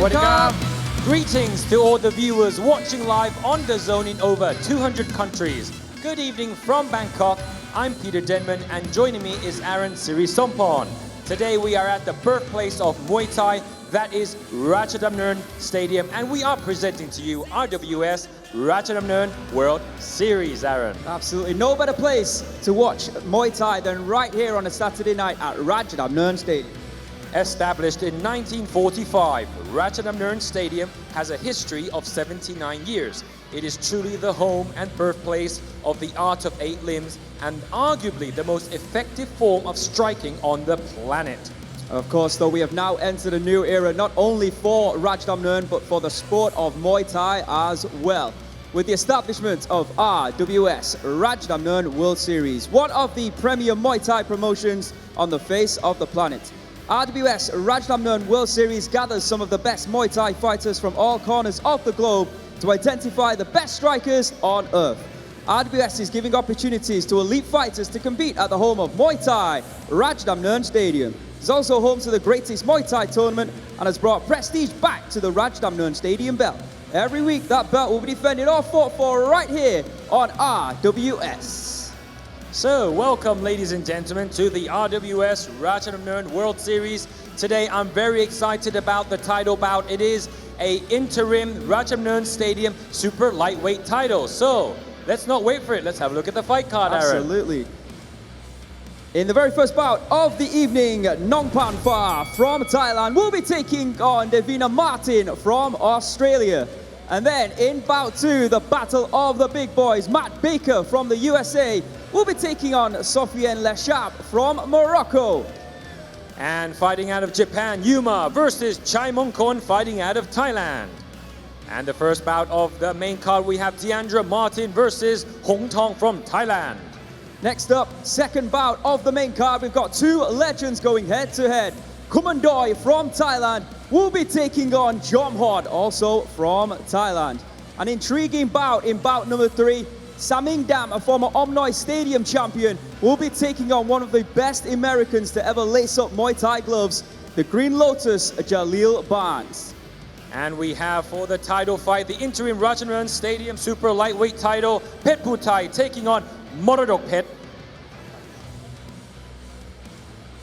Sawadee. Greetings to all the viewers watching live on DAZN in over 200 countries. Good evening from Bangkok. I'm Peter Denman and joining me is Aaron Sirisompon. Today we are at the birthplace of Muay Thai, that is Rajadamnern Stadium, and we are presenting to you RWS Rajadamnern World Series, Aaron. Absolutely no better place to watch Muay Thai than right here on a Saturday night at Rajadamnern Stadium. Established in 1945, Rajadamnern Stadium has a history of 79 years. It is truly the home and birthplace of the art of 8 limbs and arguably the most effective form of striking on the planet. Of course, though, we have now entered a new era not only for Rajadamnern but for the sport of Muay Thai as well, with the establishment of RWS Rajadamnern World Series, one of the premier Muay Thai promotions on the face of the planet. RWS Rajadamnern World Series gathers some of the best Muay Thai fighters from all corners of the globe to identify the best strikers on earth. RWS is giving opportunities to elite fighters to compete at the home of Muay Thai, Rajadamnern Stadium. It's also home to the greatest Muay Thai tournament and has brought prestige back to the Rajadamnern Stadium belt. Every week that belt will be defended or fought for right here on RWS. So, welcome ladies and gentlemen to the RWS Rajadamnern World Series. Today I'm very excited about the title bout. It is an interim Rajadamnern Stadium super lightweight title. So, let's not wait for it. Let's have a look at the fight card, Aaron. Absolutely. In the very first bout of the evening, Nongparnfah from Thailand will be taking on Devina Martin from Australia. And then in bout 2, the battle of the big boys, Matt Baker from the USA will be taking on Soufiane Lechhab from Morocco. And fighting out of Japan, Yuma versus Chaimongkol fighting out of Thailand. And the first bout of the main card, we have Diandra Martin versus Hongthong from Thailand. Next up, second bout of the main card, we've got 2 legends going head to head. Kumandoi from Thailand will be taking on Jomhod, also from Thailand. An intriguing bout in bout number 3. Samingdam, a former Omnoi Stadium champion, will be taking on one of the best Americans to ever lace up Muay Thai gloves, the Green Lotus, Jalill Barnes. And we have for the title fight, the interim Rajadamnern Stadium super lightweight title, Petchputhai taking on Moradokpetch.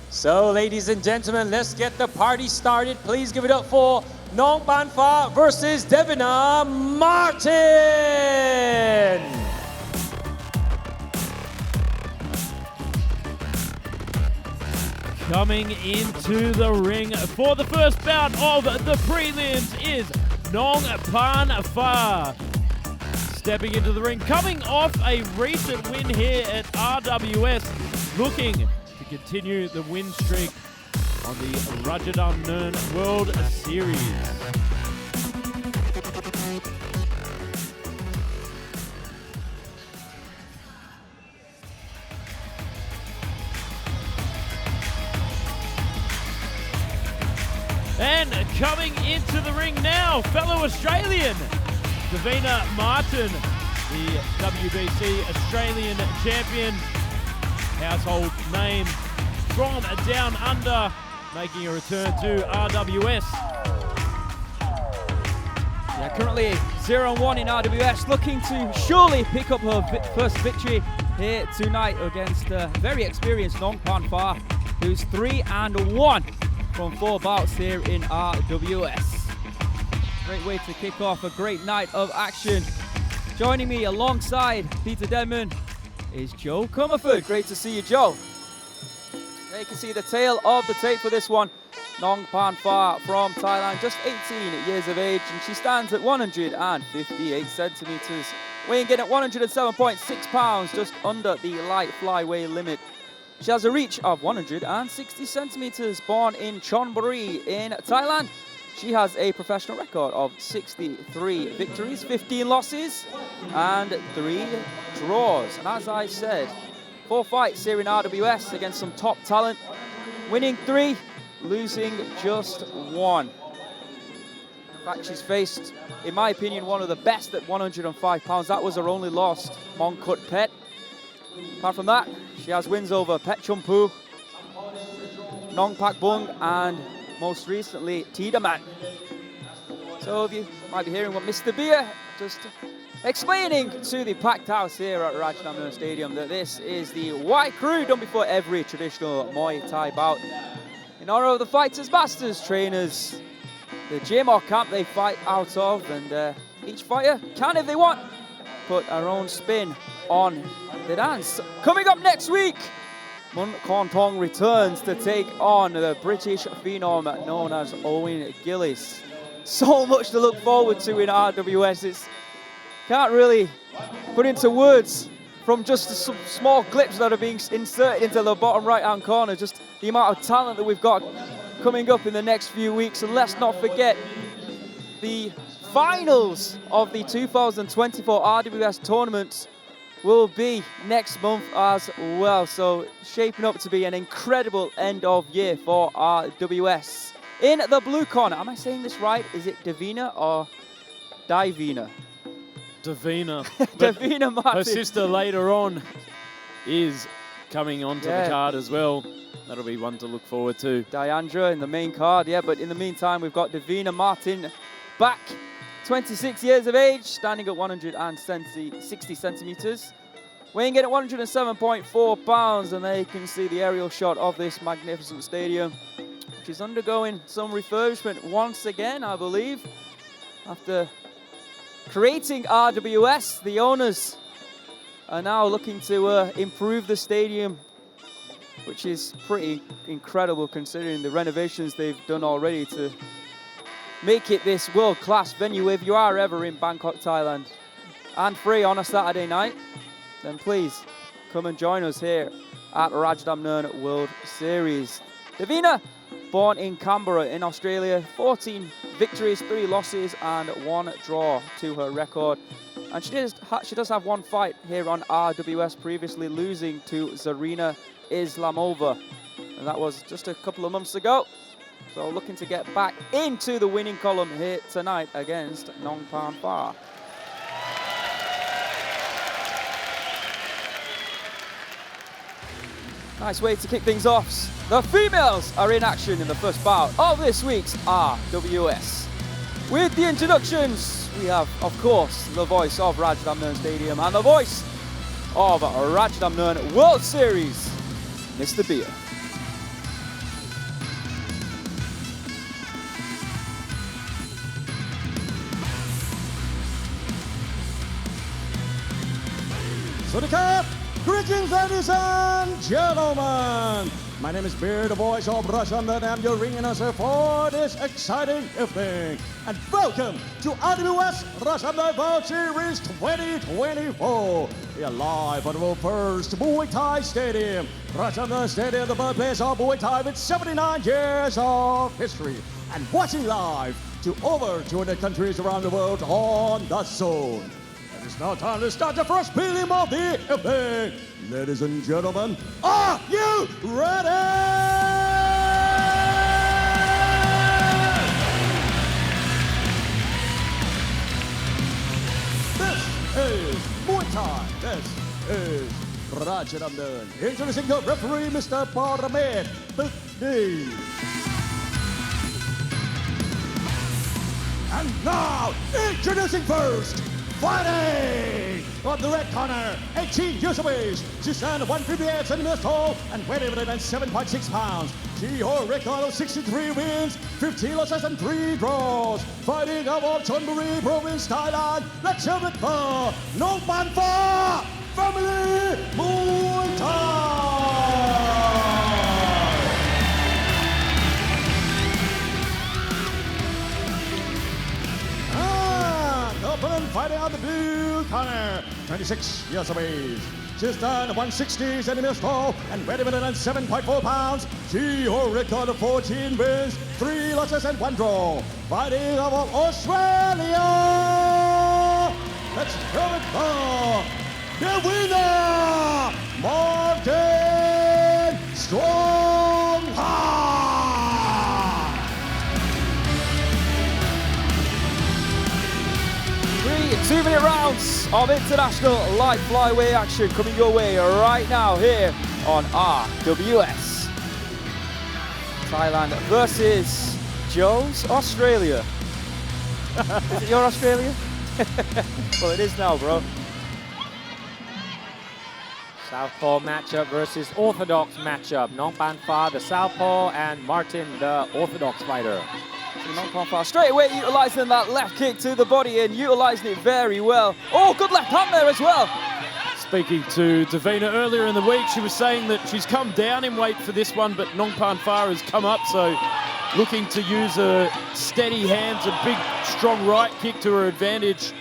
So, ladies and gentlemen, let's get the party started. Please give it up for Nongparnfah versus Devina Martin. Coming into the ring for the first bout of the prelims is Nongparnfah. Stepping into the ring, coming off a recent win here at RWS, looking to continue the win streak on the Rajadamnern World Series. And coming into the ring now, fellow Australian, Devina Martin, the WBC Australian champion, household name from down under, making a return to RWS. Yeah, currently 0-1 in RWS, looking to surely pick up her first victory here tonight against very experienced Nongparnfah, who's 3-1 from 4 bouts here in RWS. Great way to kick off a great night of action. Joining me alongside Peter Denman is Joe Comerford. Great to see you, Joe. There you can see the tail of the tape for this one. Nongparnfah from Thailand, just 18 years of age, and she stands at 158 centimeters, weighing in at 107.6 pounds, just under the light flyweight limit. She has a reach of 160 centimeters, born in Chonburi in Thailand. She has a professional record of 63 victories, 15 losses, and 3 draws. And as I said, 4 fights here in RWS against some top talent, winning 3, losing just 1. In fact, she's faced, in my opinion, one of the best at 105 pounds. That was her only loss, Monkut. Apart from that, she has wins over Petchputhai, Nongpak Bung, and most recently, Tiedemann. So you might be hearing what Mr. Beer just explaining to the packed house here at Rajadamnern Stadium that this is the white crew done before every traditional Muay Thai bout. In honor of the fighters, masters, trainers, the gym or camp they fight out of, and each fighter can, if they want, put our own spin on the dance. Coming up next week, Hongthong returns to take on the British phenom known as Owen Gillis. So much to look forward to in RWS. It's can't really put into words from just some small clips that are being inserted into the bottom right-hand corner, just the amount of talent that we've got coming up in the next few weeks. And let's not forget the finals of the 2024 RWS tournament will be next month as well. So shaping up to be an incredible end of year for RWS. In the blue corner, am I saying this right? Is it Devina or Divina? Devina. Devina Martin. Her sister later on is coming onto the card as well. That'll be one to look forward to. Diandra in the main card, yeah, but in the meantime, we've got Devina Martin back, 26 years of age, standing at 160 centimeters, weighing in at 107.4 pounds, and there you can see the aerial shot of this magnificent stadium, which is undergoing some refurbishment once again, I believe, after creating RWS. The owners are now looking to improve the stadium, which is pretty incredible considering the renovations they've done already to make it this world-class venue. If you are ever in Bangkok, Thailand, and free on a Saturday night, then please come and join us here at Rajadamnern World Series. Devina, born in Canberra in Australia, 14 victories, 3 losses and 1 draw to her record. And she does have 1 fight here on RWS, previously losing to Zarina Islamova. And that was just a couple of months ago. So looking to get back into the winning column here tonight against Nongparnfah. Nice way to kick things off. The females are in action in the first bout of this week's RWS. With the introductions, we have, of course, the voice of Rajadamnern Stadium and the voice of Rajadamnern World Series, Mr. Beer. Swadikap! Greetings, ladies and gentlemen! My name is Beer, the voice of Rajadamnern, and I'm your ring announcer for this exciting evening. And welcome to RWS Rajadamnern World Series 2024. We are live on the world's first Muay Thai stadium. Rajadamnern Stadium, the birthplace of Muay Thai with 79 years of history. And watching live to over 200 countries around the world on DAZN. It's now time to start the first prelim of the evening. Ladies and gentlemen, are you ready? This is Muay Thai. This is Rajadamnern. Introducing your referee, Mr. Petchyindee. And now, introducing first, fighting on the red corner, 18 years of age. She stands 158 centimeters tall and weighing 7.6 pounds. She holds a record of 63 wins, 15 losses and 3 draws. Fighting out of Chonburi Province, Thailand. Lechhab, Nongparnfah Family Muay Thai. Opponent fighting out the blue corner, 26 years of age. She's done 160 centimeters tall and weighing 7.4 pounds. She holds a record of 14 wins, 3 losses and 1 draw. Fighting out of Australia. Let's go it for the winner, Martin Strongheart. 3 2-minute rounds of international light flyweight action coming your way right now here on RWS. Thailand versus Jones, Australia. Is it your Australia? Well, it is now, bro. Southpaw matchup versus Orthodox matchup. Nongparnfah, the Southpaw, and Martin, the Orthodox fighter. So Nongparnfah straight away utilising that left kick to the body and utilising it very well. Oh, good left hand there as well. Speaking to Devina earlier in the week, she was saying that she's come down in weight for this one, but Nongparnfah has come up, so looking to use her steady hands, a big, strong right kick to her advantage.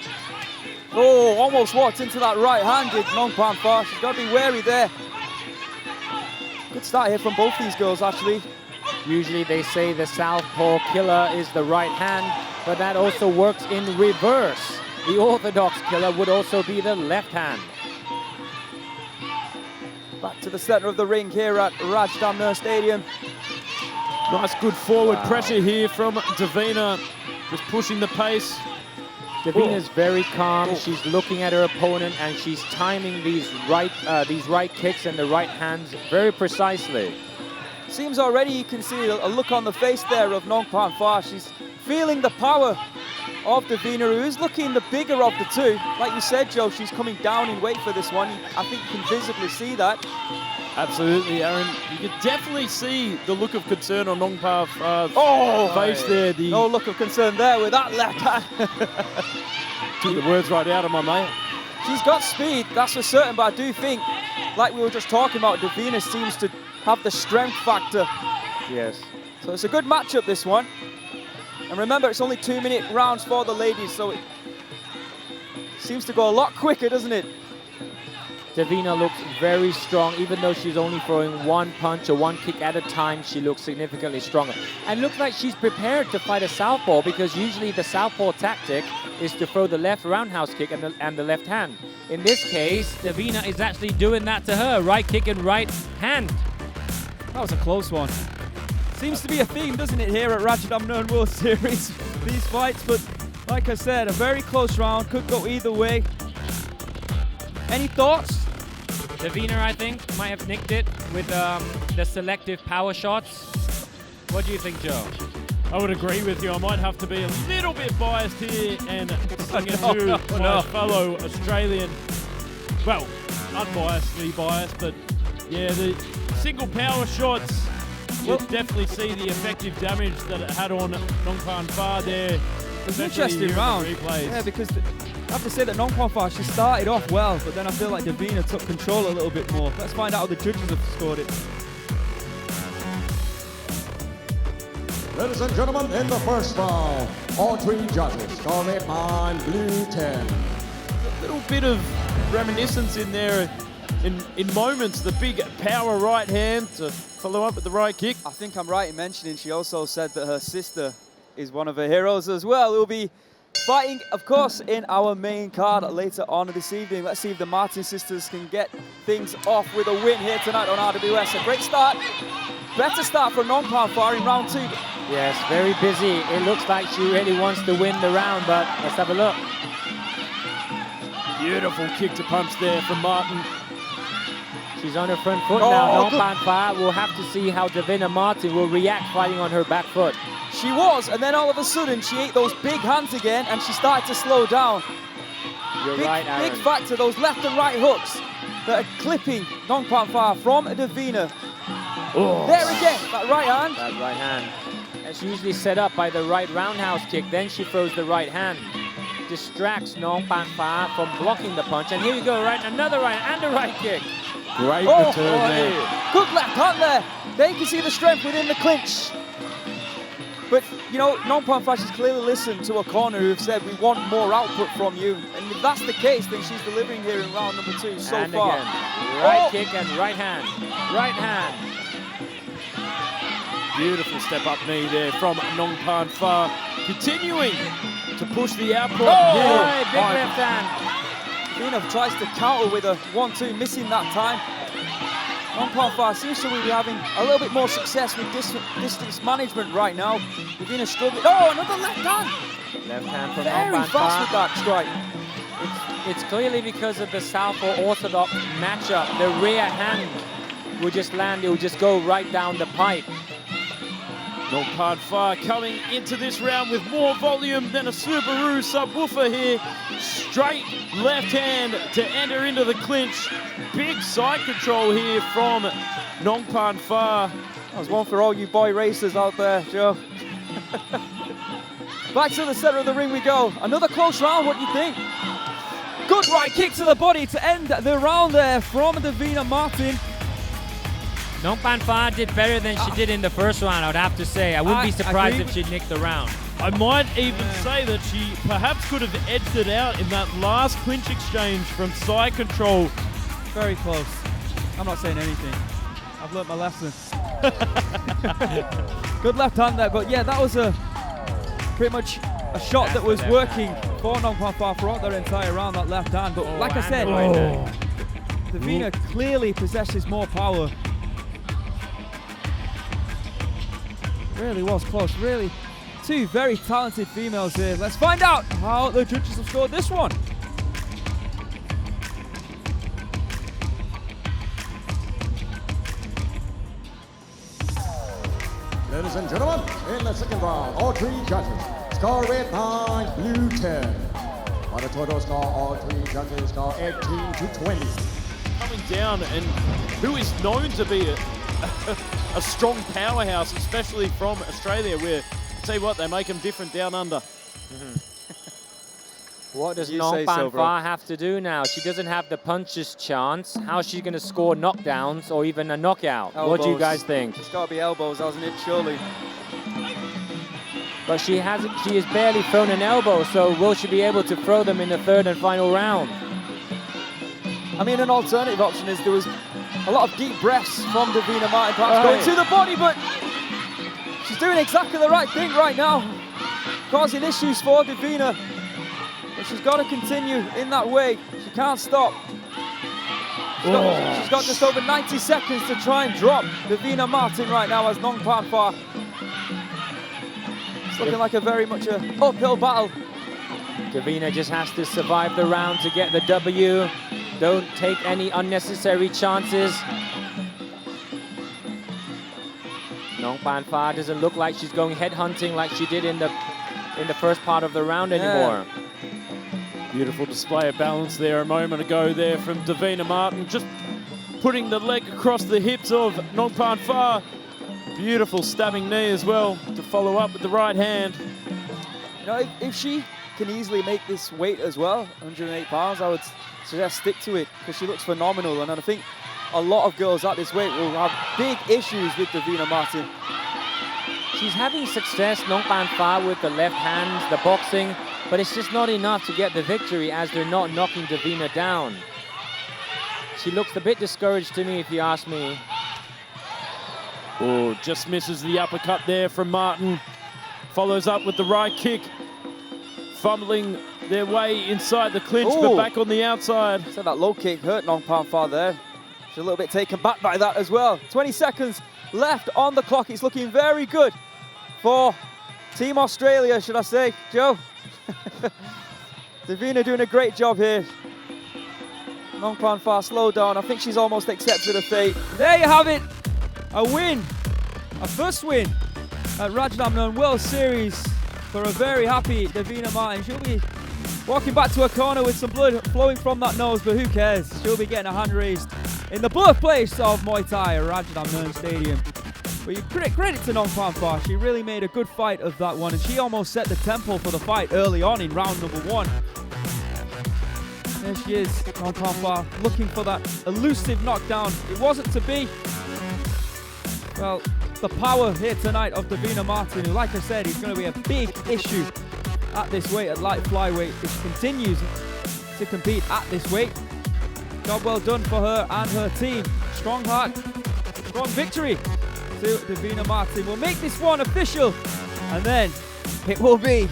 Oh, almost walked into that right-handed Nongparnfah. She's got to be wary there. Good start here from both these girls, actually. Usually they say the Southpaw killer is the right hand, but that also works in reverse. The Orthodox killer would also be the left hand. Back to the centre of the ring here at Rajadamnern Stadium. Nice, good forward pressure here from Devina, just pushing the pace. Devina's very calm. She's looking at her opponent and she's timing these right kicks and the right hands very precisely. Seems already you can see a look on the face there of Nongparnfah. She's feeling the power of Devina, who is looking the bigger of the two. Like you said, Joe, she's coming down in weight for this one. I think you can visibly see that. Absolutely, Aaron. You can definitely see the look of concern on Nongparnfah's face there. No look of concern there with that left hand. Took the words right out of my mate. She's got speed, that's for certain, but I do think, like we were just talking about, Devina seems to have the strength factor. Yes. So it's a good matchup, this one. And remember, it's only 2-minute rounds for the ladies, so it seems to go a lot quicker, doesn't it? Devina looks very strong, even though she's only throwing one punch or one kick at a time. She looks significantly stronger. And looks like she's prepared to fight a southpaw, because usually the southpaw tactic is to throw the left roundhouse kick and the left hand. In this case, Devina is actually doing that to her, right kick and right hand. That was a close one. Seems to be a theme, doesn't it, here at Rajadamnern World Series, these fights. But like I said, a very close round, could go either way. Any thoughts? Devina, I think, might have nicked it with the selective power shots. What do you think, Joe? I would agree with you. I might have to be a little bit biased here and sing into my fellow Australian. Well, unbiasedly biased, but yeah, the single power shots, you definitely see the effective damage that it had on Nongparnfah there. It's an interesting round. Yeah, because I have to say that Nongparnfah, she started off well, but then I feel like Devina took control a little bit more. Let's find out how the judges have scored it. Ladies and gentlemen, in the first round, all three judges scoring on blue 10. A little bit of reminiscence in there in moments. The big power right hand to follow up with the right kick. I think I'm right in mentioning she also said that her sister is one of her heroes as well. We'll be fighting, of course, in our main card later on this evening. Let's see if the Martin sisters can get things off with a win here tonight on RWS. A great start. Better start from Nongparnfah in round 2. Yes, very busy. It looks like she really wants to win the round, but let's have a look. Beautiful kick to punch there from Martin. She's on her front foot now. Nongparnfah will have to see how Devina Martin will react fighting on her back foot. She was, and then all of a sudden she ate those big hands again and she started to slow down. You're right, Aaron. Big factor, those left and right hooks that are clipping Nongparnfah from Devina. Oh. There again, that right hand. That right hand. That's usually set up by the right roundhouse kick. Then she throws the right hand. Distracts Nongparnfah from blocking the punch. And here you go, right? Another right and a right kick. Great return there. Good left hand there. There you can see the strength within the clinch. But, you know, Nongparnfah has clearly listened to a corner who have said, we want more output from you. And if that's the case, then she's delivering here in round number 2 so and far. Again. Right kick and right hand. Right hand. Beautiful step up knee there from Nongparnfah. Continuing to push the output. Right, big left hand. Devina tries to counter with a 1-2, missing that time. Nongparnfah seems to be having a little bit more success with distance management right now. Devina struggling. Oh, another left hand. Left hand from Very Nongparnfah. fast with that strike. It's clearly because of the southpaw orthodox matchup. The rear hand will just land. It will just go right down the pipe. Nongparnfah coming into this round with more volume than a Subaru subwoofer here. Straight left hand to enter into the clinch. Big side control here from Nongparnfah. That was one for all you boy racers out there, Joe. Back to the center of the ring we go. Another close round, what do you think? Good right kick to the body to end the round there from Devina Martin. Nongparnfah did better than she did in the first round, I would have to say. I wouldn't be surprised if she nicked the round. I might even say that she perhaps could have edged it out in that last clinch exchange from side control. Very close. I'm not saying anything. I've learnt my lesson. Good left hand there, but yeah, that was pretty much a shot that was working for Nongparnfah throughout their entire round, that left hand. But like I said, Devina clearly possesses more power. Really was close, really. Two very talented females here. Let's find out how the judges have scored this one. Ladies and gentlemen, in the second round, all three judges score red 9, blue 10. On the total score, all three judges score 18 to 20. Coming down, and who is known to be a strong powerhouse, especially from Australia, where, tell you what, they make them different down under. What does Nongparnfah have to do now? She doesn't have the punches chance. How is she going to score knockdowns or even a knockout? Elbows. What do you guys think? It's got to be elbows, hasn't it, surely? But she has barely thrown an elbow, so will she be able to throw them in the third and final round? I mean, an alternative option is there was a lot of deep breaths from Devina Martin, perhaps going to the body, but she's doing exactly the right thing right now, causing issues for Devina. But she's got to continue in that way. She can't stop. She's got just over 90 seconds to try and drop Devina Martin right now as Nongparnfah. It's looking like a very much an uphill battle. Devina just has to survive the round to get the W. Don't take any unnecessary chances. Nongparnfah doesn't look like she's going headhunting like she did in the first part of the round anymore. Beautiful display of balance there a moment ago there from Devina Martin, just putting the leg across the hips of Nongparnfah. Beautiful stabbing knee as well to follow up with the right hand. You know, if she can easily make this weight as well, 108 pounds, I would suggest stick to it because she looks phenomenal. And I think a lot of girls at this weight will have big issues with Devina Martin. She's having success, Nongparnfah, with the left hands, the boxing, but it's just not enough to get the victory as they're not knocking Devina down. She looks a bit discouraged to me, if you ask me. Oh, just misses the uppercut there from Martin. Follows up with the right kick. Fumbling their way inside the clinch, but back on the outside. So that low kick hurt Nongparnfah there. She's a little bit taken back by that as well. 20 seconds left on the clock. It's looking very good for Team Australia, should I say, Joe? Devina doing a great job here. Nongparnfah slow down. I think she's almost accepted her fate. There you have it. A win. A first win at Rajadamnern World Series for a very happy Devina Martin. She'll be walking back to her corner with some blood flowing from that nose, but who cares? She'll be getting a hand raised in the birthplace of Muay Thai, Rajadamnern Stadium. But you credit to Nongparnfah. She really made a good fight of that one, and she almost set the tempo for the fight early on in round number 1. There she is, Nongparnfah, looking for that elusive knockdown. It wasn't to be. Well, the power here tonight of Devina Martin, who, like I said, is going to be a big issue at this weight, at light flyweight. If she continues to compete at this weight, job well done for her and her team. Strongheart, strong victory to Devina Martin. We'll make this one official, and then it will be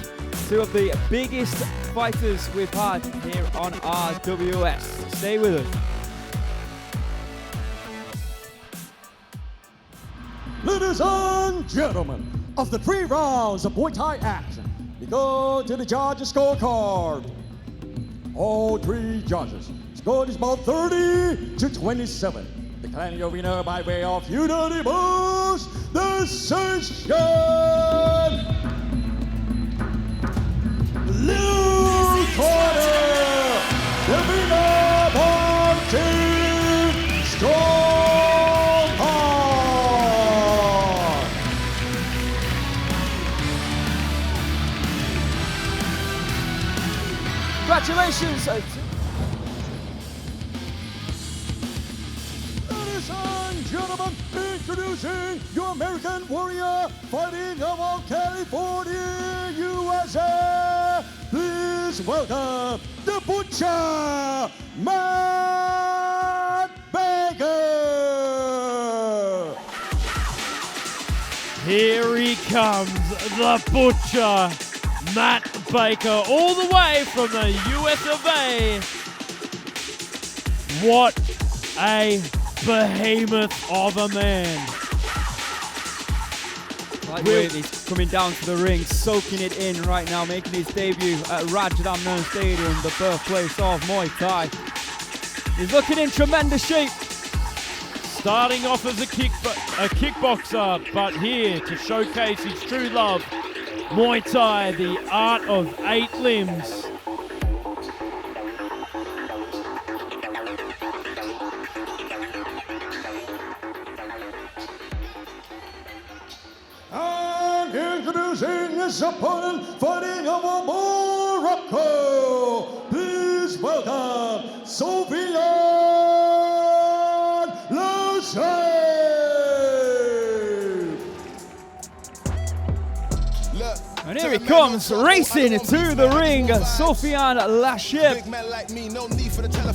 two of the biggest fighters we've had here on RWS. Stay with us. Ladies and gentlemen, of the 3 rounds of Muay Thai action, we go to the judges' scorecard. All 3 judges scored is about 30 to 27. Declaring your winner by way of unanimous decision. Blue corner, Devina Strongheart. Congratulations. Ladies and gentlemen, introducing your American warrior fighting out of California, USA. Please welcome the Butcher, Matt Baker. Here he comes, the Butcher, Matt Baker, all the way from the US of A. What a behemoth of a man. Lightweight, he's coming down to the ring, soaking it in right now, making his debut at Rajadamnern Stadium, the birthplace of Muay Thai. He's looking in tremendous shape. Starting off as a kickboxer, but here to showcase his true love, Muay Thai, the art of 8 limbs. And introducing his opponent fighting out of Morocco. Please welcome Soufiane Lechhab. And here he comes, racing to the ring, Soufiane Lechhab.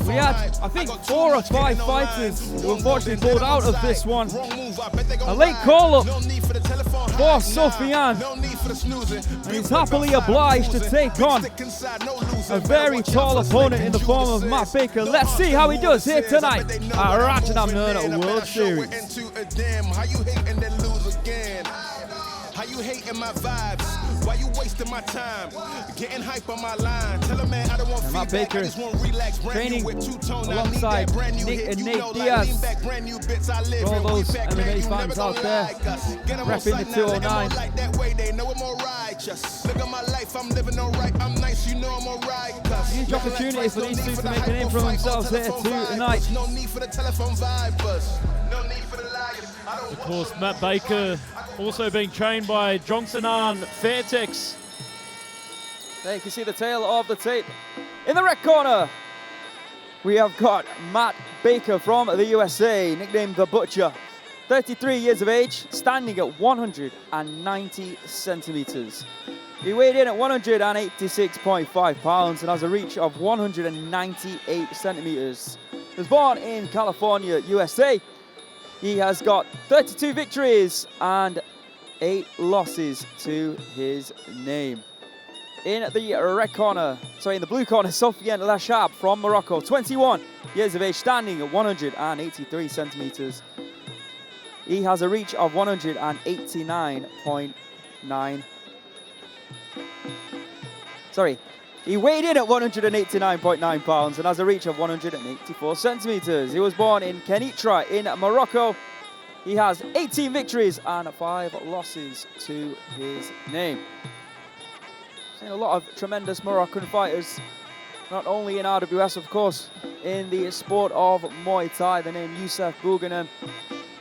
We had, I think, 4 or 5 fighters who unfortunately pulled out of this one. A late call-up for Soufiane, and he's happily obliged to take on a very tall opponent in the form of Matt Baker. Let's see how he does here tonight at Rajadamnern World Series. How you hating my vibes? Why you wasting my time? Getting hype on my line. Tell a man I don't want Matt feedback. Baker I just want relax. training alongside Nick and Nate Diaz. For all those MMA fans out there, repping the 209. Look at my life, I'm living alright. I'm nice, you know I'm alright. Huge opportunity for these two to make a name for themselves here tonight. No need for the telephone vibers. No need for the liars. Of course, Matt Baker also being trained by Jongsanan Fairtex. There you can see the tail of the tape. In the red corner, we have got Matt Baker from the USA, nicknamed the Butcher. 33 years of age, standing at 190 centimeters. He weighed in at 186.5 pounds and has a reach of 198 centimeters. He was born in California, USA. He has got 32 victories and 8 losses to his name. In the red corner, in the blue corner, Soufiane Lechhab from Morocco, 21 years of age, standing at 183 centimeters. He has a reach of 189.9. He weighed in at 189.9 pounds and has a reach of 184 centimeters. He was born in Kenitra in Morocco. He has 18 victories and 5 losses to his name. Seen a lot of tremendous Moroccan fighters, not only in RWS, of course, in the sport of Muay Thai. The name Youssef Bouganem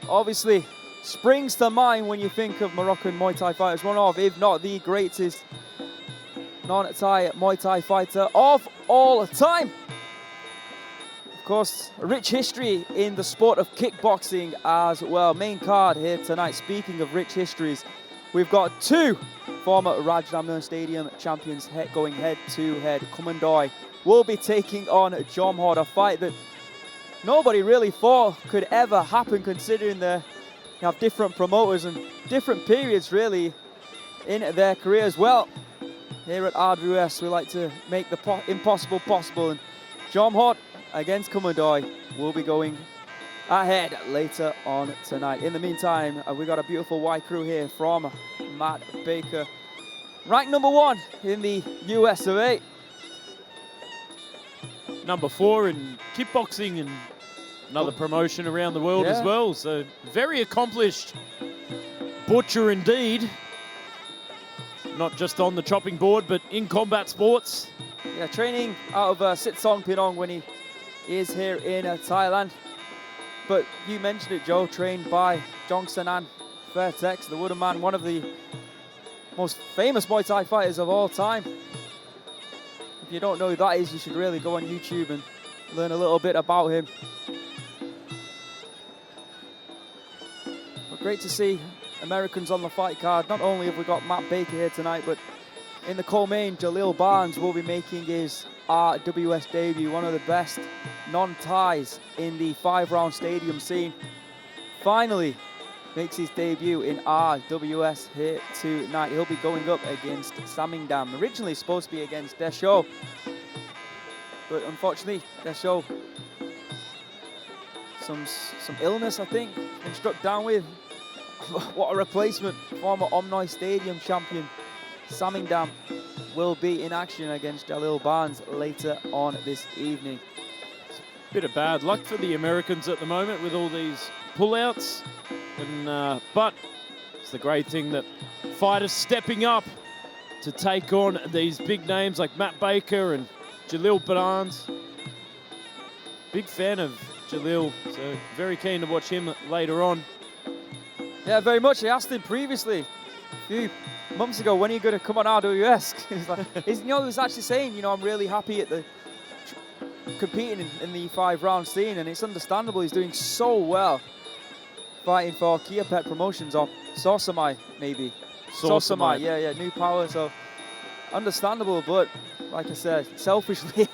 obviously springs to mind when you think of Moroccan Muay Thai fighters. One of, if not the greatest non-Thai Muay Thai fighter of all time. Of course, a rich history in the sport of kickboxing as well. Main card here tonight. Speaking of rich histories, we've got 2 former Rajadamnern Stadium champions going head-to-head. Kumandoi will be taking on Jomhod, a fight that nobody really thought could ever happen, considering they have different promoters and different periods really in their careers. Well, here at RWS, we like to make the impossible possible, and Jomhod against Kumandoi will be going ahead later on tonight. In the meantime, we got a beautiful white crew here from Matt Baker, ranked number 1 in the US of A. Number 4 in kickboxing and another promotion around the world as well. So very accomplished butcher indeed. Not just on the chopping board, but in combat sports. Yeah, training out of Sitluangpeenamfon when he is here in Thailand. But you mentioned it, Joe, trained by Jongsanan Vertex, the Wooden Man, one of the most famous Muay Thai fighters of all time. If you don't know who that is, you should really go on YouTube and learn a little bit about him. But great to see Americans on the fight card. Not only have we got Matt Baker here tonight, but in the co-main, Jalill Barnes will be making his RWS debut, one of the best non-Thais in the 5-round stadium scene. Finally makes his debut in RWS here tonight. He'll be going up against Samingdam. Originally supposed to be against Desho, but unfortunately, Desho, some illness, I think, been struck down with. What a replacement. Former Omnoi Stadium champion Samingdam will be in action against Jalill Barnes later on this evening. Bit of bad luck for the Americans at the moment with all these pullouts. And, but it's the great thing that fighters stepping up to take on these big names like Matt Baker and Jalill Barnes. Big fan of Jalill, so very keen to watch him later on. Yeah, very much. I asked him previously, a few months ago, when are you going to come on RWS? He's like, he was actually saying, I'm really happy at the competing in the 5-round scene, and it's understandable. He's doing so well fighting for Kia Pet Promotions, or Sosamai maybe. Sosamai, yeah, New Power. So understandable, but like I said, selfishly,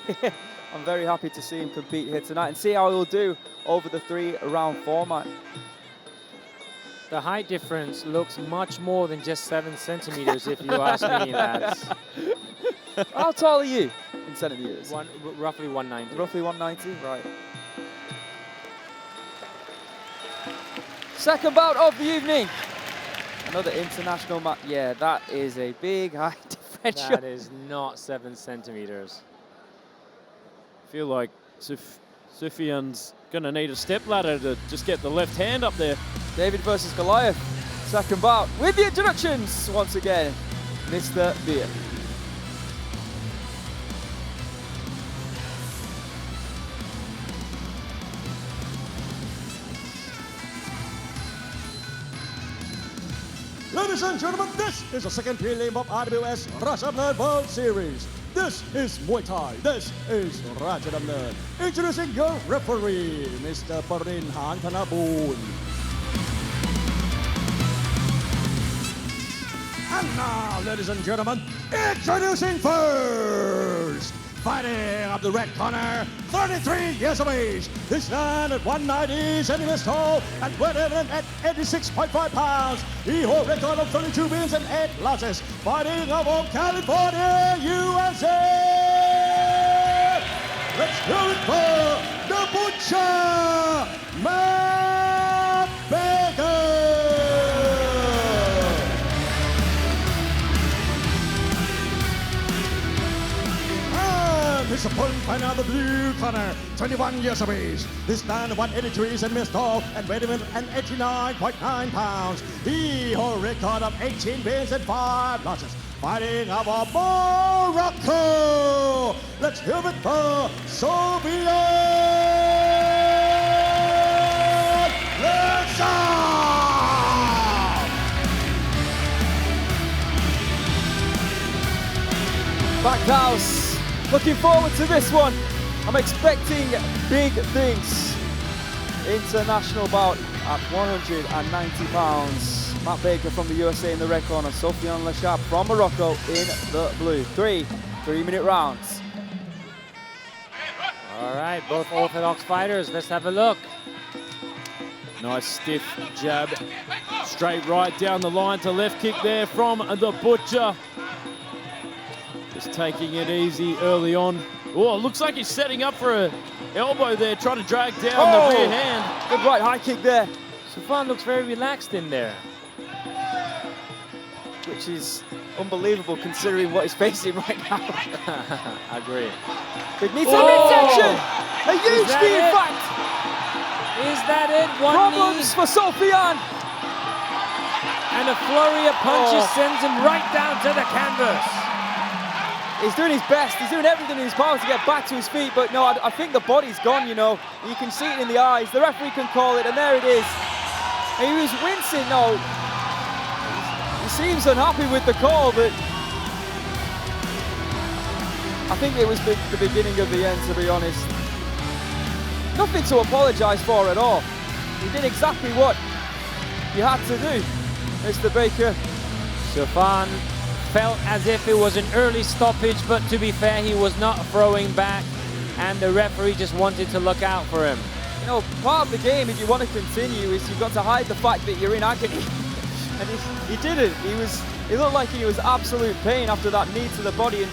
I'm very happy to see him compete here tonight and see how he'll do over the 3-round format. The height difference looks much more than just 7 centimeters, if you ask me, lads. How tall are you in centimeters? Roughly 190. Roughly 190, right. Second bout of the evening. Another international match. Yeah, that is a big height differential. That is not 7 centimeters. I feel like Soufiane's going to need a step ladder to just get the left hand up there. David versus Goliath. Second bout with the introductions once again. Mr. Beer. Ladies and gentlemen, this is the second prelim of RWS Rajadamnern World Series. This is Muay Thai. This is Rajadamnern. Introducing your referee, Mr. Thanabaworn. And now, ladies and gentlemen, introducing first, fighting up the red corner, 33 years of age. This man at 190 centimeters tall and weighing at 86.5 pounds. He holds a record of 32 wins and 8 losses. Fighting out of California, USA. Let's hear it for the Butcher, Matt Baker. His opponent fighting out the blue corner, 21 years of age. This man 183 centimeters tall and weighing at 89.9 pounds. He holds a record of 18 wins and 5 losses. Fighting out of Morocco. Let's hear it for Soufiane. Lechhab. Back house. Looking forward to this one. I'm expecting big things. International bout at 190 pounds. Matt Baker from the USA in the red corner. Soufiane Lechhab from Morocco in the blue. 3-minute rounds. All right, both orthodox fighters. Let's have a look. Nice stiff jab. Straight right down the line to left kick there from the Butcher. Just taking it easy early on. Oh, looks like he's setting up for an elbow there, trying to drag down the rear hand. Good right high kick there. Soufiane looks very relaxed in there. Which is unbelievable considering what he's facing right now. I agree. Big knee to the midsection. A huge knee, in fact. Is that it? One Problems knee. for Soufiane. And a flurry of punches sends him right down to the canvas. He's doing his best. He's doing everything in his power to get back to his feet, but no, I think the body's gone, you know. You can see it in the eyes. The referee can call it, and there it is. And he was wincing. No, he seems unhappy with the call, but I think it was the beginning of the end, to be honest. Nothing to apologise for at all. He did exactly what you had to do, Mr. Baker. Soufiane felt as if it was an early stoppage, but to be fair, he was not throwing back, and the referee just wanted to look out for him. You know, part of the game, if you want to continue, is you've got to hide the fact that you're in agony. And he didn't. He looked like he was absolute pain after that knee to the body, and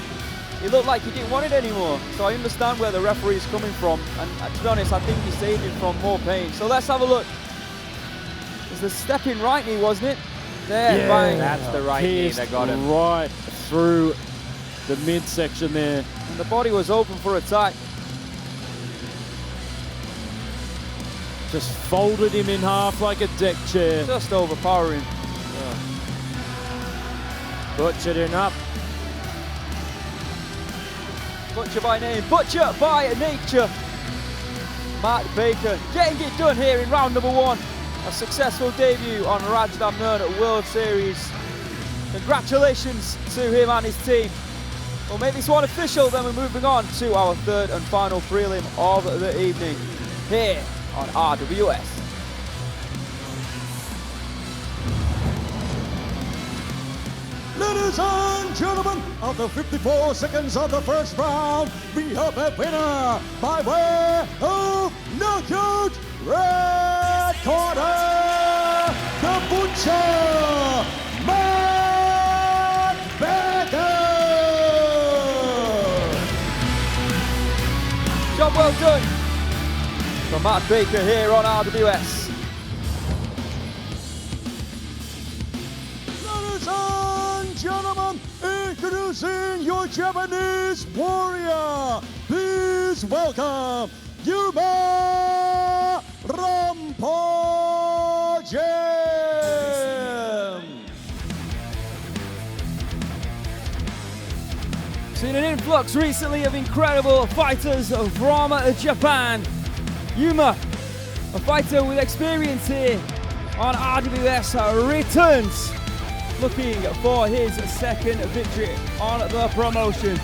he looked like he didn't want it anymore. So I understand where the referee is coming from, and to be honest, I think he saved him from more pain. So let's have a look. It was the stepping right knee, wasn't it? There, bang. That's the right knee that got him. Right through the midsection there. And the body was open for attack. Just folded him in half like a deck chair. Just overpowering. Butchered him up. Butcher by name, butcher by nature. Matt Baker getting it done here in round number 1. A successful debut on Rajadamnern World Series. Congratulations to him and his team. We'll make this one official, then we're moving on to our third and final prelim of the evening here on RWS. Ladies and gentlemen, after 54 seconds of the first round, we have a winner by way of knockout. Red corner, the Butcher, Matt Baker. Job well done from Matt Baker here on RWS. Ladies and gentlemen, introducing your Japanese warrior. Please welcome Yuma Rompo Gym. Seen an influx recently of incredible fighters from Japan. Yuma, a fighter with experience here on RWS, returns looking for his second victory on the promotion.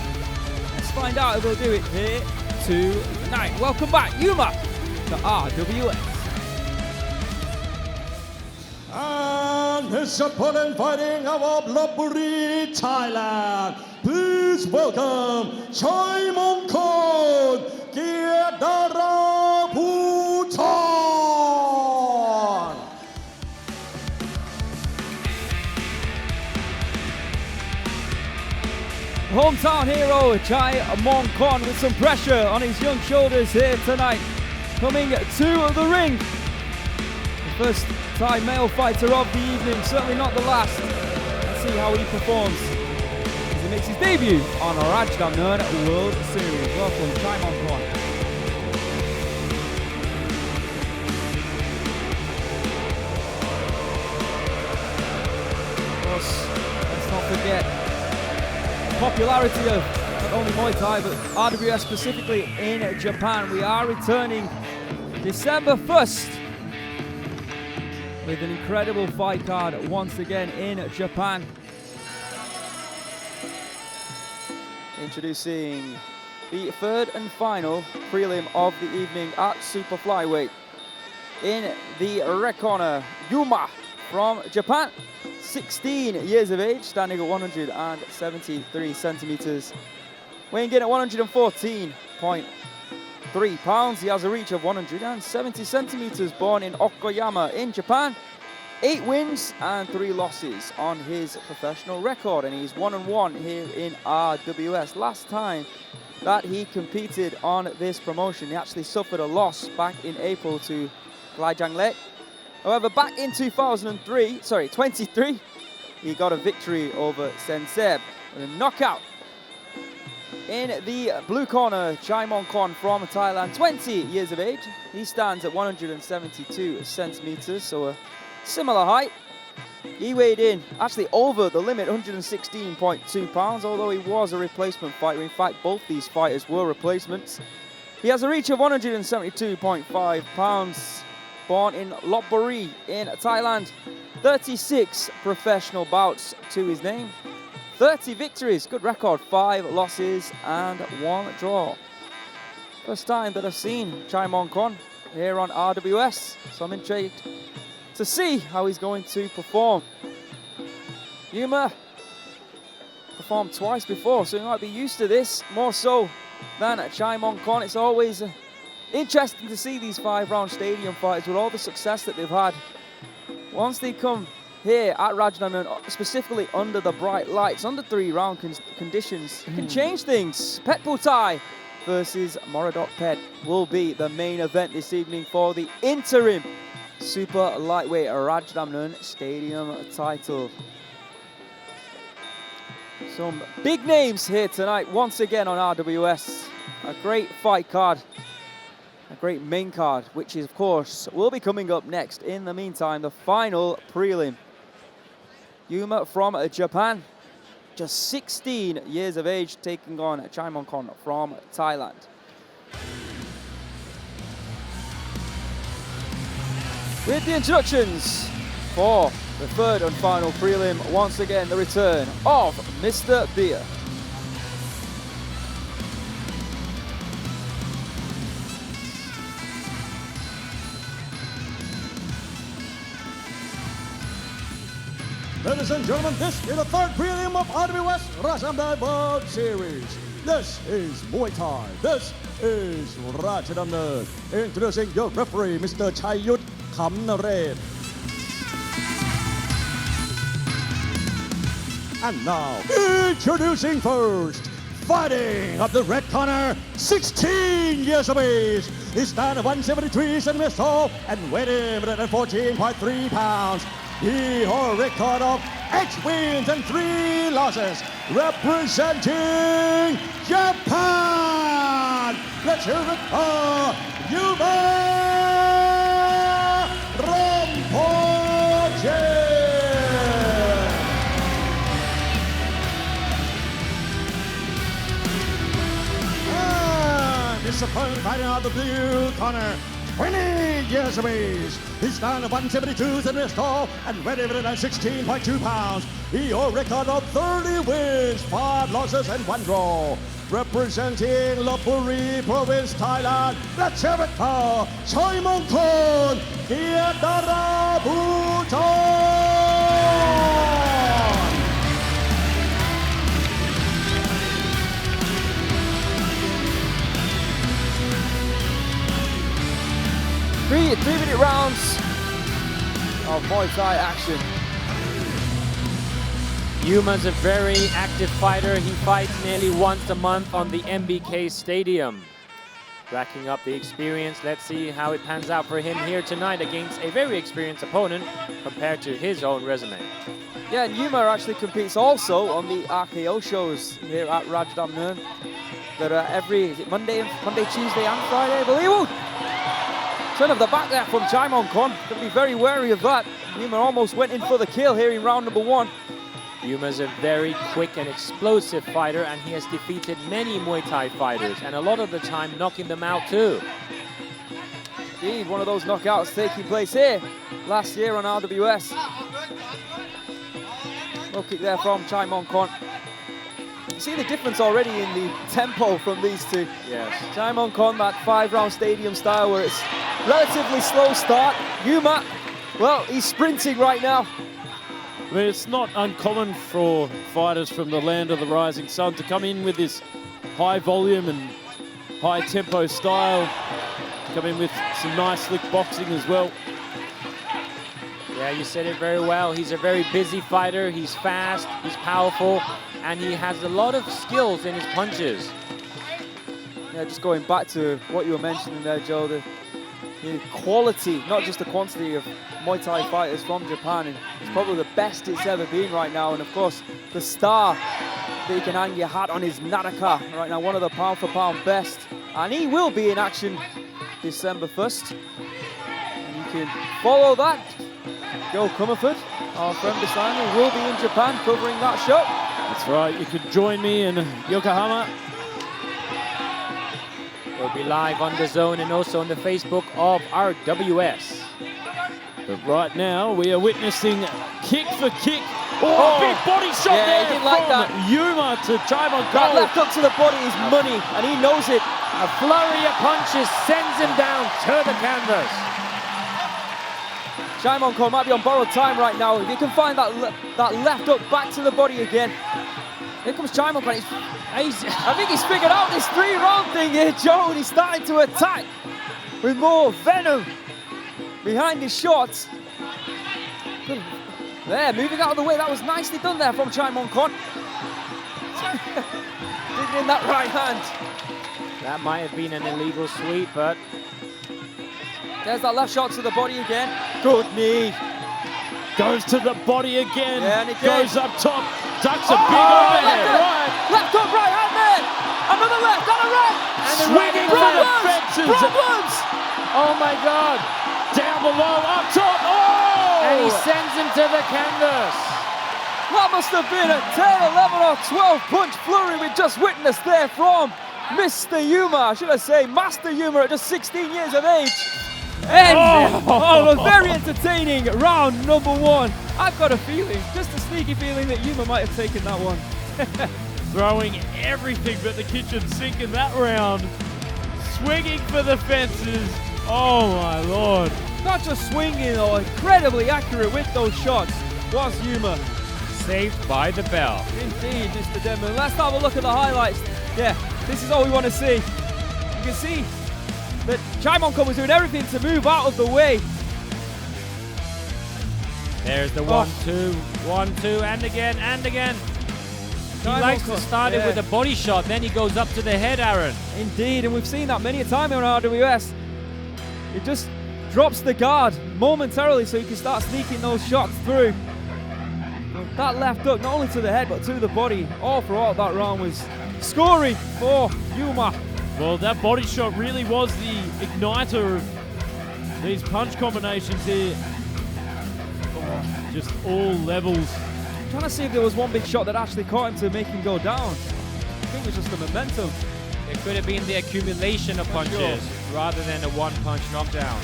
Let's find out if he'll do it here tonight. Welcome back, Yuma, to RWS. And his opponent fighting out of Lopburi, Thailand. Please welcome Chaimongkol, Kiatdaraphutorn. Hometown hero Chaimongkol with some pressure on his young shoulders here tonight. Coming to the ring. The first Thai male fighter of the evening, certainly not the last. Let's see how he performs as he makes his debut on Rajadamnern World Series. Welcome, Chaimongkol. Of course, let's not forget popularity of not only Muay Thai but RWS specifically in Japan. We are returning December 1st with an incredible fight card once again in Japan. Introducing the third and final prelim of the evening at super flyweight. In the red corner, Yuma from Japan. 16 years of age, standing at 173 centimeters, weighing in at 114.3 pounds. He has a reach of 170 centimeters, born in Okayama in Japan. 8 wins and 3 losses on his professional record, and he's 1-1 here in RWS. Last time that he competed on this promotion, he actually suffered a loss back in April to Lechhab. However, back in 23, he got a victory over Senseb with a knockout. In the blue corner, Chaimongkol from Thailand, 20 years of age. He stands at 172 centimeters, so a similar height. He weighed in actually over the limit, 116.2 pounds, although he was a replacement fighter. In fact, both these fighters were replacements. He has a reach of 172.5 pounds, born in Lopburi in Thailand. 36 professional bouts to his name, 30 victories, good record, 5 losses and 1 draw. First time that I've seen Chaimongkol here on RWS, so I'm intrigued to see how he's going to perform. Yuma performed twice before, so he might be used to this, more so than at Chaimongkol. It's always interesting to see these 5-round stadium fights with all the success that they've had. Once they come here at Rajadamnern, specifically under the bright lights, under 3-round conditions, it can change things. Petchputhai versus Moradokpetch will be the main event this evening for the interim super lightweight Rajadamnern Stadium title. Some big names here tonight, once again on RWS. A great fight card, a great main card, which is, of course, will be coming up next. In the meantime, the final prelim. Yuma from Japan, just 16 years of age, taking on Chaimongkol from Thailand. With the introductions for the third and final prelim, once again the return of Mr. Beer. Ladies and gentlemen, this is the third prelim of RWS Rajadamnern World Series. This is Muay Thai. This is Rajadamnern. Introducing your referee, Mr. Chayut Kamnared. And now, introducing first, fighting of the red corner, 16 years of age. He stands at 173 centimeters tall and weighing 114.3 pounds. He holds a record of 8 wins and 3 losses, representing Japan. Let's hear it for Yuma Rompo. And this is the first fighting out of the blue corner. 20 years of age. He stands at 172 centimeters tall and weighs 116.2 pounds. He holds a record of 30 wins, 5 losses and 1 draw. Representing Lopburi Province, Thailand, let's have it for Chaimongkol, Kiatdaraphutorn. 3-minute rounds of Muay Thai action. Yuma's a very active fighter. He fights nearly once a month on the MBK Stadium. Racking up the experience. Let's see how it pans out for him here tonight against a very experienced opponent compared to his own resume. Yeah, and Yuma actually competes also on the RKO shows here at Rajadamnern. That are every Monday, Tuesday and Friday, I believe. Ooh. Turn of the back there from Chaimongkol. Got to be very wary of that. Yuma almost went in for the kill here in round number 1. Yuma's a very quick and explosive fighter, and he has defeated many Muay Thai fighters, and a lot of the time knocking them out too. Indeed, one of those knockouts taking place here last year on RWS. Low kick there from Chaimongkol. You see the difference already in the tempo from these two. Yes. Chaimongkol, that 5-round stadium style where it's relatively slow start. Yuma, well, he's sprinting right now. I mean, it's not uncommon for fighters from the land of the rising sun to come in with this high volume and high tempo style. Come in with some nice slick boxing as well. Yeah, you said it very well. He's a very busy fighter. He's fast, he's powerful, and he has a lot of skills in his punches. Yeah, just going back to what you were mentioning there, Joe, the quality, not just the quantity of Muay Thai fighters from Japan. And it's probably the best it's ever been right now. And of course, the star that you can hang your hat on is Naraka right now, one of the pound for pound best. And he will be in action December 1st. And you can follow that Joe Comerford, our friend beside me, will be in Japan covering that show. That's right, you could join me in Yokohama. We'll be live on DAZN and also on the Facebook of RWS. But right now, we are witnessing kick for kick. Oh, big body shot there he didn't like from that. Yuma to Chaimongkol. That left hook to the body is money, and he knows it. A flurry of punches sends him down to the canvas. Chaimongkol might be on borrowed time right now. If he can find that left hook back to the body again. Here comes Chaimongkol. I think he's figured out this 3-round thing here, Joe, and he's starting to attack with more venom behind his shots. Good. There, moving out of the way. That was nicely done there from Chaimongkol. Digging in that right hand. That might have been an illegal sweep, but there's that left shot to the body again. Good knee. Goes to the body again. Yeah, and again. Goes up top. Ducks a big overhead. Right. Left hook, right hand there. Another left, and a right. And Swinging for the fences. Problems. oh my God. Down below, up top. Oh! And he sends him to the canvas. That must have been a 10, 11 or 12 punch flurry we just witnessed there from Mr. Yuma, should I say Master Yuma at just 16 years of age. And a very entertaining round number 1. I've got a feeling, just a sneaky feeling, that Yuma might have taken that one. Throwing everything but the kitchen sink in that round. Swinging for the fences. Oh my Lord. Not just swinging though, incredibly accurate with those shots was Yuma. Saved by the bell. Indeed, Mr. Denman. Let's have a look at the highlights. Yeah, this is all we want to see. You can see that Chaimongkol was doing everything to move out of the way. There's the 1-2, 1-2, and again, and again. He likes to start it with a body shot, then he goes up to the head, Aaron. Indeed, and we've seen that many a time on RWS. It just drops the guard momentarily so you can start sneaking those shots through. That left hook, not only to the head, but to the body, all throughout that round was scoring for Yuma. Well, that body shot really was the igniter of these punch combinations here. Oh, just all levels. I'm trying to see if there was one big shot that actually caught him to make him go down. I think it was just the momentum. It could have been the accumulation of punches rather than a one-punch knockdown.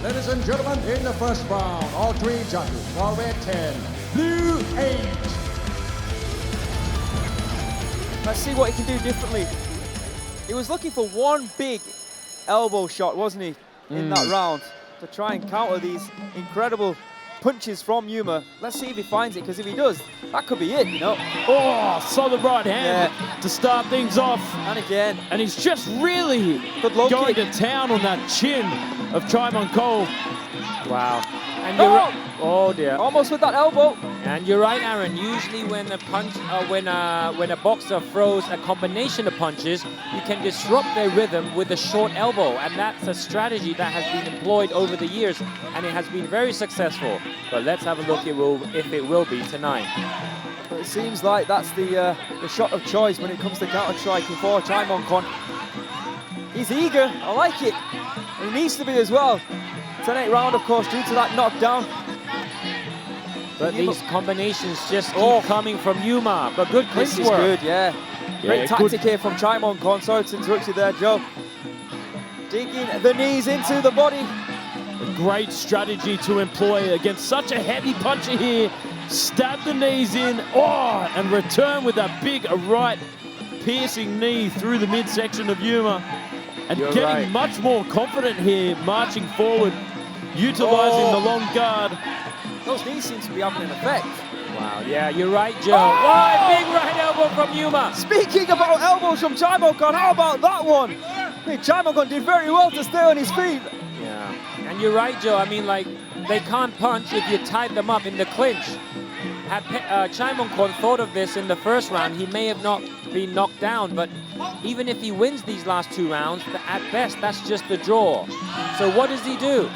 Ladies and gentlemen, in the first round, all 3 judges for red 10, blue 8. Let's see what he can do differently. He was looking for one big elbow shot, wasn't he, in that round, to try and counter these incredible punches from Yuma. Let's see if he finds it, because if he does, that could be it, you know. Oh, solid right hand to start things off. And again. And he's just really Good low going kick. to town on that chin of Chaimongkol. Wow. And you're oh dear. Almost with that elbow. And you're right, Aaron. Usually when a punch, when a boxer throws a combination of punches, you can disrupt their rhythm with a short elbow, and that's a strategy that has been employed over the years, and it has been very successful. But let's have a look if it will be tonight. But it seems like that's the shot of choice when it comes to counter-striking for Chaimongkol. He's eager. I like it. He needs to be as well. 10-8 round, of course, due to that knockdown. But these combinations just keep coming from Yuma. But good clinch This is work. good, yeah. Great tactic here from Chaimongkol. Sorry to interrupt you there, Joe. Digging the knees into the body. A great strategy to employ against such a heavy puncher here. Stab the knees in, and return with that big right piercing knee through the midsection of Yuma. And getting much more confident here, marching forward, utilizing the long guard. Those knees seem to be having an effect. Wow, yeah, you're right, Joe. Big right elbow from Yuma. Speaking about elbows from Chaimongkol, how about that one? I mean, Chaimongkol did very well to stay on his feet. Yeah, and you're right, Joe. I mean, like, they can't punch if you tied them up in the clinch. Had Chaimongkol thought of this in the first round, he may have not been knocked down, but even if he wins these last 2 rounds, at best, that's just the draw. So what does he do?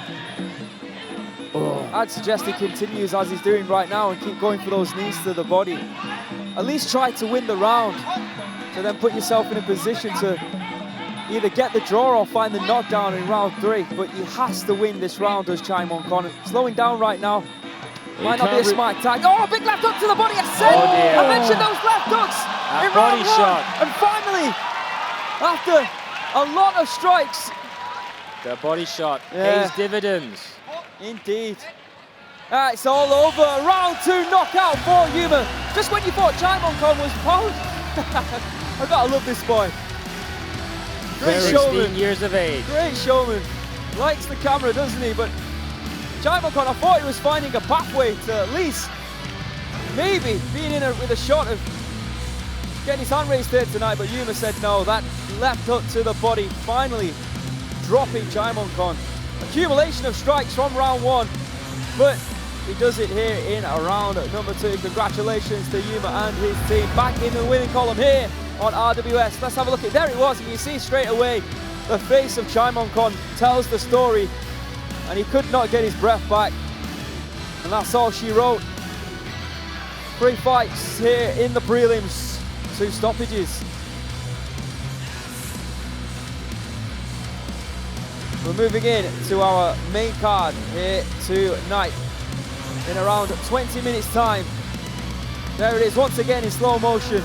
I'd suggest he continues as he's doing right now and keep going for those knees to the body. At least try to win the round, to then put yourself in a position to either get the draw or find the knockdown in round 3, but he has to win this round, does Chaimongkol. Slowing down right now. Might not be a smart tag. Oh, big left hook to the body. I said, I mentioned those left hooks in round 1. And finally, after a lot of strikes, the body shot pays dividends. Indeed. It's all over. Round 2 knockout for Yuma. Just when you thought Chaimongkol was pound. I gotta love this boy. Great showman. 16 years of age. Great showman. Likes the camera, doesn't he? But Chaimongkol, I thought he was finding a pathway to at least maybe being in with a shot of getting his hand raised there tonight, but Yuma said no. That left hook to the body finally dropping Chaimongkol. Accumulation of strikes from round 1, but he does it here in round number 2. Congratulations to Yuma and his team. Back in the winning column here on RWS. Let's have a look at, there it was, and you see straight away the face of Chaimongkol tells the story, and he could not get his breath back, and that's all she wrote. 3 fights here in the prelims, 2 stoppages. We're moving in to our main card here tonight in around 20 minutes time. There it is once again in slow motion.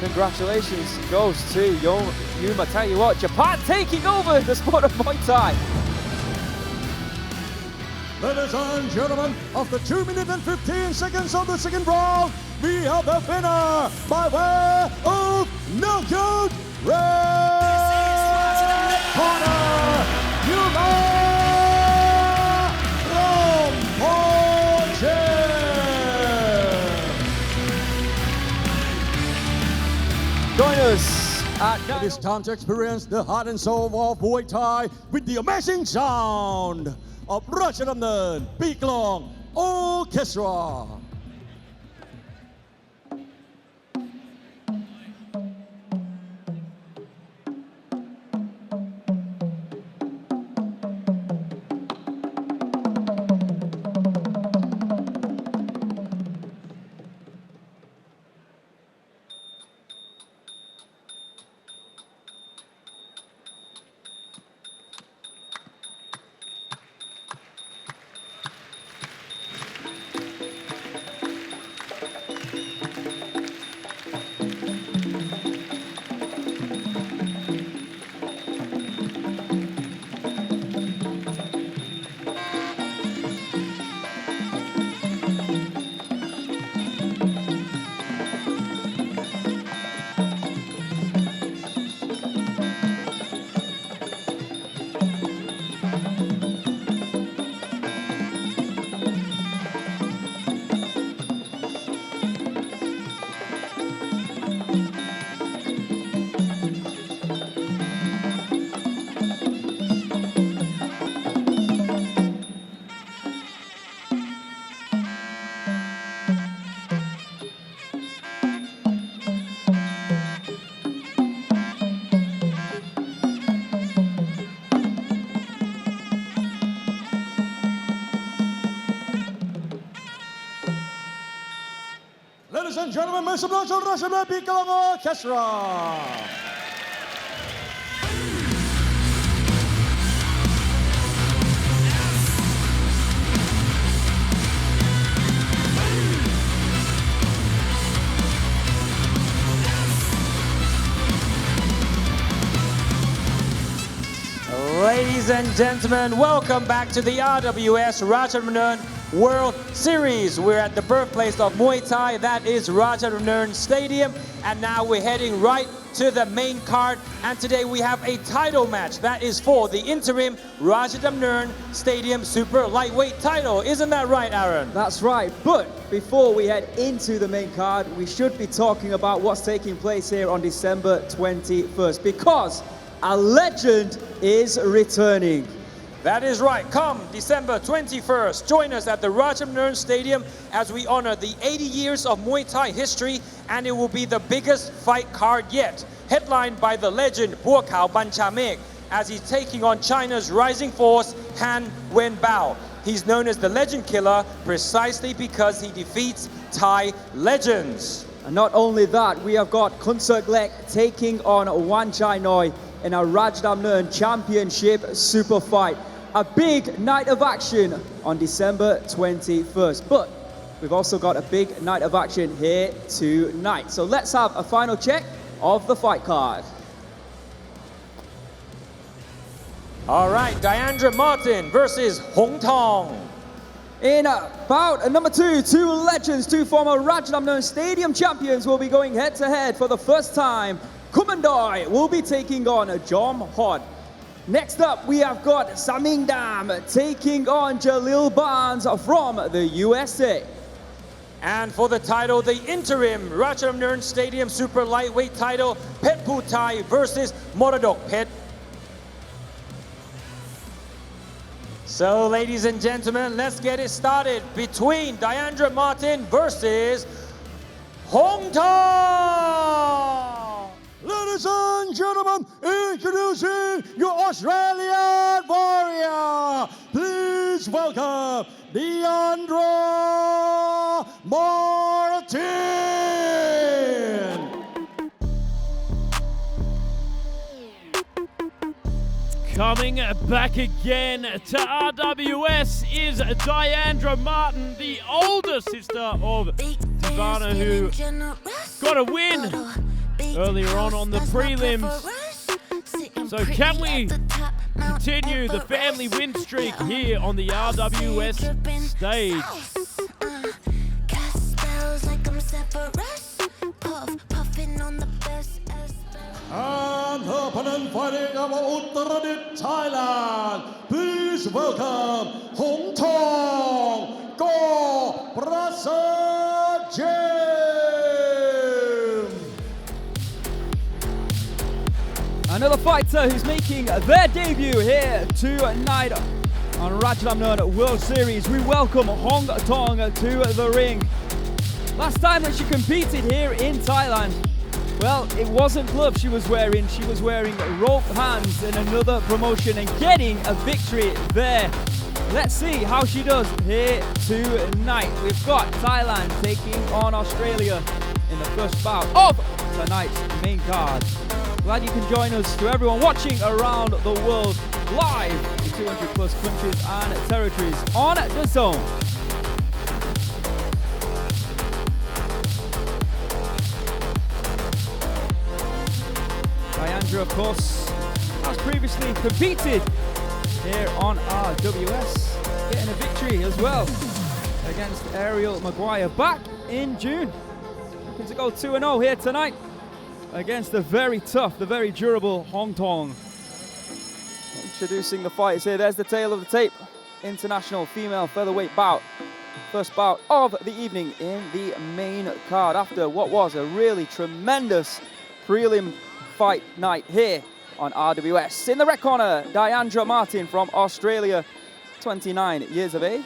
Congratulations goes to Yuma. Tell you what, Japan taking over the sport of Muay Thai. Ladies and gentlemen, after 2 minutes and 15 seconds of the second round, we have the winner by way of knockout. Red corner, Yuma Rompo. Join us at It is time to experience the heart and soul of Muay Thai with the amazing sound of Rajadamnern, Klong Orchestra. Ladies and gentlemen, make some noise for Rajadamnern Klong Orchestra. Ladies and gentlemen, welcome back to the RWS Rajadamnern World Series. We're at the birthplace of Muay Thai, that is Rajadamnern Stadium, and now we're heading right to the main card, and today we have a title match that is for the interim Rajadamnern Stadium Super Lightweight title. Isn't that right, Aaron? That's right, but before we head into the main card, we should be talking about what's taking place here on December 21st, because a legend is returning. That is right. Come December 21st, join us at the Rajadamnern Stadium as we honor the 80 years of Muay Thai history, and it will be the biggest fight card yet. Headlined by the legend Puakao Banchamek as he's taking on China's rising force Han Wenbao. He's known as the Legend Killer precisely because he defeats Thai legends. And not only that, we have got Khunsueklek taking on Wanchainoi in a Rajadamnern Championship super fight. A big night of action on December 21st. But we've also got a big night of action here tonight. So let's have a final check of the fight card. All right, Diandra Martin versus Hongthong. In bout number 2, two legends, two former Rajadamnern Stadium champions will be going head-to-head for the first time. Kumandoi will be taking on Jomhod. Next up, we have got Samingdam taking on Jalill from the USA. And for the title, the interim Rajadamnern Stadium Super Lightweight title, Petchputhai versus Moradokpetch. So, ladies and gentlemen, let's get it started between Diandra Martin versus Hongthong. Ladies and gentlemen, introducing your Australian warrior. Please welcome Diandra Martin. Coming back again to RWS is Diandra Martin, the older sister of Devina, who got a win earlier on the prelims. So can we continue the family win streak here on the RWS stage? And the opponent fighting out of Uttaradit, Thailand. Please welcome Hongthong Chor Prasertgym. Another fighter who's making their debut here tonight on Rajadamnern World Series. We welcome Hongthong to the ring. Last time that she competed here in Thailand, well, it wasn't gloves she was wearing. She was wearing rope hands in another promotion and getting a victory there. Let's see how she does here tonight. We've got Thailand taking on Australia in the first bout of tonight's main card. Glad you can join us, to everyone watching around the world, live in 200 plus countries and territories on DAZN. Diandra, of course, has previously competed here on RWS, getting a victory as well against Ariel Maguire back in June. Looking to go 2-0 here tonight against the very tough, the very durable Hongthong. Introducing the fighters here, there's the tail of the tape. International female featherweight bout. First bout of the evening in the main card after what was a really tremendous prelim fight night here on RWS. In the red corner, Diandra Martin from Australia, 29 years of age,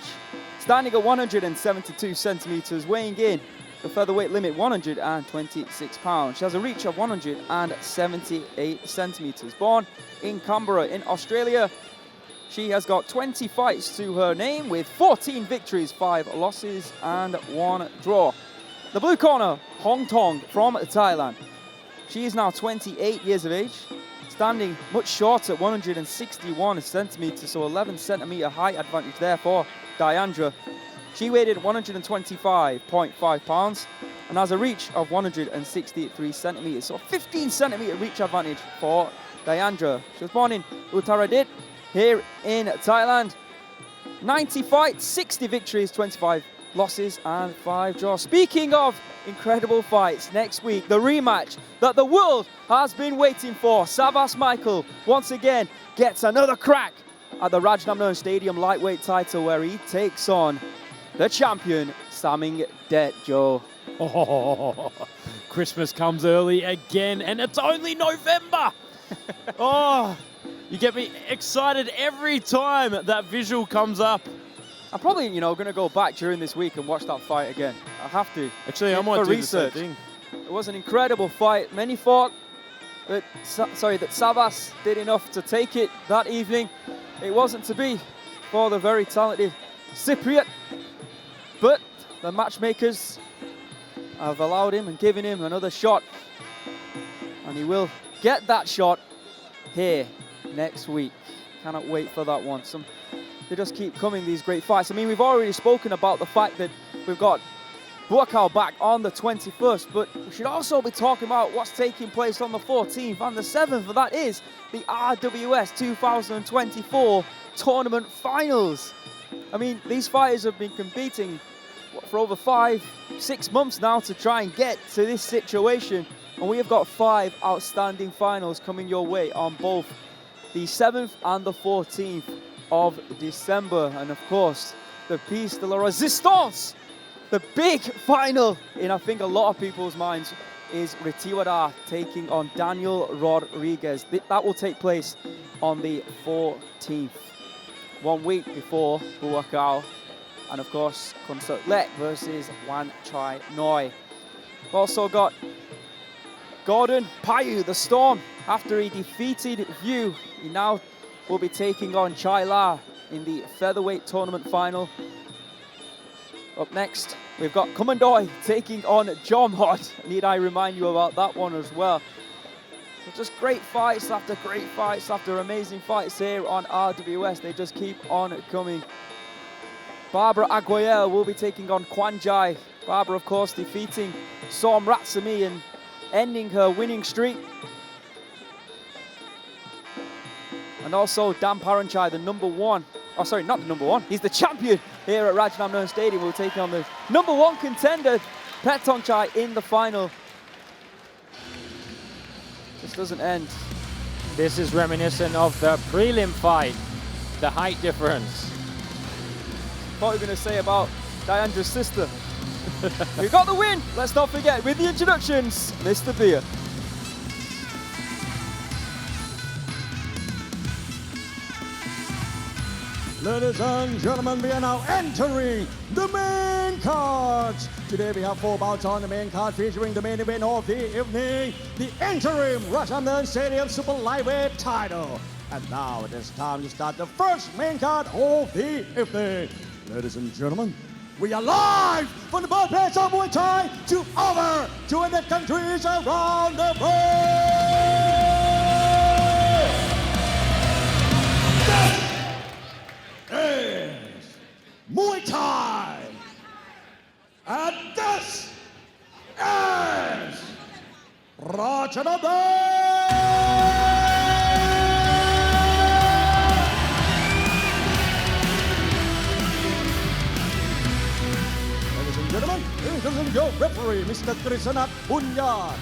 standing at 172 centimeters, weighing in the featherweight limit 126 pounds. She has a reach of 178 centimeters. Born in Canberra in Australia, she has got 20 fights to her name with 14 victories, 5 losses and 1 draw. The blue corner, Hongthong from Thailand. She is now 28 years of age, standing much short at 161 centimeters, so 11 centimeter height advantage there for Diandra. She weighed in 125.5 pounds and has a reach of 163 centimeters, so 15 centimeter reach advantage for Diandra. She was born in Uttaradit here in Thailand. 90 fights, 60 victories, 25 losses and 5 draws. Speaking of incredible fights, next week, the rematch that the world has been waiting for. Savas Michael once again gets another crack at the Rajadamnern Stadium lightweight title, where he takes on the champion, Samingdam. Oh, Christmas comes early again, and it's only November. Oh, you get me excited every time that visual comes up. I'm probably, going to go back during this week and watch that fight again. I have to. Actually, I might do the same thing. It was an incredible fight. Many thought that Savas did enough to take it that evening. It wasn't to be for the very talented Cypriot. But the matchmakers have allowed him and given him another shot. And he will get that shot here next week. Cannot wait for that one. They just keep coming, these great fights. I mean, we've already spoken about the fact that we've got Buakaw back on the 21st, but we should also be talking about what's taking place on the 14th and the 7th, and that is the RWS 2024 tournament finals. I mean, these fighters have been competing for over 5-6 months now to try and get to this situation, and we have got 5 outstanding finals coming your way on both the 7th and the 14th of December. And of course, the piece de la resistance, the big final in I think a lot of people's minds, is Retiwada taking on Daniel Rodriguez. That will take place on the 14th, 1 week before Buakaw, and of course Khunsueklek versus Wanchainoi. We've also got Gordon Payu, the Storm. After he defeated View, he now will be taking on Chai La in the featherweight tournament final. Up next, we've got Kumandoi taking on Jomhod. Need I remind you about that one as well? So just great fights after amazing fights here on RWS. They just keep on coming. Barbara Aguayel will be taking on Kwanjai. Barbara, of course, defeating Som Ratsami and ending her winning streak. And also Dan Paranchai, the number 1. Oh, sorry, not the number 1. He's the champion here at Rajadamnern Stadium. We'll take on the number 1 contender, Petchputhai, in the final. This doesn't end. This is reminiscent of the prelim fight, the height difference. What are you going to say about Diandra's sister? We got the win. Let's not forget, with the introductions, Mr. Beer. Ladies and gentlemen, we are now entering the main cards. Today we have 4 bouts on the main card featuring the main event of the evening, the interim Rajadamnern Stadium Super Lightweight title. And now it is time to start the first main card of the evening. Ladies and gentlemen, we are live from the birthplace of Muay Thai to over 200 countries around the world. This is Muay Thai. And this is Rajadamnern. Gentlemen, introducing your referee, Mr. Krisanath Punyat.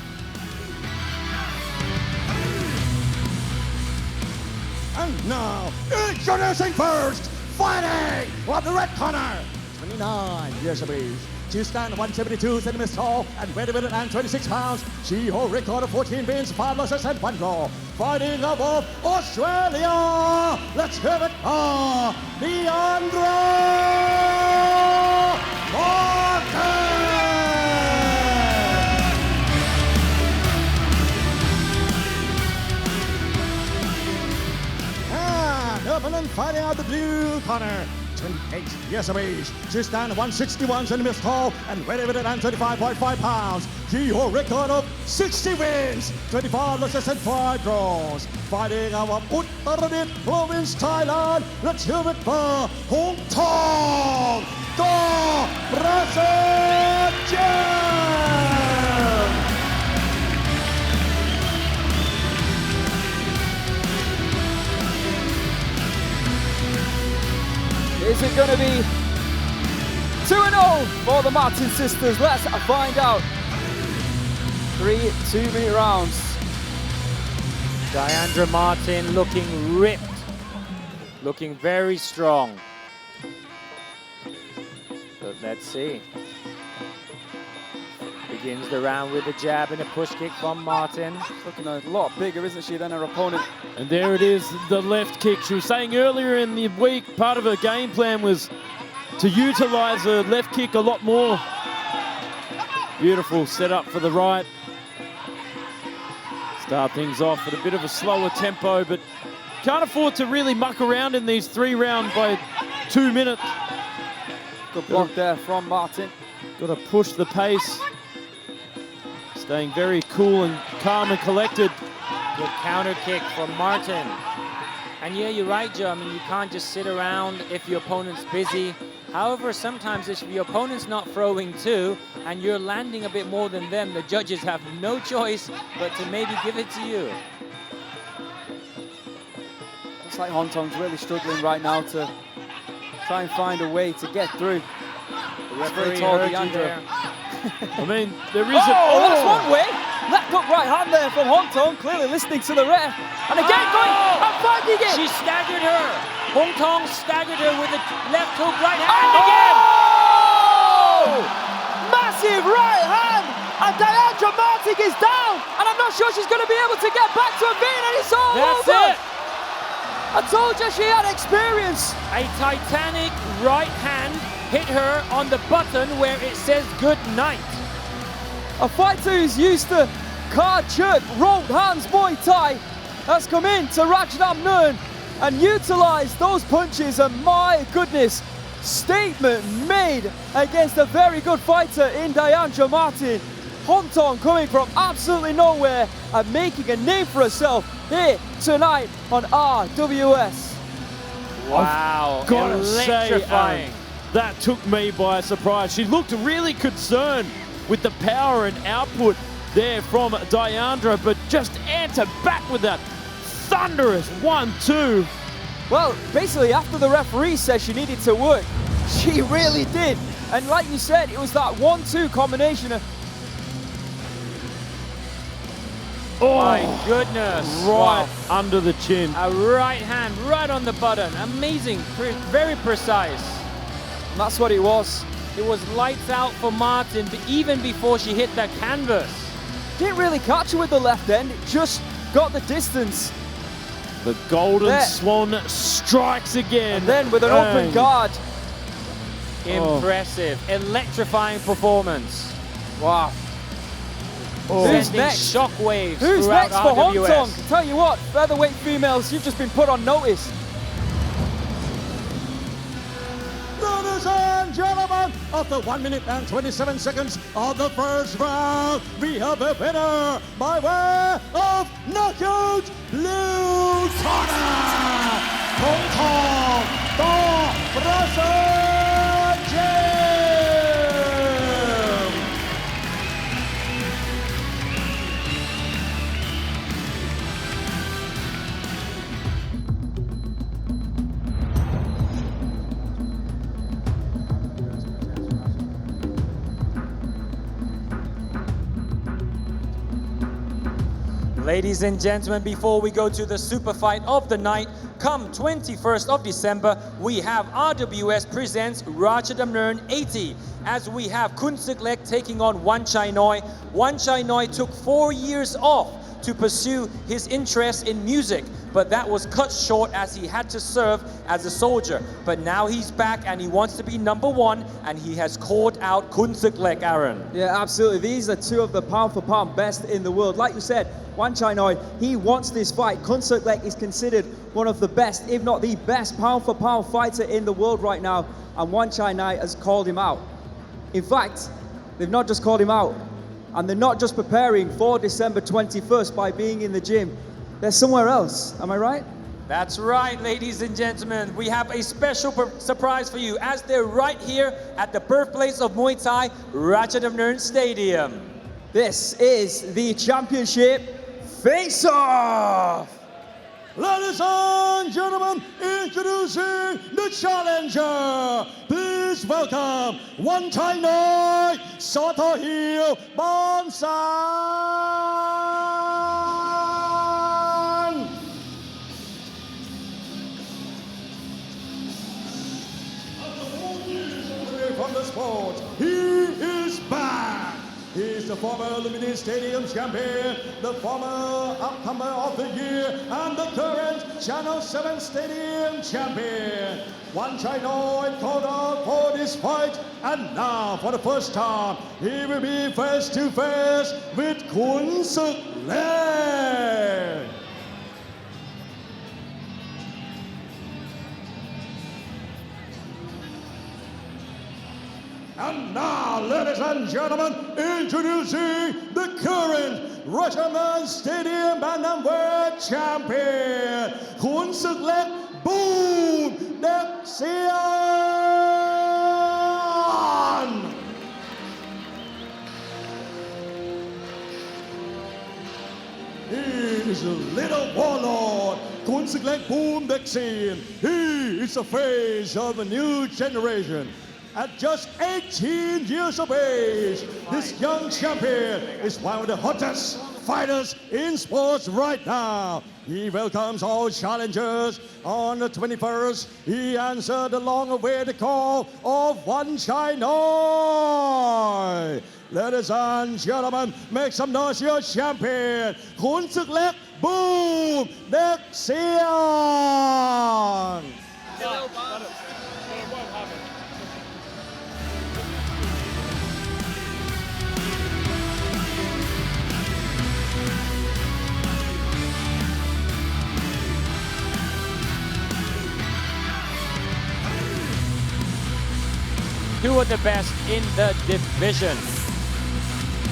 And now, introducing first, fighting from the red corner, 29 years of age. She stands 172 centimeters tall and weighs 126 pounds. She holds a record of 14 wins, 5 losses, and 1 draw. Fighting above Australia, let's have it for Diandra. And opponent fighting out the blue corner, 28 years of age. She stands 161 centimeters tall and weighs 135.5 pounds. She holds a record of 60 wins, 25 losses, and 5 draws. Fighting out of Uttaradit province, Thailand, let's hear it for Hongthong, the Prasertgym. Is it going to be 2-0 for the Martin sisters? Let's find out. 3 2-minute rounds. Diandra Martin looking ripped, looking very strong. But let's see. Begins the round with a jab and a push kick from Martin. Looking a lot bigger, isn't she, than her opponent? And there it is, the left kick. She was saying earlier in the week, part of her game plan was to utilize her left kick a lot more. Beautiful setup for the right. Start things off at a bit of a slower tempo, but can't afford to really muck around in these 3 rounds by 2 minutes. Good block there from Martin. Got to push the pace. Staying very cool and calm and collected. Good counter kick from Martin. And yeah, you're right, Joe. I mean, you can't just sit around if your opponent's busy. However, sometimes if your opponent's not throwing too, and you're landing a bit more than them, the judges have no choice but to maybe give it to you. Looks like Hongthong's really struggling right now to try and find a way to get through. The referee heard you there. I mean, there is Oh, that's one way. Left hook right hand there from Hongthong, clearly listening to the ref. And again going and finding it. She staggered her. Hongthong staggered her with a left hook right hand again. Massive right hand. And Diandra is down. And I'm not sure she's going to be able to get back to a beat, and it's all That's over. it. I told you she had experience. A titanic right hand hit her on the button where it says good night. A fighter who's used to card jerk, rolled hands Muay Thai has come in to Rajadamnern and utilised those punches, and my goodness, statement made against a very good fighter in Diandra Martin. Hongthong coming from absolutely nowhere and making a name for herself here tonight on RWS. Wow, Gotta say, electrifying. that took me by surprise. She looked really concerned with the power and output there from Diandra, but just answered back with that thunderous 1-2. Well, basically after the referee said she needed to work, she really did. And like you said, it was that 1-2 combination of... Oh my goodness. Right under the chin. A right hand right on the button. Amazing, very precise. And that's what it was. It was lights out for Martin even before she hit that canvas. Didn't really catch her with the left end, it just got the distance. The golden There. swan strikes again. And then with an open Bang. guard. Impressive, electrifying performance. Wow. Sending Who's next? shockwaves Who's throughout next for RWS. Hongthong? Tell you what, featherweight females, you've just been put on notice. Ladies and gentlemen, after 1 minute and 27 seconds of the first round, we have a winner by way of knockout blue corner, Hongthong, the Prasertgym. Ladies and gentlemen, before we go to the super fight of the night, come 21st of December, we have RWS presents Rajadamnern 80, as we have Khunsueklek taking on Wanchainoi. Wanchainoi took 4 years off to pursue his interest in music, but that was cut short as he had to serve as a soldier. But now he's back and he wants to be #1, and he has called out Khunsueklek, Aaron. Yeah, absolutely. These are two of the pound for pound best in the world. Like you said, Wanchainoi, he wants this fight. Khunsueklek is considered one of the best, if not the best pound for pound fighter in the world right now, and Wanchainoi has called him out. In fact, they've not just called him out, and they're not just preparing for December 21st by being in the gym. They're somewhere else. Am I right? That's right, ladies and gentlemen. We have a special surprise for you, as they're right here at the birthplace of Muay Thai, Rajadamnern Stadium. This is the championship face-off. Ladies and gentlemen, introducing the challenger. Please welcome Wanchainoi Sotohil Bonsan. After 4 years away from the sport, he is back. He's the former Illuminated Stadium champion, the former Upcomer of the Year, and the current Channel 7 Stadium champion. Wanchainoi called out for this fight, and now for the first time, he will be face to face with Khunsueklek. And now, ladies and gentlemen, introducing the current Rajadamnern Stadium Bantamweight champion, Khunsueklek Boom Devina. He is a little warlord, Khunsueklek Boom Devina. He is the face of a new generation. At just 18 years of age, this young champion is one of the hottest fighters in sports right now. He welcomes all challengers. On the 21st, he answered the long-awaited call of Wanchainoi. Ladies and gentlemen, make some noise, your champion, Khunsueklek Boom Devina. Two of the best in the division.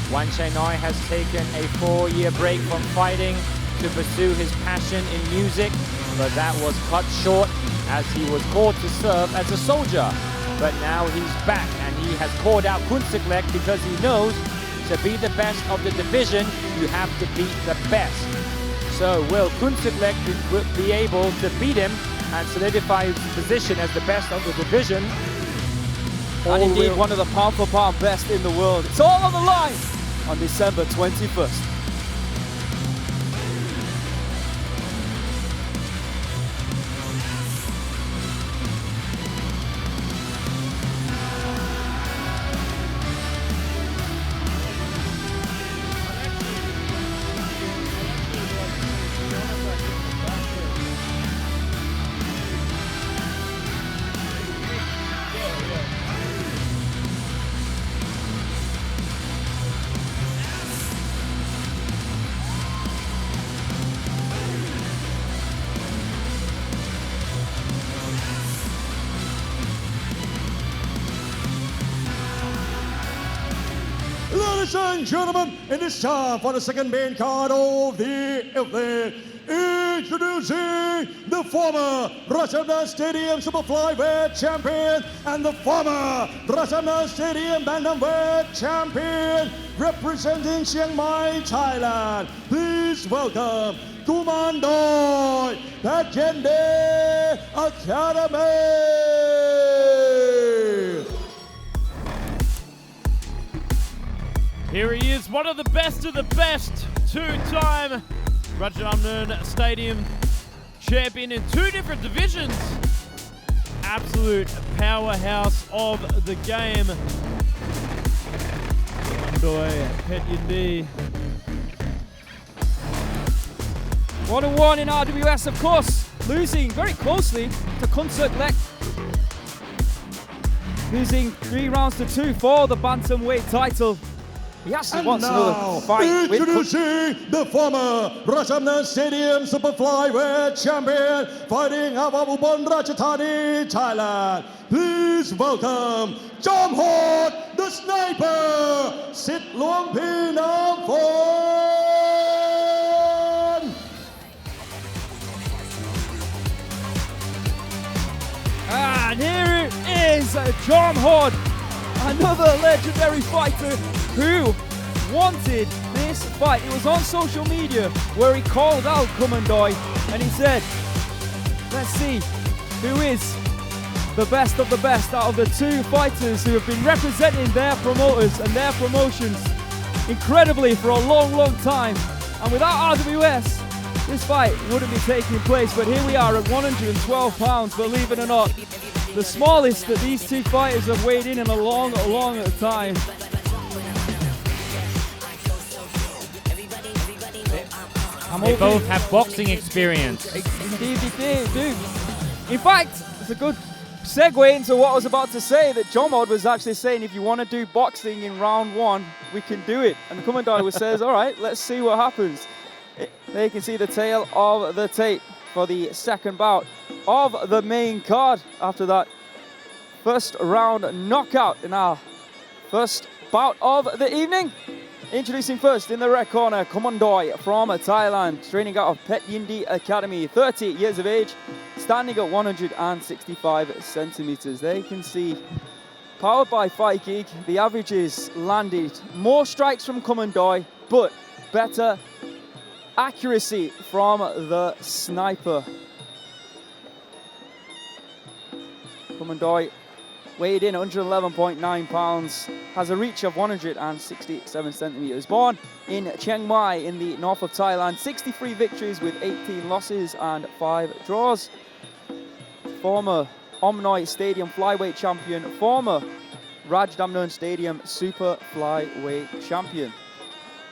Wanchainoi has taken a 4-year break from fighting to pursue his passion in music, but that was cut short as he was called to serve as a soldier. But now he's back and he has called out Khunsueklek because he knows to be the best of the division, you have to beat the best. So will Khunsueklek be able to beat him and solidify his position as the best of the division? And indeed one of the pound for pound best in the world. It's all on the line on December 21st. Ladies and gentlemen, it is time for the second main card of the evening. Introducing the former Rajadamnern Stadium Super Flyweight champion and the former Rajadamnern Stadium Bantamweight champion, representing Chiang Mai, Thailand. Please welcome Kumandoi, Petchyindee Academy. Here he is, one of the best, two-time Rajadamnern Stadium champion in 2 different divisions. Absolute powerhouse of the game. Kumandoi, Petchyindee. 1-1 in RWS, of course, losing very closely to Khunsueklek. Losing 3 rounds to 2 for the bantamweight title. He actually wants another fight. Introducing the former Rajadamnern Stadium Super Flyweight champion, fighting out of Ubon Ratchathani, Thailand. Please welcome Jomhod, the sniper, Sitluangpeenamfon. And here is Jomhod, another legendary fighter who wanted this fight. It was on social media where he called out Kumandoi and he said, let's see who is the best of the best out of the 2 fighters who have been representing their promoters and their promotions incredibly for a long, long time. And without RWS, this fight wouldn't be taking place. But here we are at 112 pounds, believe it or not. The smallest that these 2 fighters have weighed in a long, long time. They both have boxing experience. Indeed they do. In fact, it's a good segue into what I was about to say, that Jomhod was actually saying if you want to do boxing in round 1, we can do it. And Kumandoi says, all right, let's see what happens. There you can see the tail of the tape for the second bout of the main card after that first round knockout in our First bout of the evening. Introducing first in the red corner, Kumandoi from Thailand, training out of Petchyindee Academy, 30 years of age, standing at 165 centimeters. There you can see, powered by Fight Geek, the averages landed more strikes from Kumandoi, but better accuracy from the sniper. Kumandoi weighed in 111.9 pounds, has a reach of 167 centimeters. Born in Chiang Mai in the north of Thailand, 63 victories with 18 losses and 5 draws. Former Omnoi Stadium flyweight champion, former Rajadamnern Stadium super flyweight champion.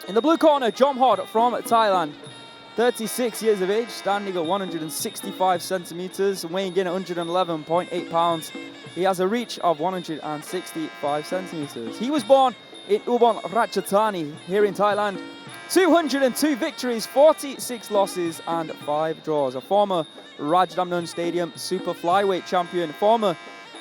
In the blue corner, Jomhod from Thailand, 36 years of age, standing at 165 centimeters, weighing in at 111.8 pounds. He has a reach of 165 centimeters. He was born in Ubon Ratchathani here in Thailand. 202 victories, 46 losses and 5 draws. A former Rajadamnern Stadium super flyweight champion, former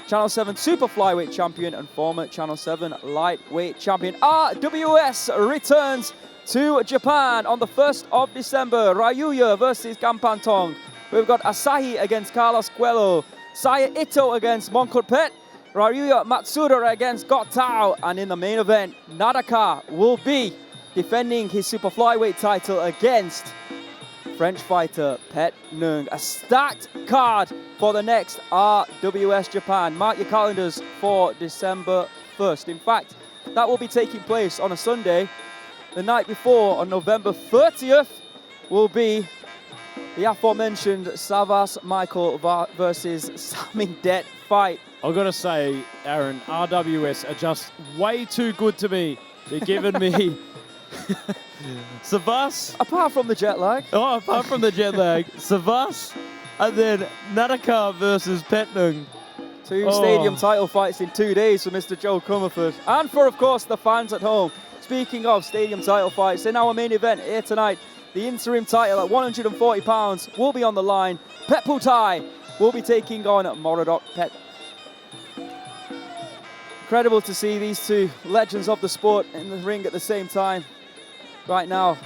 Channel 7 super flyweight champion and former Channel 7 lightweight champion. RWS returns to Japan on the 1st of December. Ryuya versus Gampantong. We've got Asahi against Carlos Coelho. Saya Ito against Monkotpet, Ryuya Matsuda against Gotao, and in the main event, Nadaka will be defending his super flyweight title against French fighter Pet Nung. A stacked card for the next RWS Japan. Mark your calendars for December 1st. In fact, that will be taking place on a Sunday. The night before, on November 30th, will be the aforementioned Savas Michael versus Samingdam fight. I've got to say, Aaron, RWS are just way too good to me. They're giving me Savas. Apart from the jet lag. Oh, apart from the jet lag. Savas and then Nadaka versus Petnung. Two stadium title fights in 2 days for Mr. Joe Comerford. And for, of course, the fans at home. Speaking of stadium title fights, in our main event here tonight, the interim title at 140 pounds will be on the line. Petchputhai will be taking on Moradokpetch. Incredible to see these two legends of the sport in the ring at the same time right now.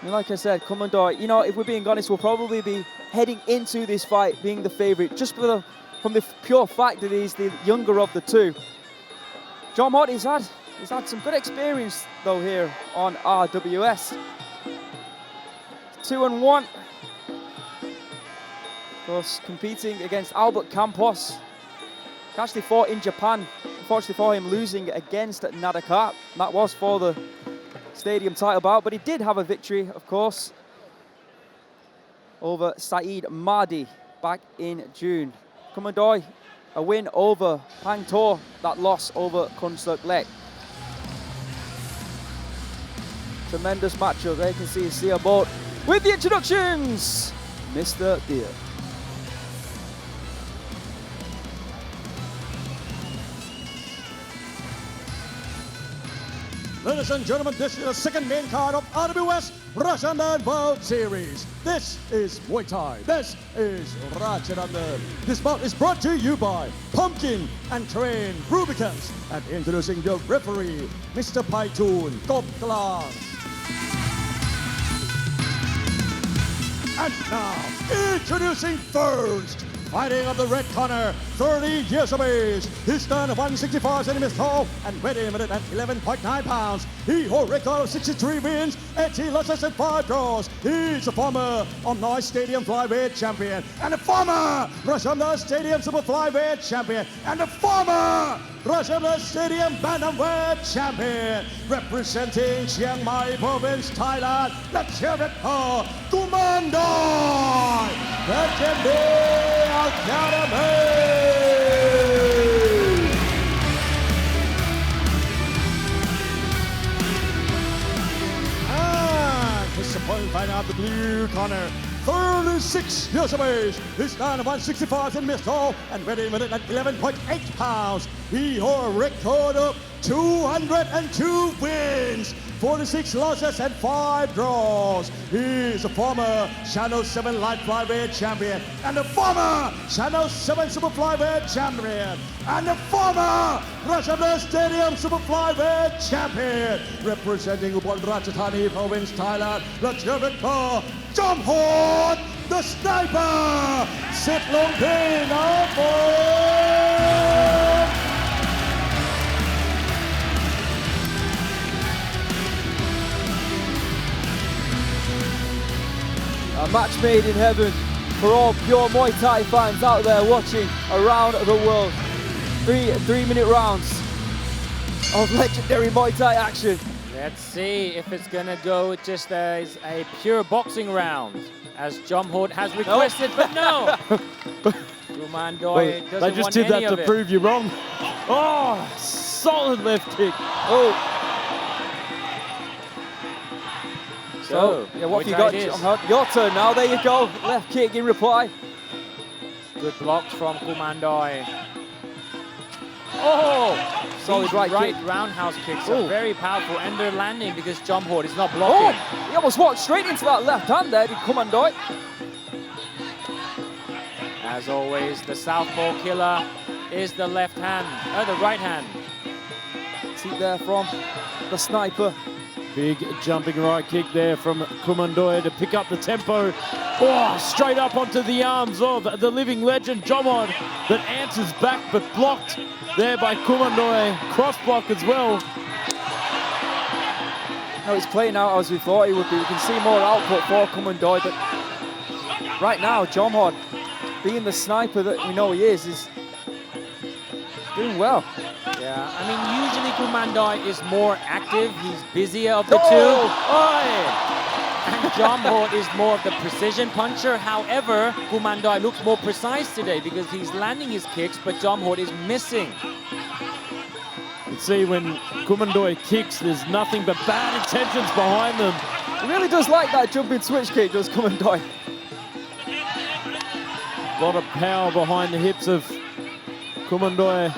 I mean, like I said, Kumandoi, you know, if we're being honest, we'll probably be heading into this fight being the favorite just from the pure fact that he's the younger of the two. Jomhod, he's had some good experience though here on RWS. 2-1. Of course, competing against Albert Campos. Actually fought in Japan. Unfortunately for him, losing against Nadaka. That was for the stadium title bout, but he did have a victory, of course, over Saeed Mahdi back in June. Kumandoi, a win over Hongthong, that loss over Khunsueklek. Tremendous matchup. There you can see a boat with the introductions, Mr. Deer. Ladies and gentlemen, this is the second main card of RWS Rajadamnern Bout Series. This is Muay Thai. This is Rajadamnern. This bout is brought to you by Pumpkin and Train Rubicans. And introducing your referee, Mr. Paitun Kopklang. And now, introducing first, fighting of the red corner, 30 years of age. He's done 165 centimeters tall and weighed in at 11.9 pounds. He holds a record of 63 wins, 18 losses and 5 draws. He's a former Omnoi Stadium flyweight champion and a former Rajadamnern Stadium super flyweight champion and a former Rajadamnern Stadium bantamweight champion. Representing Chiang Mai province, Thailand, Lechhab, Kumandoi, Petchyindee Academy. And his opponent fighting out the blue corner, 36 years of age. He's down 165 centimeters tall and weighed in at 11.8 pounds. He holds a record of 202 wins, 46 losses and 5 draws. He is a former Channel 7 Light Flyweight Champion and a former Channel 7 Super Flyweight Champion and a former Rajadamnern Stadium Super Flyweight Champion. Representing Ubon Ratchathani Province, Thailand, Lechhab, Jomhod, the Sniper, Sitluangpeenamfon. A match made in heaven for all pure Muay Thai fans out there watching around the world. Three-minute rounds of legendary Muay Thai action. Let's see if it's gonna go just as a pure boxing round, as Jomhod has requested, but no. Kumandoi doesn't They just want did any that of to it. prove you wrong. Oh, solid left kick. Oh. So, yeah, what have you got, Jomhod? Your turn now, there you go. Left kick in reply. Good blocks from Kumandoi. Oh! Solid These right kick. roundhouse kicks Oh. are very powerful, and they're landing because Jomhod is not blocking. Oh, he almost walked straight into that left hand there, did Kumandoi. As always, the southpaw killer is the left hand, the right hand. See there from the Sniper. Big jumping right kick there from Kumandoi to pick up the tempo. Oh, straight up onto the arms of the living legend, Jomhod, that answers back but blocked there by Kumandoi. Cross block as well. No, he's playing out as we thought he would be. We can see more output for Kumandoi, but right now, Jomhod, being the sniper that we know he is doing well. Yeah, I mean, usually Kumandoi is more active. He's busier of the two. Oh! And Jomhod is more of the precision puncher. However, Kumandoi looks more precise today because he's landing his kicks, but Jomhod is missing. You can see when Kumandoi kicks, there's nothing but bad intentions behind them. He really does like that jumping switch kick, does Kumandoi. A lot of power behind the hips of Kumandoi.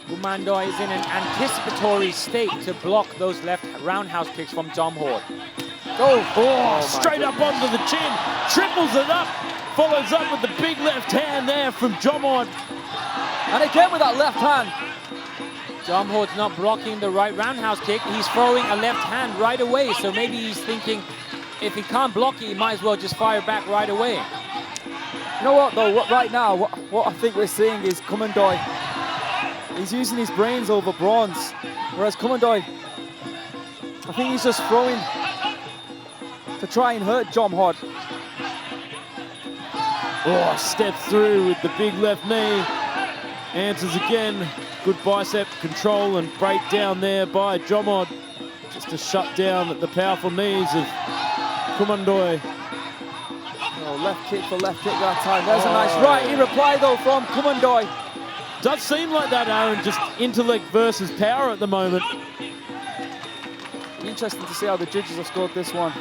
Kumandoi is in an anticipatory state to block those left roundhouse kicks from Jomhod. Oh, straight up onto the chin, triples it up, follows up with the big left hand there from Jomhod. And again with that left hand. Jomhod's not blocking the right roundhouse kick. He's throwing a left hand right away. So maybe he's thinking, if he can't block it, he might as well just fire back right away. You know what though, right now, what I think we're seeing is Kumandoi, he's using his brains over brawns. Whereas Kumandoi, I think he's just throwing to try and hurt Jomhod. Oh, steps through with the big left knee. Answers again. Good bicep control and breakdown there by Jomhod. Just to shut down the powerful knees of Kumandoi. Oh, left kick for left kick that time. There's a nice right in reply though from Kumandoi. Does seem like that, Aaron, just intellect versus power at the moment. Interesting to see how the judges have scored this one.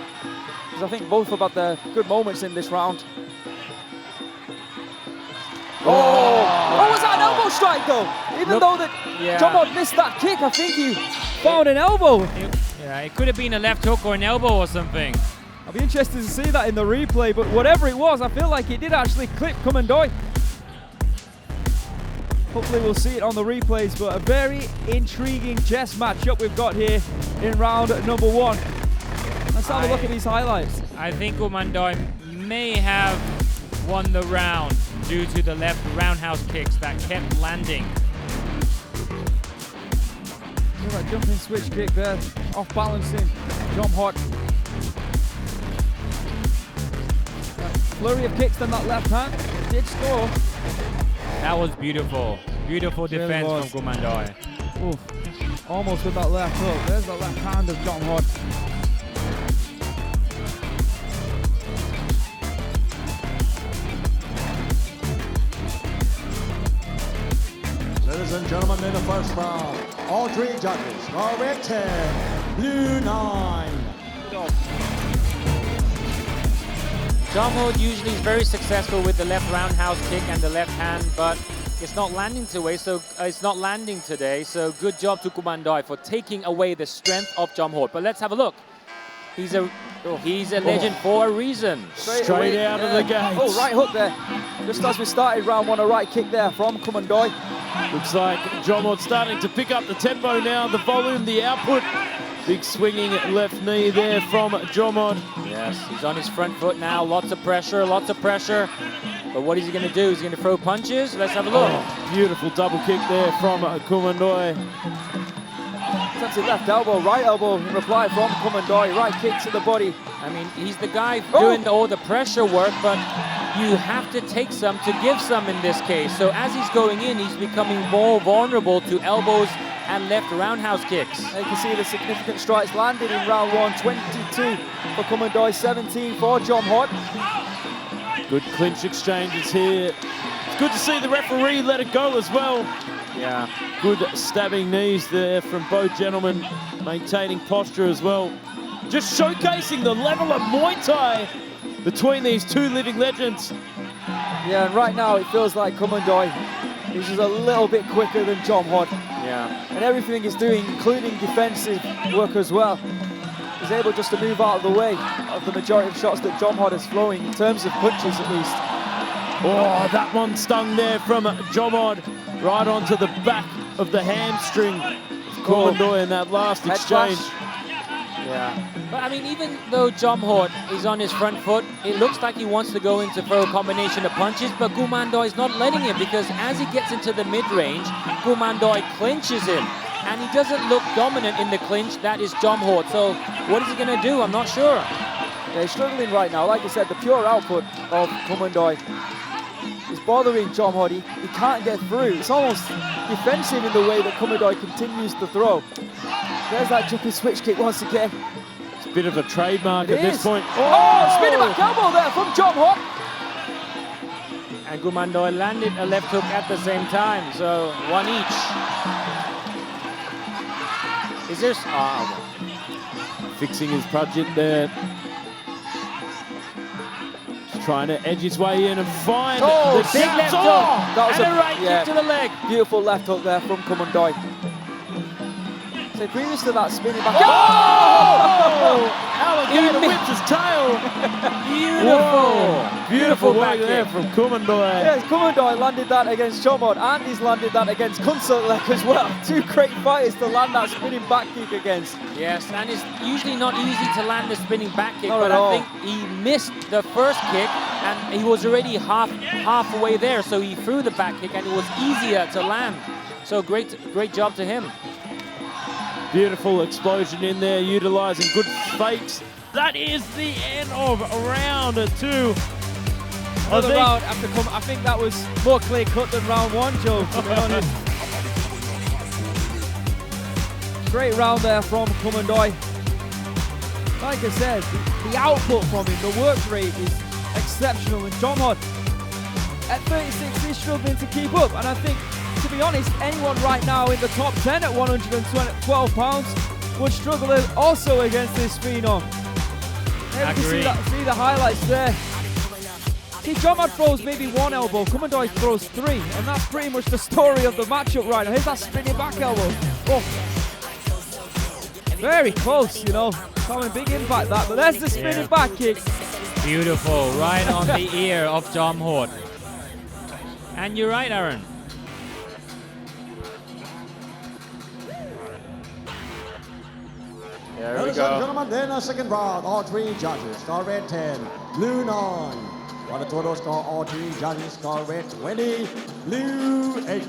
Because I think both have had their good moments in this round. Oh, was that an elbow strike though? Even though that Jomhod missed that kick, I think he found an elbow. Yeah, it could have been a left hook or an elbow or something. I'll be interested to see that in the replay, but whatever it was, I feel like it did actually clip Kumandoi. Hopefully we'll see it on the replays, but a very intriguing chess matchup we've got here in round number 1. Let's have a look at these highlights. I think Kumandoi may have won the round due to the left roundhouse kicks that kept landing. Look at that jumping switch kick there, off balancing Jomhod. Flurry of kicks, then that left hand did score. That was beautiful. Beautiful defense really from Kumandoi. Oof. Almost with that left hook. There's the left hand of Jomhod. Ladies and gentlemen, in the first round, all 3 judges are red 10, blue 9. Jomhod usually is very successful with the left roundhouse kick and the left hand, but it's not landing today, so good job to Kumandoi for taking away the strength of Jomhod. But let's have a look. He's a legend for a reason. Straight out of the gate. Oh, right hook there. Just as we started round one, a right kick there from Kumandoi. Looks like Jomhod starting to pick up the tempo now, the volume, the output. Big swinging left knee there from Jomhod. Yes, he's on his front foot now. Lots of pressure, lots of pressure. But what is he going to do? Is he going to throw punches? Let's have a look. Oh, beautiful double kick there from Kumandoi. That's a left elbow, right elbow in reply from Kumandoi. Right kick to the body. I mean, he's the guy doing all the pressure work, but you have to take some to give some in this case. So as he's going in, he's becoming more vulnerable to elbows and left roundhouse kicks. You can see the significant strikes landed in round one. 22 for Kumandoi, 17 for Jomhod. Good clinch exchanges here. It's good to see the referee let it go as well. Yeah. Good stabbing knees there from both gentlemen, maintaining posture as well. Just showcasing the level of Muay Thai between these two living legends. Yeah, and right now it feels like Kumandoi is just a little bit quicker than Jomhod. Yeah. And everything he's doing, including defensive work as well, is able just to move out of the way of the majority of shots that Jomhod is throwing, in terms of punches at least. Oh, that one stung there from Jomhod, right onto the back of the hamstring of Kumandoi in that last exchange. Yeah. But I mean, even though Jomhod is on his front foot, it looks like he wants to go in to throw a combination of punches, but Kumandoi is not letting him, because as he gets into the mid-range, Kumandoi clinches him. And he doesn't look dominant in the clinch. That is Jomhod. So what is he going to do? I'm not sure. Yeah, he's struggling right now. Like I said, the pure output of Kumandoi is bothering Jomhod. He can't get through. It's almost defensive in the way that Kumandoi continues to throw. There's that jumping switch kick once again. It's a bit of a trademark at this point. Oh, spinning back elbow there from Jomhod. And Kumandoi landed a left hook at the same time, so one each. Is there... Fixing his budget there. Just trying to edge his way in and find the big left hook. That was and a right kick to the leg. Beautiful left hook there from Kumandoi. So previous to that, spinning back. Oh! Alligator whips his tail. Beautiful. Beautiful work there from Kumandoi. Yes, Kumandoi landed that against Jomhod, and he's landed that against Khunsueklek as well. Two great fighters to land that spinning back kick against. Yes, and it's usually not easy to land the spinning back kick, Not but at all. I think he missed the first kick, and he was already halfway there, so he threw the back kick, and it was easier to land. So great job to him. Beautiful explosion in there, utilizing good fakes. That is the end of round two. I think that was more clear cut than round one, Joe, to be honest. Great round there from Kumandoi. Like I said, the output from him, the work rate is exceptional. And Jomhod, at 36, is struggling to keep up. And I think, to be honest, anyone right now in the top 10 at 112 pounds would struggle also against this phenom. There we can see the highlights there. See, Jomhod throws maybe one elbow, Kumandoi throws three, and that's pretty much the story of the matchup right now. Here's that spinning back elbow. Oh. Very close, you know, having big impact that, but there's the spinning back kick. Beautiful, right on the ear of Jomhod. And you're right, Aaron. There we Ladies and go. gentlemen, then a second round. All three judges score red 10, blue 9. One of total score, all three judges score red 20, blue 18.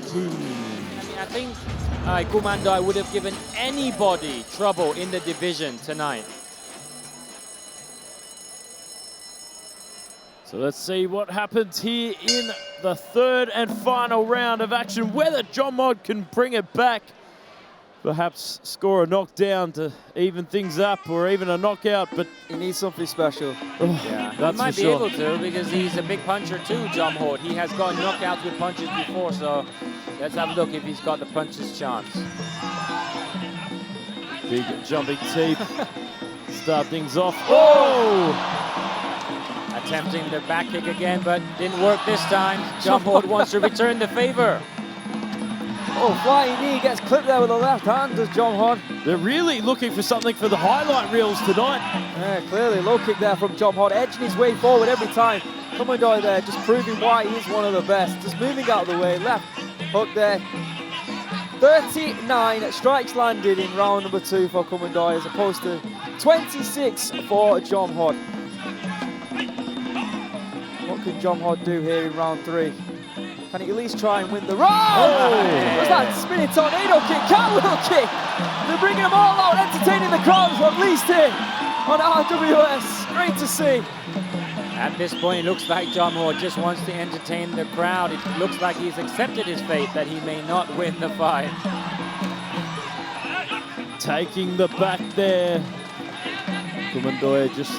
I think Kumandoi would have given anybody trouble in the division tonight. So let's see what happens here in the third and final round of action. Whether Jomhod can bring it back, perhaps score a knockdown to even things up, or even a knockout, but He needs something special. Yeah, that's he might for be sure. able to, because he's a big puncher too, Jomhod. He has got knockouts with punches before, so let's have a look if he's got the punches chance. Big jumping teeth. Start things off. Oh! Attempting the back kick again, but didn't work this time. Jomhod wants to return the favor. Oh, flying knee gets clipped there with the left hand, does Jomhod. They're really looking for something for the highlight reels tonight. Yeah, clearly low kick there from Jomhod, edging his way forward every time. Kumandoi there, just proving why he is one of the best. Just moving out of the way, left hook there. 39 strikes landed in round number 2 for Kumandoi as opposed to 26 for Jomhod. What can Jomhod do here in round 3? Can he at least try and win the round? Oh! Was that spinning tornado kick, cartwheel kick? They're bringing them all out, entertaining the crowds, at least here on RWS. Great to see. At this point, it looks like Jomhod just wants to entertain the crowd. It looks like he's accepted his fate that he may not win the fight. Taking the back there. Kumandoi just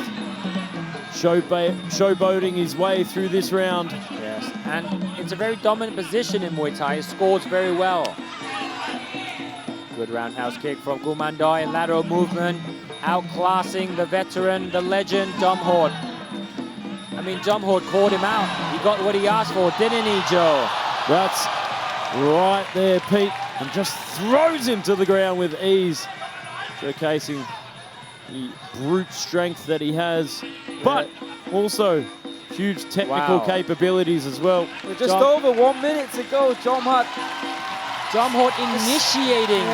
showboating his way through this round. Yes, and it's a very dominant position in Muay Thai. He scores very well. Good roundhouse kick from Kumandoi. Lateral movement, outclassing the veteran, the legend, Jomhod. I mean, Jomhod called him out. He got what he asked for, didn't he, Joe? That's right there, Pete. And just throws him to the ground with ease, showcasing the brute strength that he has, but also huge technical capabilities as well. We're just over 1 minute to go. Jomhod initiating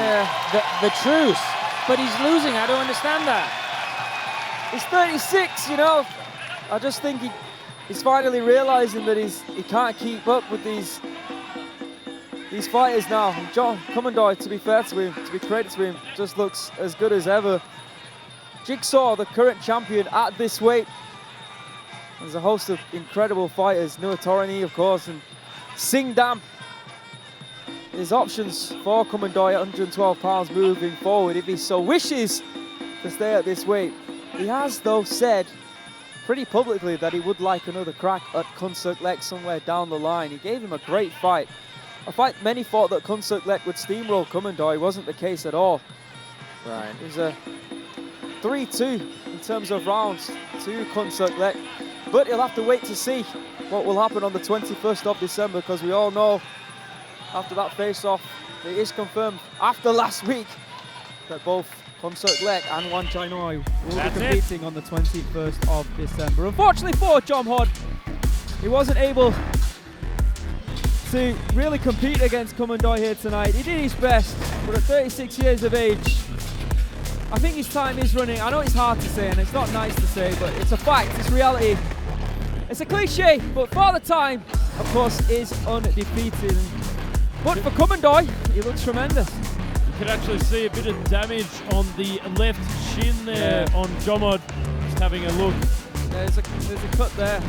the truce, but he's losing. I don't understand that. He's 36, you know. I just think he's finally realizing that he can't keep up with these fighters now. Kumandoi, to be fair to him, to be credited to him, just looks as good as ever. Jigsaw, the current champion at this weight. There's a host of incredible fighters, Nuatorani, of course, and Samingdam. His options for Kumandoi at 112 pounds moving forward, if he so wishes to stay at this weight. He has, though, said pretty publicly that he would like another crack at Khunsueklek somewhere down the line. He gave him a great fight. A fight many thought that Khunsueklek would steamroll Kumandoi. Wasn't the case at all. Right. It was a 3-2 in terms of rounds to Khunsueklek. But he'll have to wait to see what will happen on the 21st of December, because we all know after that face-off, it is confirmed after last week that both Khunsueklek and Wanchainoi will be competing on the 21st of December. Unfortunately for Jomhod, he wasn't able to really compete against Kumandoi here tonight. He did his best, but at 36 years of age, I think his time is running. I know it's hard to say and it's not nice to say, but it's a fact, it's reality. It's a cliche, but Father Time, of course, is undefeated. But for Kumandoi, he looks tremendous. You can actually see a bit of damage on the left shin there on Jomhod. Just having a look. There's a cut there.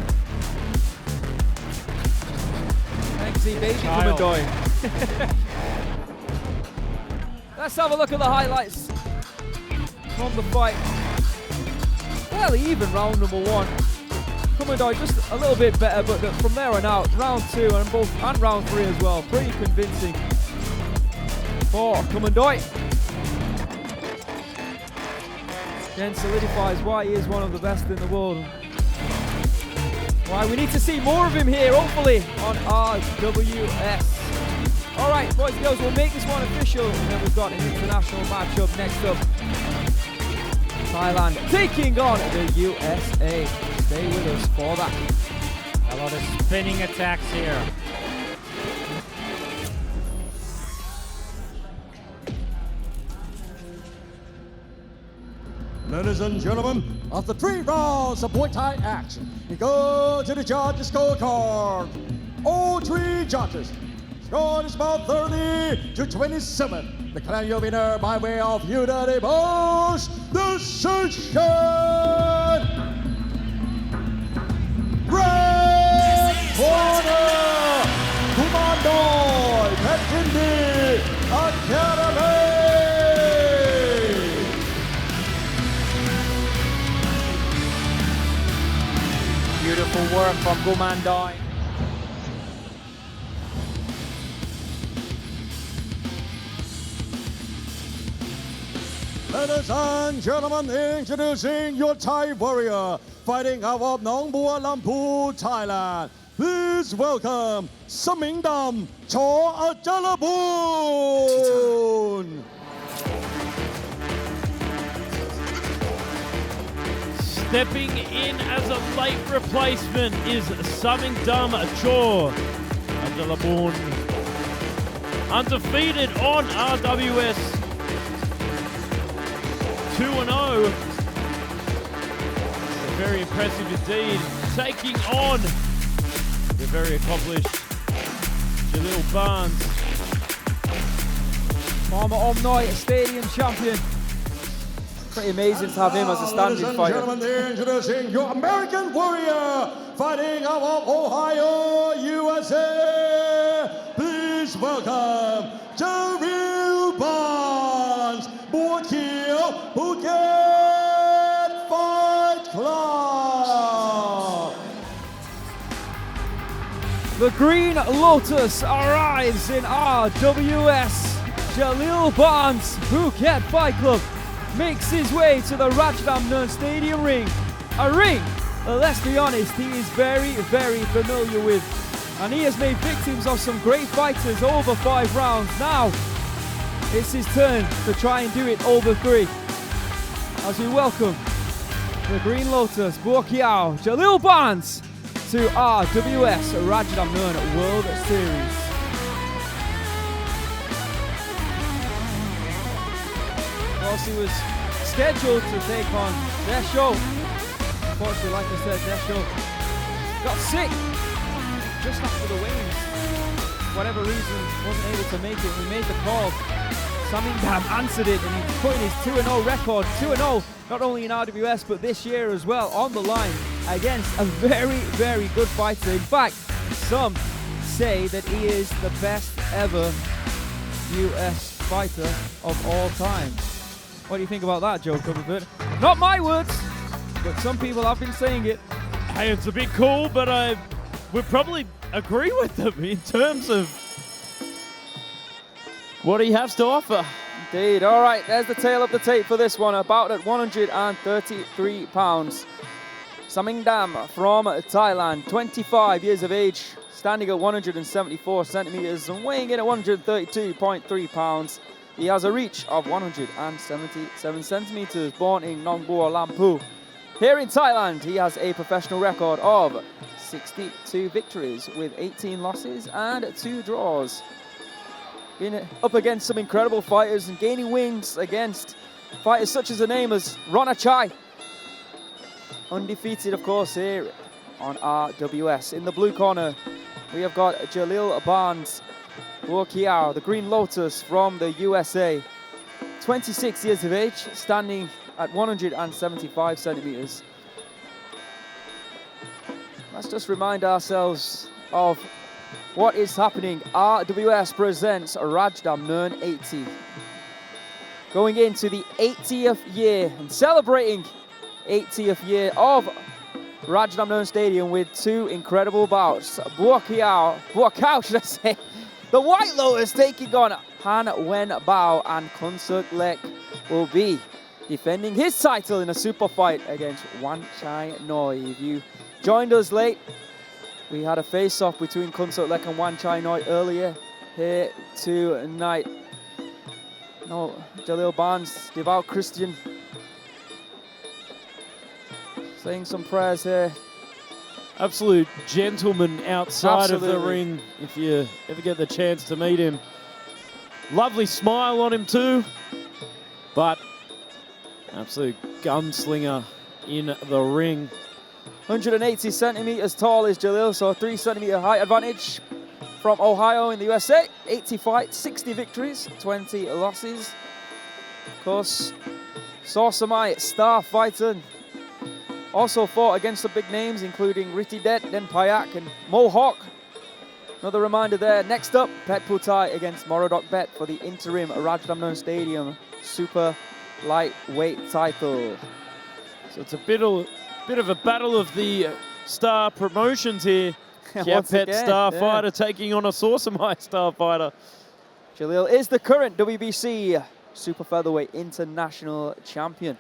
Thanks, baby Kumandoi. Let's have a look at the highlights from the fight. Fairly even round number 1. Kumandoi just a little bit better, but from there on out, round 2 and round 3 as well, pretty convincing for Kumandoi. Again, solidifies why he is one of the best in the world. Why we need to see more of him here, hopefully, on RWS. All right, boys and girls, we'll make this one official, and then we've got an international matchup next up. Thailand taking on the USA. Stay with us for that. A lot of spinning attacks here. Ladies and gentlemen, after 3 rounds of Muay Thai action, we go to the judges' scorecard. All 3 judges. Score is about 30-27. Declaring winner by way of unanimous decision. Red corner, Kumandoi, Petchyindee Academy. Beautiful work from Kumandoi. Ladies and gentlemen, introducing your Thai warrior, fighting out of Nongparnfah, Thailand. Please welcome Samingdam, Chor Ajalaboon. Stepping in as a late replacement is Samingdam Chor. Ajalaboon undefeated on RWS 2-0. Very impressive indeed. Taking on the very accomplished Jalill Barnes. Former Omnoi Stadium champion. Pretty amazing to have him as a standing fighter. Ladies and gentlemen, introducing your American warrior, fighting out of Ohio, USA. Please welcome Jalill Barnes, Phuket Fight Club. The Green Lotus arrives in RWS. Jalill Barnes, Phuket Fight Club, makes his way to the Rajadamnern Stadium ring. A ring, let's be honest, he is very, very familiar with. And he has made victims of some great fighters over 5 rounds. Now, it's his turn to try and do it over 3. As we welcome the Green Lotus, Phuket, Jalill Barnes, to RWS Rajadamnern World Series. He was scheduled to take on their show. Unfortunately, like I said, their show got sick just after the wings. For whatever reason, wasn't able to make it. We made the call. Samingdam answered it, and he's putting his 2-0 record, 2-0, not only in RWS, but this year as well, on the line against a very, very good fighter. In fact, some say that he is the best ever US fighter of all time. What do you think about that, Joe Coverford? Not my words, but some people have been saying it. Hey, it's a bit cool, but I would probably agree with them in terms of what he has to offer. Indeed. All right, there's the tail of the tape for this one, about at 133 pounds. Samingdam from Thailand, 25 years of age, standing at 174 centimeters and weighing in at 132.3 pounds. He has a reach of 177 centimeters, born in Nongparnfah. Here in Thailand, he has a professional record of 62 victories with 18 losses and 2 draws. Been up against some incredible fighters and gaining wins against fighters such as the name as Ronachai. Undefeated, of course, here on RWS. In the blue corner, we have got Jalill Barnes, Phuket, the Green Lotus from the USA. 26 years of age, standing at 175 centimeters. Let's just remind ourselves of what is happening. RWS presents Rajadamnern 80. Going into the 80th year and celebrating 80th year of Rajadamnern Stadium with 2 incredible bouts. Phuket, should I say? The White Lotus taking on Han Wen Bao, and Khunsueklek will be defending his title in a super fight against Wanchainoi. If you joined us late, we had a face-off between Khunsueklek and Wanchainoi earlier here tonight. No, Jalill Barnes, devout Christian, saying some prayers here. Absolute gentleman outside of the Absolutely. ring, if you ever get the chance to meet him. Lovely smile on him too, but absolute gunslinger in the ring. 180 centimeters tall is Jalill, so a 3 centimeter height advantage. From Ohio in the USA, 80 fights, 60 victories, 20 losses. Of course, Sausamai, star fighter. Also fought against the big names, including Ritidet, then Payak and Mohawk. Another reminder there. Next up, Petchputhai against Moradokpetch for the interim Rajadamnern Stadium super lightweight title. So it's a bit of a battle of the star promotions here. Kiatpet star fighter taking on a Sausamai star fighter. Jalill is the current WBC super featherweight international champion.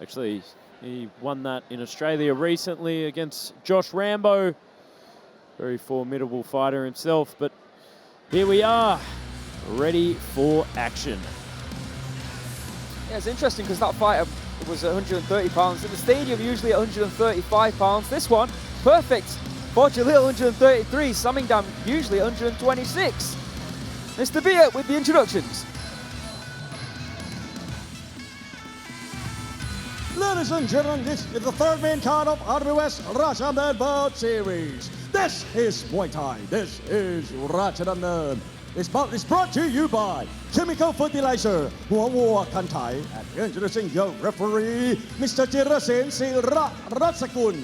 Actually, he won that in Australia recently against Josh Rambo. Very formidable fighter himself, but here we are, ready for action. Yeah, it's interesting because that fight was 130 pounds. In the stadium, usually 135 pounds. This one, perfect for Jalill, 133. Samingdam, usually 126. Mr. Beer with the introductions. Ladies and gentlemen, this is the third main card of RWS Rajadamnern Bout Series. This is Muay Thai. This is Rajadamnern. This bout is brought to you by Chemical Fertilizer, Muay Thai, and introducing your referee, Mr. Jirasen Ratsakun.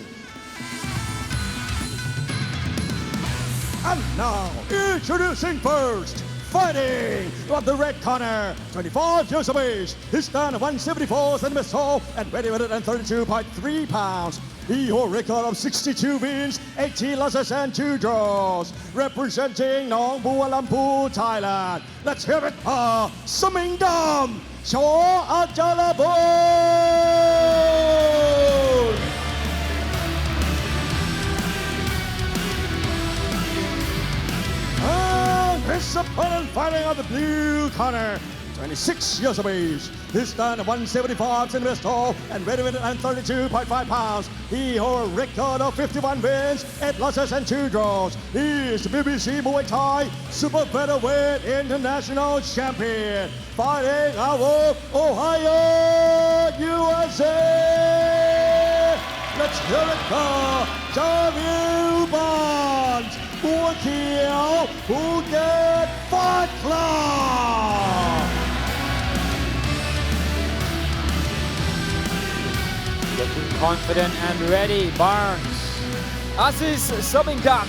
And now, introducing first, fighting from the red corner, 25 years of age. He's done 174 centimeters tall and weighing 132.3 pounds. He holds a record of 62 wins, 18 losses and 2 draws. Representing Nongparnfah, Thailand. Let's hear it for Samingdam, Chor Ajalaboon. His opponent fighting on the blue corner, 26 years of age. He's done 175 centimeters tall and weighing 132.5 pounds. He holds a record of 51 wins, 8 losses and 2 draws. He is the BBC Muay Thai Super Featherweight International Champion, fighting out of Ohio, USA. Let's hear it for Jalill Bonds, Phuket Fight Club. Looking confident and ready, Barnes. As is Samingdam.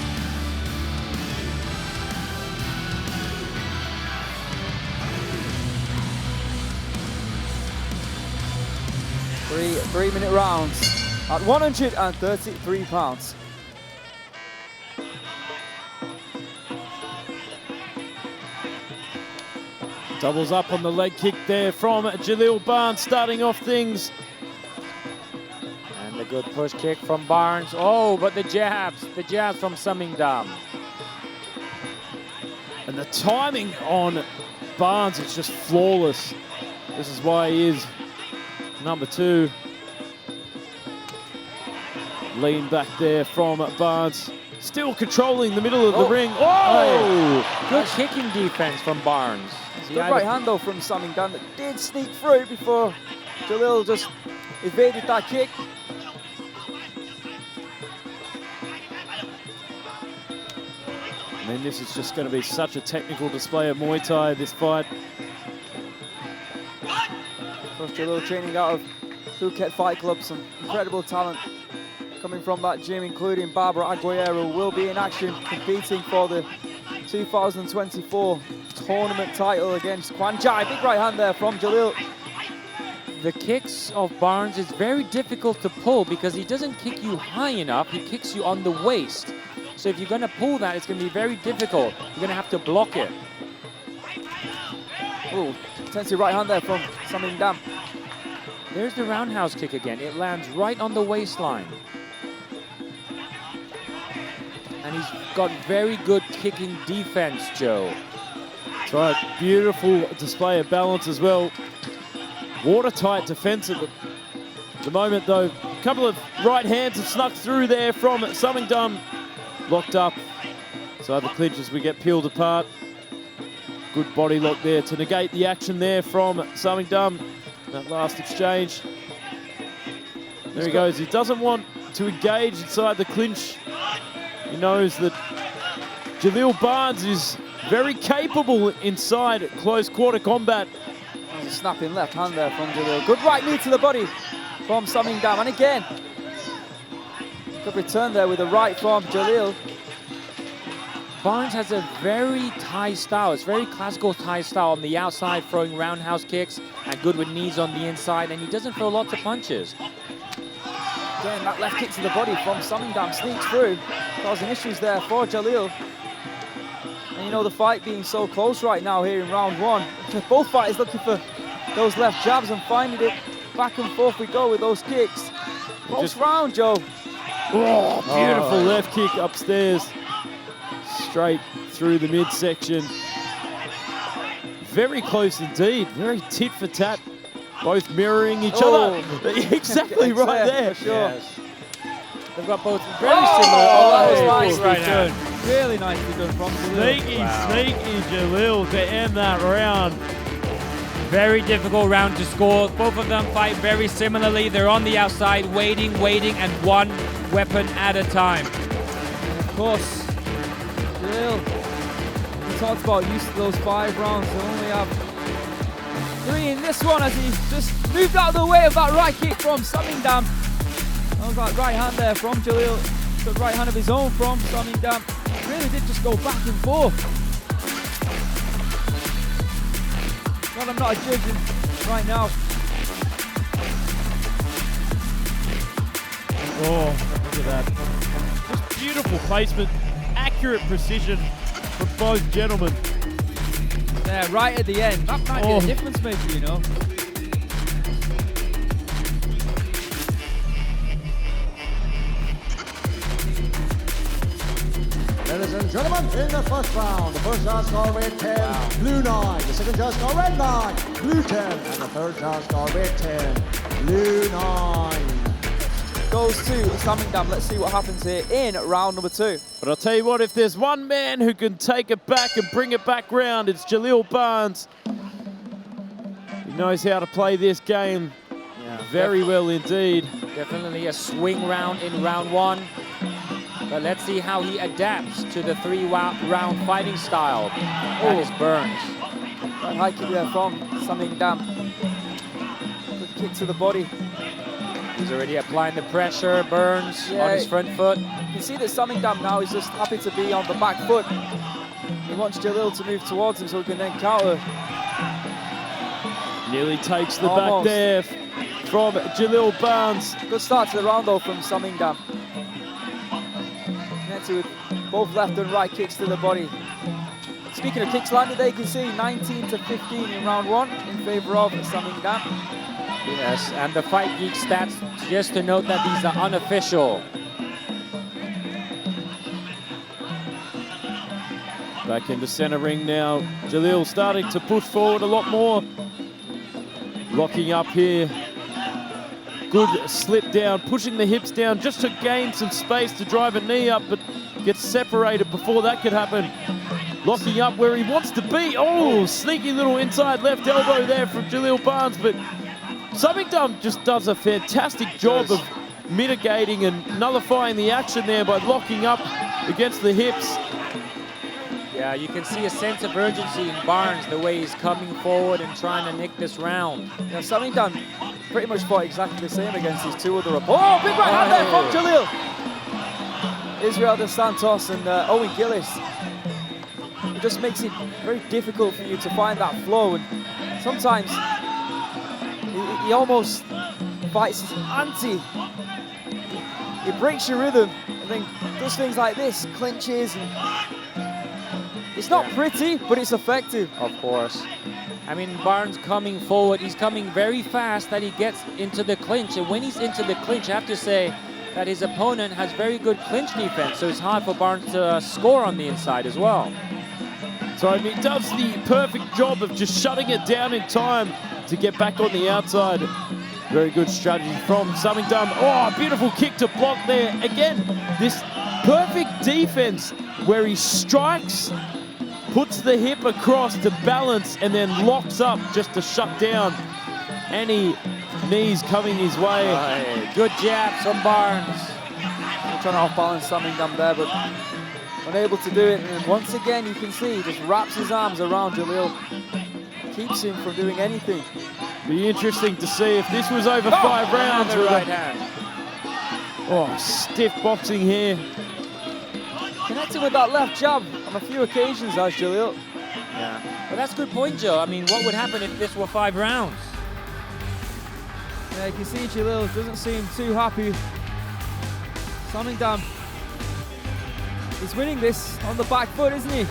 Three-minute rounds at 133 pounds. Doubles up on the leg kick there from Jalill Barnes, starting off things. And a good push kick from Barnes. Oh, but the jabs from Samingdam. And the timing on Barnes is just flawless. This is why he is number 2. Lean back there from Barnes. Still controlling the middle of the ring. Oh! Good kicking defense from Barnes. Good right hand though from Samingdam that did sneak through before Jalill just evaded that kick. I mean, this is just going to be such a technical display of Muay Thai, this fight. Of course, Jalill training out of Phuket Fight Club, some incredible talent coming from that gym, including Barbara Aguilera, will be in action competing for the 2024 tournament title against Quan Chai. Big right hand there from Jalill. The kicks of Barnes is very difficult to pull because he doesn't kick you high enough, he kicks you on the waist. So if you're going to pull that, it's going to be very difficult. You're going to have to block it. Oh, intensive right hand there from Samingdam. There's the roundhouse kick again. It lands right on the waistline. And he's got very good kicking defense, Joe. That's right, beautiful display of balance as well. Watertight defense at the moment though. A couple of right hands have snuck through there from Samingdam. Locked up. So the clinch as we get peeled apart. Good body lock there to negate the action there from Samingdam. That last exchange. There he goes. He doesn't want to engage inside the clinch. He knows that Jalill Barnes is very capable inside close quarter combat. There's a snapping left hand there from Jalill. Good right knee to the body from Samingdam. And again, good return there with the right from Jalill. Barnes has a very Thai style. It's very classical Thai style on the outside, throwing roundhouse kicks, and good with knees on the inside, and he doesn't throw lots of punches. Again, that left kick to the body from Samingdam sneaks through, causing issues there for Jalill. And you know, the fight being so close right now here in round 1, both fighters looking for those left jabs and finding it. Back and forth we go with those kicks. Close round, Joe. Oh, beautiful left kick upstairs. Straight through the midsection. Very close indeed. Very tit for tat. Both mirroring each other. Exactly right there. For sure. Yes. They've got both very similar. that was nice. Right now. Really nicely done from Jalill. Sneaky Jalill to end that round. Very difficult round to score. Both of them fight very similarly. They're on the outside, waiting, and one weapon at a time. Of course, Jalill, he talked about used to those 5 rounds. They only have 3 in this one as he just moved out of the way of that right kick from Samingdam. That was that right hand there from Jalill. The right hand of his own from Samingdam. Really did just go back and forth. Well, I'm not a judge right now. Oh, look at that. Just beautiful placement, accurate precision from both gentlemen. Yeah, right at the end. That might be the difference maker, you know. Ladies and gentlemen, in the first round, the first judge score red 10, blue 9. The second judge score red 9, blue 10. And the third judge score red 10, blue 9. Goes to Samingdam. Let's see what happens here in round number 2. But I'll tell you what, if there's one man who can take it back and bring it back round, it's Jalill Barnes. He knows how to play this game very well indeed. Definitely a swing round in round 1. But let's see how he adapts to the 3-round fighting style. That is Burns. Right high kick there from Samingdam. Good kick to the body. He's already applying the pressure. Burns on his front foot. You can see that Samingdam now is just happy to be on the back foot. He wants Jalill to move towards him so he can then counter. Nearly takes the Almost. back there from Jalill Barnes. Good start to the round though from Samingdam. Connected with both left and right kicks to the body. Speaking of kicks landed there, you can see 19 to 15 in round 1 in favor of Samingdam. Yes, and the Fight Geek stats, just to note that these are unofficial. Back into center ring now. Jalill starting to push forward a lot more. Locking up here. Good slip down, pushing the hips down just to gain some space to drive a knee up, but gets separated before that could happen. Locking up where he wants to be. Oh, sneaky little inside left elbow there from Jalill Barnes, but Samingdam just does a fantastic job of mitigating and nullifying the action there by locking up against the hips. Yeah, you can see a sense of urgency in Barnes, the way he's coming forward and trying to nick this round. Yeah, Samingdam pretty much fought exactly the same against his 2 other opponents. Oh, big right hand there from Jalill. Israel Dos Santos and Owen Gillis. It just makes it very difficult for you to find that flow, and sometimes he almost fights his anti. He breaks your rhythm and then does things like this, clinches, and it's not pretty, but it's effective. Of course. I mean, Barnes coming forward, he's coming very fast that he gets into the clinch, and when he's into the clinch, I have to say that his opponent has very good clinch defense, so it's hard for Barnes to score on the inside as well. So he does the perfect job of just shutting it down in time to get back on the outside. Very good strategy from Samingdam. Oh, beautiful kick to block there. Again, this perfect defense where he strikes, puts the hip across to balance, and then locks up just to shut down any knees coming his way. Right. Good jabs from Barnes. We're trying to off-balance Samingdam there, but unable to do it. And once again, you can see he just wraps his arms around Jalill, keeps him from doing anything. Be interesting to see if this was over 5 rounds. With right hand. Oh, stiff boxing here. Connected with that left jab on a few occasions, as Jalill. Yeah, but that's a good point, Joe. I mean, what would happen if this were 5 rounds? Yeah, you can see Jalill doesn't seem too happy. Samingdam is winning this on the back foot, isn't he?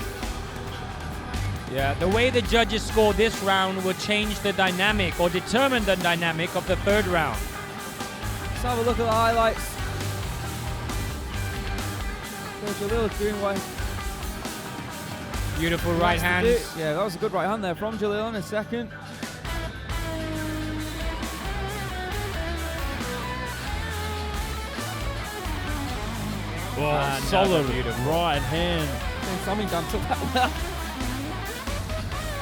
Yeah, the way the judges score this round will change the dynamic or determine the dynamic of the third round. Let's have a look at the highlights. So Jalill's doing what Beautiful he right wants to hand. do. Yeah, that was a good right hand there from Jalill in a second. Oh, solid right hand. And Samingdam took that well.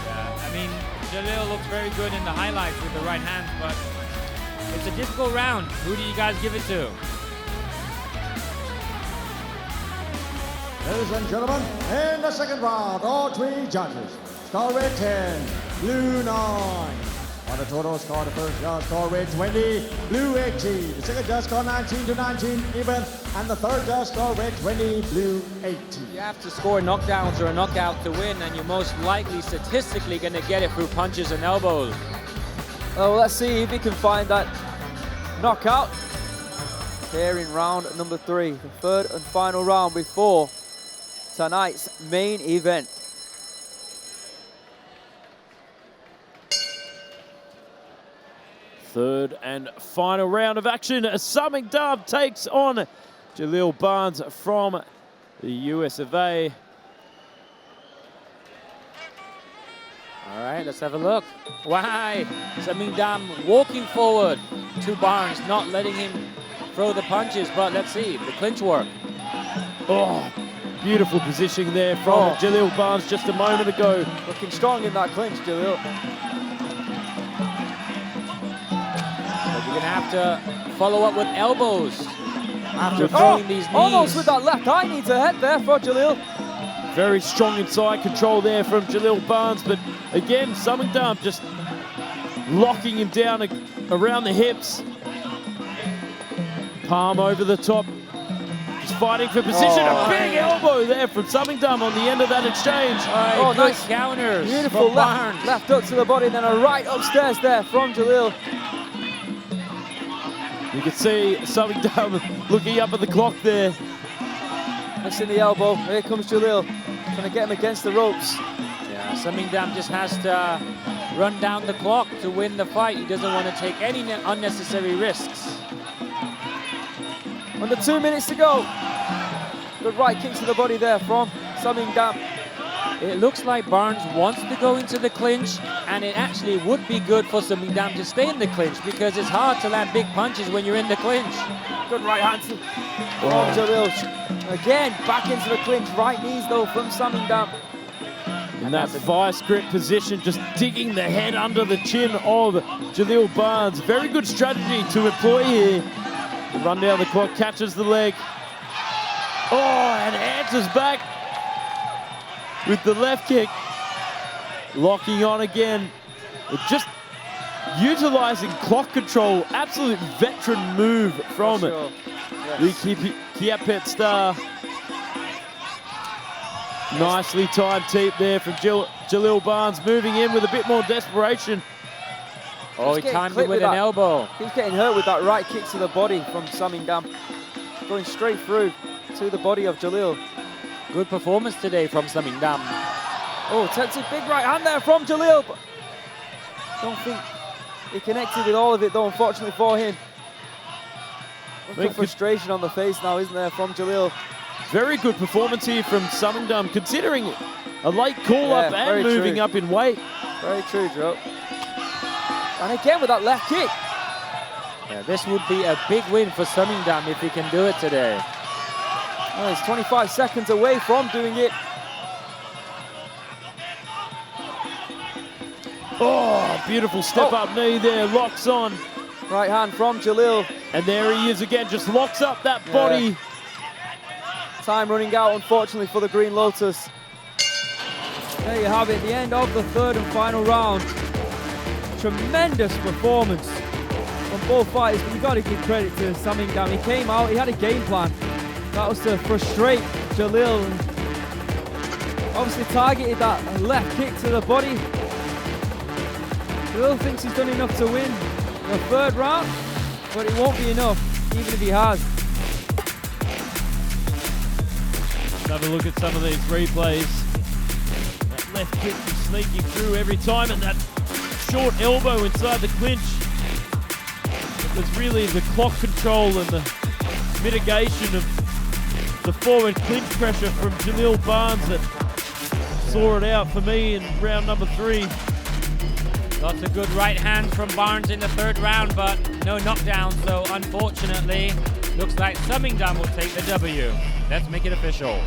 Yeah, I mean, Jalill looks very good in the highlights with the right hand, but it's a difficult round. Who do you guys give it to? Ladies and gentlemen, in the second round, all three judges. Score rate 10, blue 9. On the total score, the first judge score rate 20, blue 18. The second judge score 19 to 19 even, and the third judge score rate 20, blue 18. You have to score knockdowns or a knockout to win, and you're most likely statistically going to get it through punches and elbows. Oh, let's see if he can find that knockout here in round number 3, the third and final round before tonight's main event. Third and final round of action. Samingdam takes on Jalill Barnes from the US of A. All right, let's have a look. Why? Samingdam walking forward to Barnes, not letting him throw the punches, but let's see, the clinch work. Oh, beautiful positioning there from Jalill Barnes just a moment ago. Looking strong in that clinch, Jalill. You're going to have to follow up with elbows after throwing these knees. Almost with that left eye needs a head there for Jalill. Very strong inside control there from Jalill Barnes, but again, Samingdam just locking him down around the hips. Palm over the top, just fighting for position. A big elbow there from Samingdam on the end of that exchange. Good nice counters. Beautiful from Barnes. left up to the body, then a right upstairs there from Jalill. You can see Samingdam looking up at the clock there. Missing the elbow. Here comes Jalill, trying to get him against the ropes. Yeah, Samingdam just has to run down the clock to win the fight. He doesn't want to take any unnecessary risks. Under 2 minutes to go. Good right kick to the body there from Samingdam. It looks like Barnes wants to go into the clinch, and it actually would be good for Samingdam to stay in the clinch because it's hard to land big punches when you're in the clinch. Good right hand from Jalill. Again, back into the clinch. Right knees though from Samingdam. In that vice grip position, just digging the head under the chin of Jalill Barnes. Very good strategy to employ here. Run down the clock, catches the leg. Oh, and answers back with the left kick. Locking on again. Just utilizing clock control. Absolute veteran move from the Kiatdaraphutorn star. Nicely timed teep there from Jalill Barnes, moving in with a bit more desperation. Oh, he timed it with an elbow. He's getting hurt with that right kick to the body from Samingdam. Going straight through to the body of Jalill. Good performance today from Samingdam. Oh, attempted big right hand there from Jalill. But don't think he connected with all of it though, unfortunately for him. Look at frustration on the face now, isn't there, from Jalill. Very good performance here from Samingdam, considering a late call-up and moving up in weight. Very true, Joe. And again with that left kick. Yeah, this would be a big win for Samingdam if he can do it today. Oh, he's 25 seconds away from doing it. Oh, beautiful step-up knee there, locks on. Right hand from Jalill. And there he is again, just locks up that body. Time running out, unfortunately, for the Green Lotus. There you have it, the end of the third and final round. Tremendous performance from both fighters, but you've got to give credit to Samingdam. He came out, he had a game plan. That was to frustrate Jalill. Obviously targeted that left kick to the body. Jalill thinks he's done enough to win the third round, but it won't be enough, even if he has. Let's have a look at some of these replays. That left kick sneaking through every time, and that short elbow inside the clinch. It was really the clock control and the mitigation of the forward clinch pressure from Jalill Barnes that saw it out for me in round number 3. Lots of good right hand from Barnes in the 3rd round, but no knockdown, so unfortunately, looks like Samingdam will take the W. Let's make it official.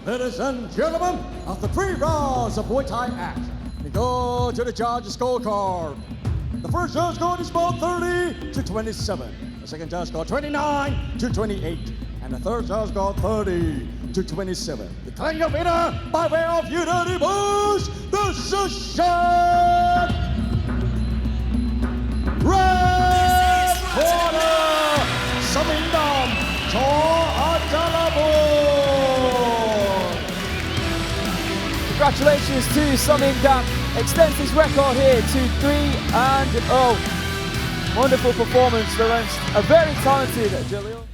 Ladies and gentlemen, after 3 rounds of Muay Thai action, we go to the judges' scorecard. The first judge scored is about 30-27. The second judge scored 29-28. And the third judge scored 30-27. Declaring the winner by way of unanimous decision. Red corner, Samingdam, Chor Ajalaboon. Congratulations to Samingdam. Extends his record here to 3-0. Wonderful performance against a very talented Jalill.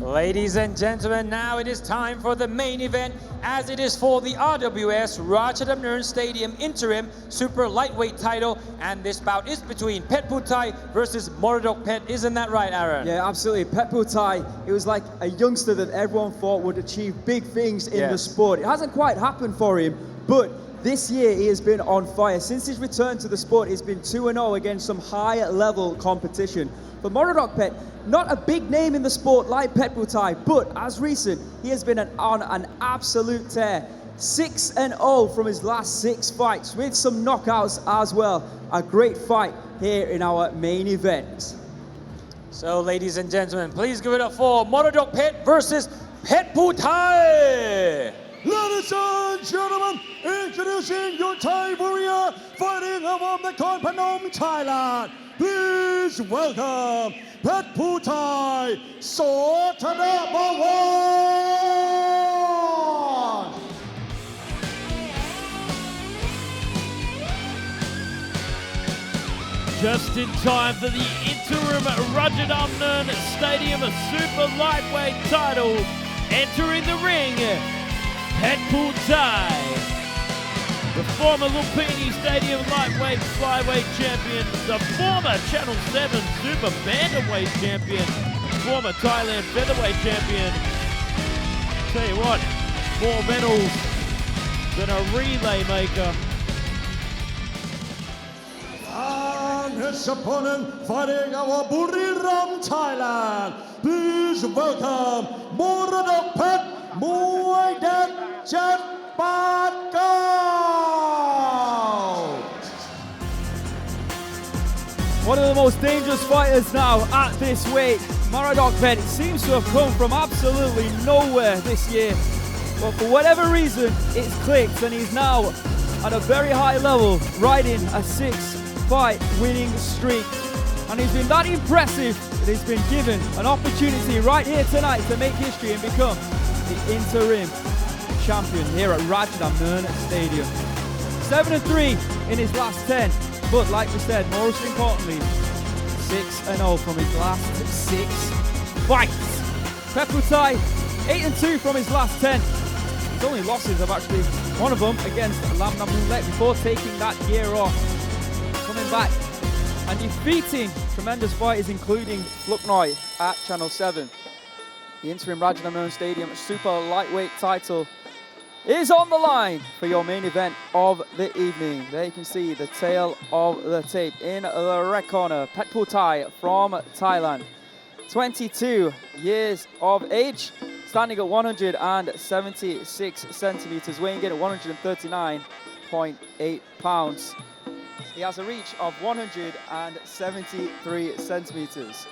Ladies and gentlemen, now it is time for the main event, as it is for the RWS Rajadamnern Stadium interim super lightweight title, and this bout is between Petchputhai versus Moradokpetch. Isn't that right, Aaron? Yeah, absolutely. Petchputhai, it was like a youngster that everyone thought would achieve big things in the sport. It hasn't quite happened for him, but this year he has been on fire. Since his return to the sport, he's been 2-0 against some high-level competition. For Moradokpetch, not a big name in the sport like Petchputhai, but as recent, he has been on an absolute tear. 6-0 from his last 6 fights, with some knockouts as well. A great fight here in our main event. So, ladies and gentlemen, please give it up for Moradokpetch versus Petchputhai. Ladies and gentlemen, introducing your Thai warrior fighting from the Khon Phanom, Thailand. Please welcome Petchputhai, Thanabaworn. Just in time for the interim Rajadamnern Stadium Super Lightweight title. Entering the ring, Petchputhai, the former Lumpini Stadium Lightweight Flyweight Champion, the former Channel 7 Super Bantamweight Champion, former Thailand Featherweight Champion. Tell you what, more medals than a relay maker. And his opponent fighting our Buriram, Thailand. Please welcome Moradokpetch, Muay Chat Go! One of the most dangerous fighters now at this weight. Moradokpetch seems to have come from absolutely nowhere this year. But for whatever reason, it's clicked and he's now at a very high level, riding a 6-fight winning streak. And he's been that impressive that he's been given an opportunity right here tonight to make history and become the interim champion here at Rajadamnern Stadium. 7-3 in his last 10, but like we said, most importantly, 6-0 from his last 6 fights. Petchputhai, 8-2 from his last 10. His only losses have actually, one of them against Lechhab before taking that year off. Coming back and defeating tremendous fighters including Klong at Channel 7. The interim Rajadamnern Stadium Super Lightweight title is on the line for your main event of the evening. There you can see the tail of the tape in the red corner. Petchputhai from Thailand, 22 years of age, standing at 176 centimeters, weighing in at 139.8 pounds. He has a reach of 173 centimeters.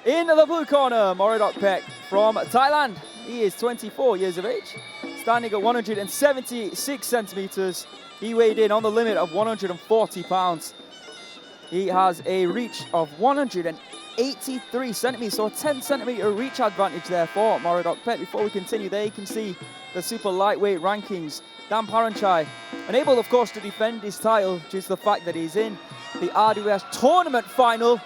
In the blue corner, Moradokpetch from Thailand. He is 24 years of age, standing at 176 centimeters. He weighed in on the limit of 140 pounds. He has a reach of 180 83 centimeters, so a 10 centimeter reach advantage there for Moradokpetch. Before we continue, there you can see the super lightweight rankings. Nongparnfah, unable of course to defend his title due to the fact that he's in the RWS tournament final,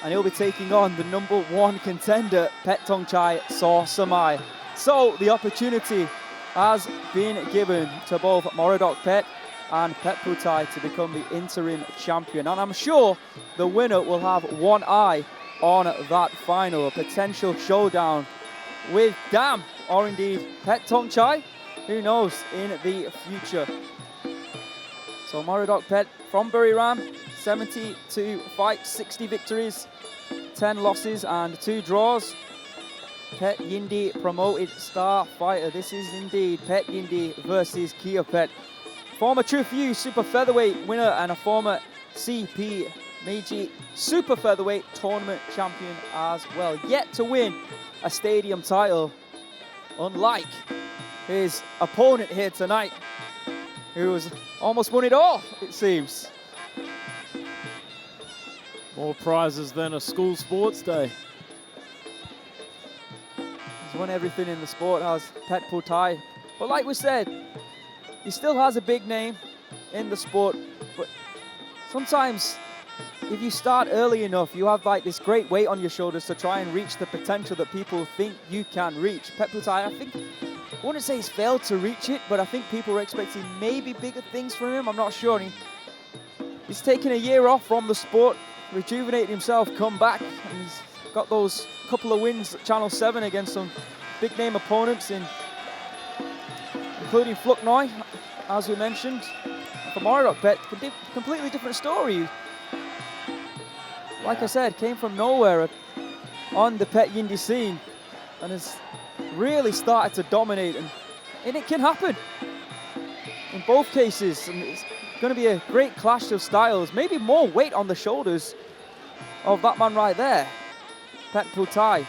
and he'll be taking on the #1 contender, Petchyindee Samai. So the opportunity has been given to both Moradokpetch and Petchputhai to become the interim champion. And I'm sure the winner will have one eye on that final, a potential showdown with Dam, or indeed Petchyindee, who knows, in the future. So Moradokpetch from Buriram, 72 fights, 60 victories, 10 losses and 2 draws. Petchyindee promoted star fighter. This is indeed Petchyindee versus Kiatdaraphutorn. Former True Few Super Featherweight winner and a former CP Meiji Super Featherweight tournament champion as well. Yet to win a stadium title, unlike his opponent here tonight, who has almost won it all, it seems. More prizes than a school sports day. He's won everything in the sport, has Petchputhai. But like we said, he still has a big name in the sport. But sometimes, if you start early enough, you have like this great weight on your shoulders to try and reach the potential that people think you can reach. Petchputhai, I wouldn't say he's failed to reach it, but I think people were expecting maybe bigger things from him. I'm not sure. He's taken a year off from the sport, rejuvenated himself, come back, and he's got those couple of wins at Channel 7 against some big name opponents, including Fluknoi, as we mentioned. For Moradokpetch, completely different story. Like I said, came from nowhere on the Petchyindee scene and has really started to dominate, and it can happen in both cases. And it's going to be a great clash of styles, maybe more weight on the shoulders of that man right there, Petchputhai.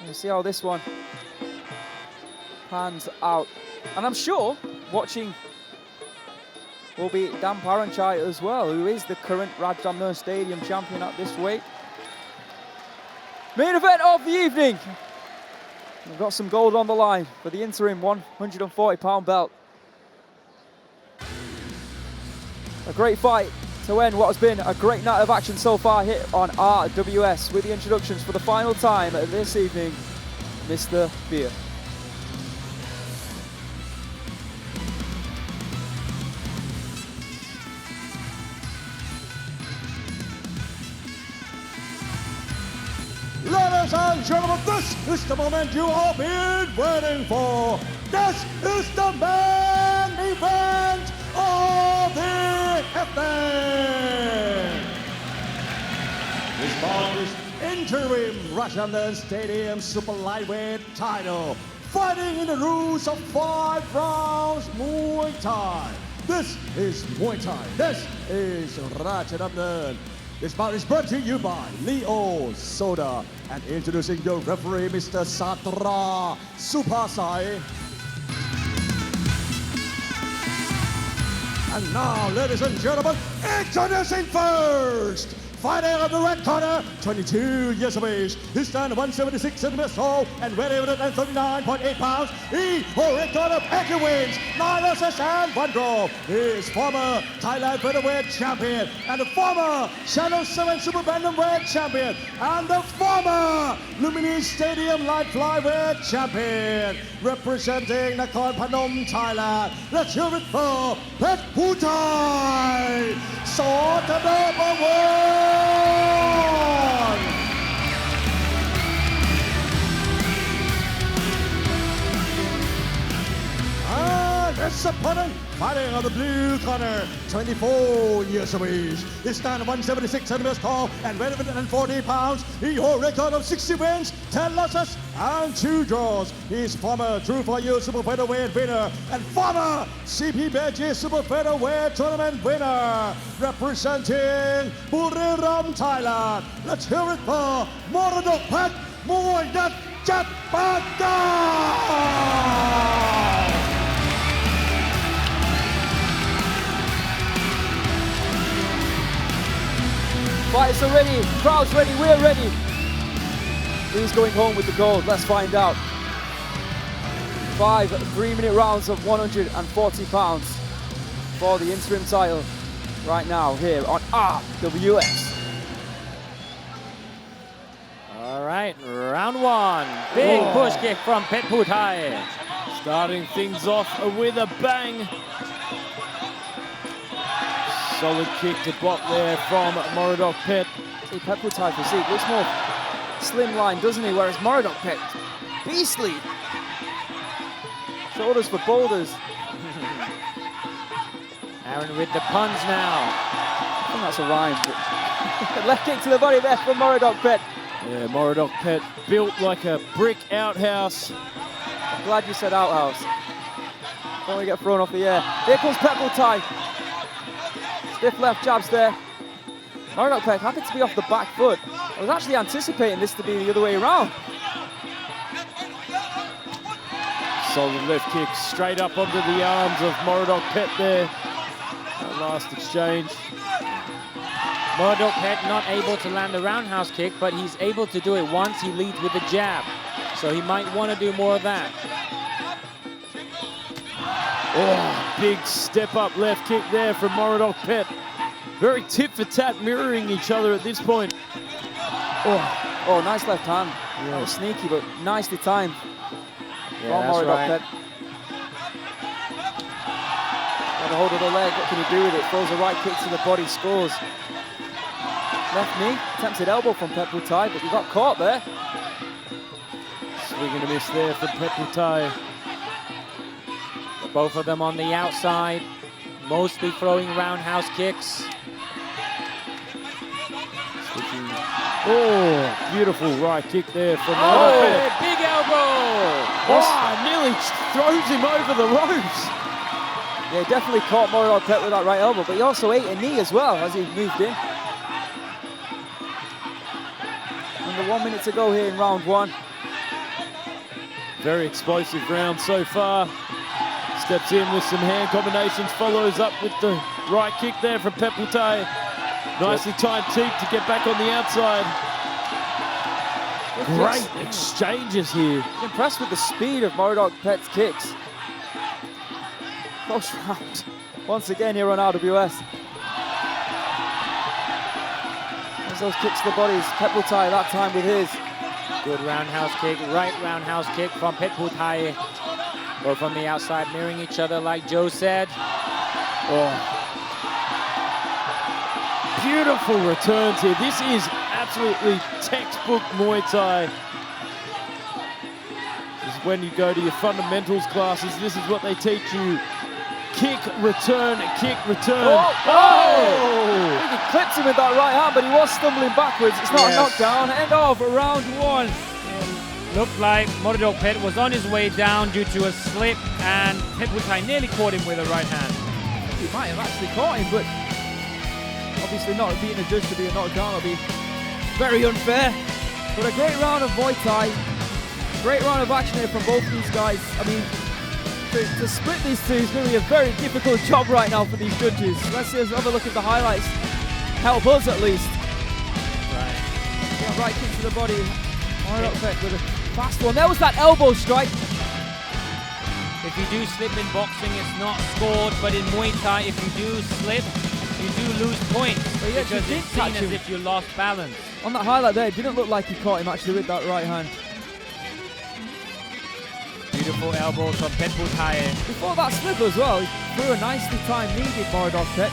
We'll see how this one pans out. And I'm sure watching will be Nongparnfah as well, who is the current Rajadamnern Stadium champion at this weight. Main event of the evening. We've got some gold on the line for the interim 140-pound belt. A great fight to end what has been a great night of action so far here on RWS, with the introductions for the final time this evening, Mr. Beer. Ladies and gentlemen, this is the moment you all been waiting for. This is the main event of the evening. This bout is interim Rajadamnern Stadium Super Lightweight title, fighting in the rules of 5 rounds Muay Thai. This is Muay Thai. This is Rajadamnern. This bout is brought to you by Leo Soda, and introducing your referee, Mr. Satra Supasai. And now, ladies and gentlemen, introducing first, fighting on the red corner, 22 years of age. He stands 176 centimeters tall and weighs 139.8 pounds. He holds red corner pecking wins, 9 losses and 1 draw. He is former Thailand featherweight champion and the former Channel 7 Super Bantamweight champion and the former Lumini Stadium Light Flyweight champion. Representing Nakhon Phanom, Thailand, let's hear it for Petchputhai, Thanabaworn. And his opponent, fighting on the blue corner, 24 years of age. He stands 176 centimeters tall and weighs 140 pounds. He holds a record of 60 wins, 10 losses, and 2 draws. He is former True For You Super Featherweight winner and former CP Meiji Super Featherweight tournament winner. Representing Buriram, Thailand, let's hear it for Moradokpetch, Muay Thai. Fighters are ready, crowd's ready, we're ready. Who's going home with the gold? Let's find out. 5 3-minute rounds of 140 pounds for the interim title right now here on RWS. All right, round 1. Big push kick from Petchputhai. Starting things off with a bang. Solid kick to block there from Moradokpetch. See, Petchputhai physique looks more slimline, doesn't he? Whereas Moradokpetch, beastly. Shoulders for boulders. Aaron with the puns now. I think that's a rhyme. Left kick to the body there from Moradokpetch. Yeah, Moradokpetch built like a brick outhouse. I'm glad you said outhouse. Don't want to get thrown off the air. Here comes Petchputhai. Stiff left jabs there. Moradokpetch happy to be off the back foot. I was actually anticipating this to be the other way around. Solid left kick straight up onto the arms of Moradokpetch there. That last exchange. Moradokpetch not able to land the roundhouse kick, but he's able to do it once he leads with the jab. So he might want to do more of that. Oh, big step up left kick there from Moradokpetch. Very tit for tat, mirroring each other at this point. Oh, nice left hand. Yeah. That was sneaky, but nicely timed. Yeah, that's right. Got a hold of the leg, what can he do with it? Throws a right kick to the body, scores. Left knee, attempted elbow from Petchputhai, but he got caught there. Swing and a miss there from Petchputhai. Both of them on the outside, mostly throwing roundhouse kicks. Switching. Oh, beautiful right kick there from Moradokpetch. Big elbow! Oh, nearly throws him over the ropes. Yeah, definitely caught Moradokpetch with that right elbow, but he also ate a knee as well as he moved in. Under 1 minute to go here in round 1. Very explosive round so far. Steps in with some hand combinations, follows up with the right kick there from Petchputhai. Nicely timed teep to get back on the outside. Great exchanges here. Impressed with the speed of Moradokpetch's kicks. Close round. Once again here on RWS. There's those kicks to the bodies. Petchputhai that time with his. Good roundhouse kick, right roundhouse kick from Petchputhai. Both on the outside, mirroring each other like Joe said. Oh. Beautiful returns here. This is absolutely textbook Muay Thai. This is when you go to your fundamentals classes. This is what they teach you. Kick, return, kick, return. Oh! I think he clipped him with that right hand, but he was stumbling backwards. It's not a knockdown. End of round 1. Looked like Moradokpetch was on his way down due to a slip, and Petchputhai nearly caught him with a right hand. He might have actually caught him, but obviously not being adjudged to be a knockdown will be very unfair. But a great round of Muay Thai. Great round of action here from both these guys. I mean, to split these two is going to be a very difficult job right now for these judges. Let's have a look at the highlights. Help us at least. Right. Yeah, right kick to the body. Moradokpetch with a fast one. There was that elbow strike. If you do slip in boxing, it's not scored, but in Muay Thai, if you do slip, you do lose points, But yeah, because he did it's seen catch as him. if you lost balance. On that highlight there, it didn't look like he caught him actually with that right hand. Beautiful elbows from Petchputhai. Before that slip as well, he threw a nicely timed knee, did Moradokpetch.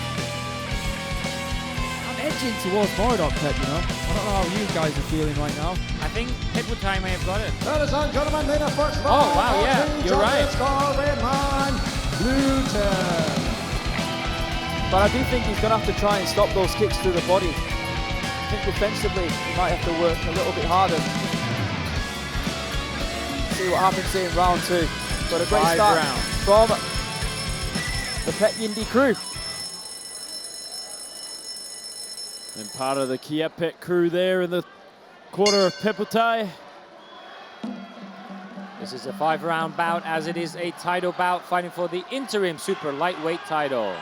I'm edging towards Moradokpetch, you know. I don't know how you guys are feeling right now. I think Petchputhai may have got it. Ladies and gentlemen, in the first round. Oh, wow, yeah, you're right. Blue 10. But I do think he's going to have to try and stop those kicks to the body. I think defensively, he might have to work a little bit harder. See what happens here in round 2. But a great start from the Petchyindee crew. And part of the Kiatdaraphutorn crew there in the corner of Petchputhai. This is a 5-round bout, as it is a title bout fighting for the interim super lightweight title.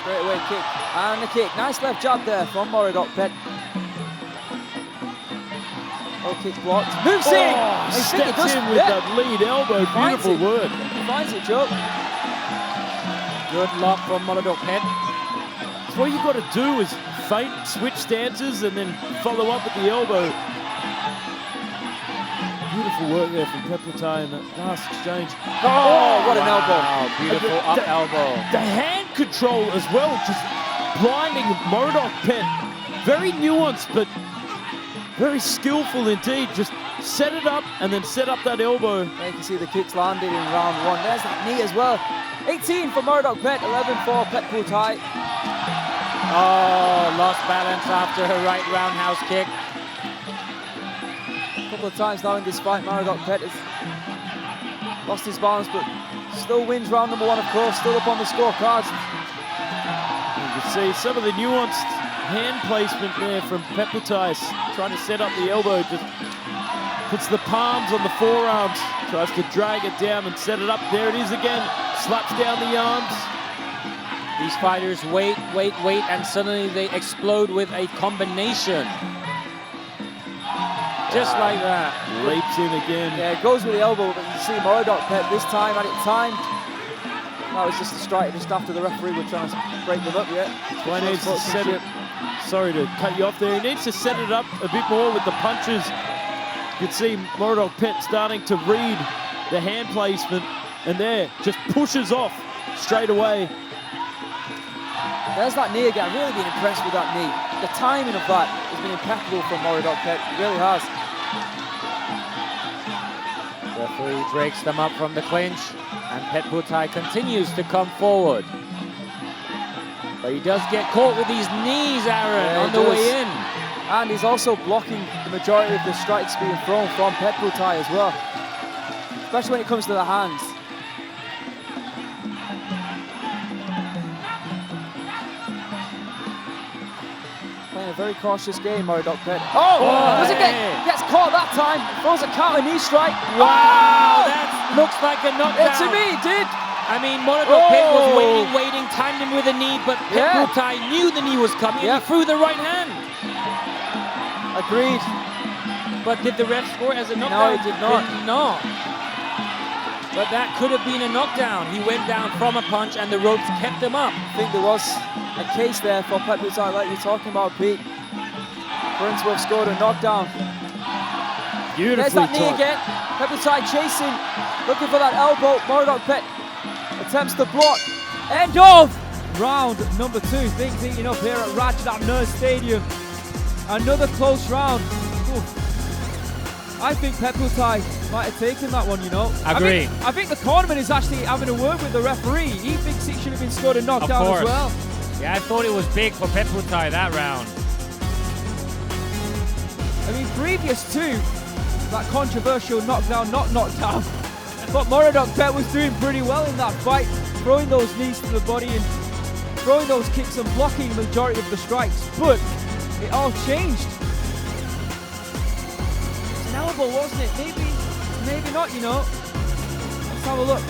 Straight away kick. And the kick. Nice left jab there from Moradokpetch. Oh, kick blocked. Moves in! He steps in with that lead elbow. Beautiful work. He finds it, Joe. Good lock from Moradokpetch. So what you got to do is feint, switch stances, and then follow up with the elbow. Beautiful work there from Petchputhai in that last exchange. Oh, what an elbow. Beautiful up elbow. The hand control as well, just blinding Moradokpetch. Very nuanced, but very skillful indeed. Just set it up and then set up that elbow. There you can see the kicks landed in round 1. There's that knee as well. 18 for Moradokpetch, 11 for Petchputhai. Oh, lost balance after her right roundhouse kick. A couple of times now in this fight, Moradokpetch has lost his balance, but still wins round number 1, of course, still up on the scorecards. You can see some of the nuanced hand placement there from Petchputhai, trying to set up the elbow, just puts the palms on the forearms, tries to drag it down and set it up. There it is again, slaps down the arms. These fighters wait, and suddenly they explode with a combination. Just like that. Leaps in again. Yeah, it goes with the elbow, but you see Moradokpetch this time had it timed. That was just a strike just after the referee were trying to break them up yet. So he needs to set it. Sorry to cut you off there. He needs to set it up a bit more with the punches. You can see Moradokpetch starting to read the hand placement, and there, just pushes off straight away. There's that knee again. I've really been impressed with that knee. The timing of that has been impeccable from Moradokpetch. It really has. Referee breaks them up from the clinch, and Petchputhai continues to come forward. But he does get caught with these knees, Aaron, on the way in. And he's also blocking the majority of the strikes being thrown from Petchputhai as well. Especially when it comes to the hands. Playing a very cautious game, Moradokpetch. Does it gets caught that time. Throws a counter knee strike. Wow, that looks like a knockdown. To me, it did. I mean, Moradokpetch was waiting, timed him with a knee, but Petchputhai knew the knee was coming and he threw the right hand. Agreed. But did the ref score as a knockdown? No, he did not. Did not. But that could have been a knockdown. He went down from a punch and the ropes kept him up. I think there was a case there for Petchputhai, like you're talking about, Pete. For him to have scored a knockdown. Beautifully There's that knee again. Petchputhai chasing, looking for that elbow. Moradokpetch attempts to block. End of round number 2. Things heating up here at Rajadamnern Stadium. Another close round. Ooh. I think Petchputhai might have taken that one, you know. Agree. I think the cornerman is actually having a word with the referee. He thinks it should have been scored a knockdown as well. Yeah, I thought it was big for Petchputhai that round. I mean, previous to that controversial knockdown, not knockdown, but Moradokpetch was doing pretty well in that fight, throwing those knees to the body and throwing those kicks and blocking the majority of the strikes. But it all changed. It's an elbow, wasn't it? Maybe not, you know. Let's have a look.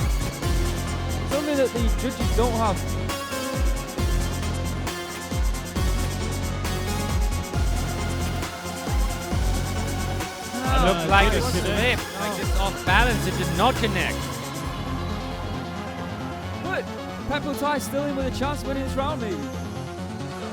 Something that the judges don't have. It looked like a slip, like just off balance. It did not connect. But Petchputhai still in with a chance of winning this round, maybe.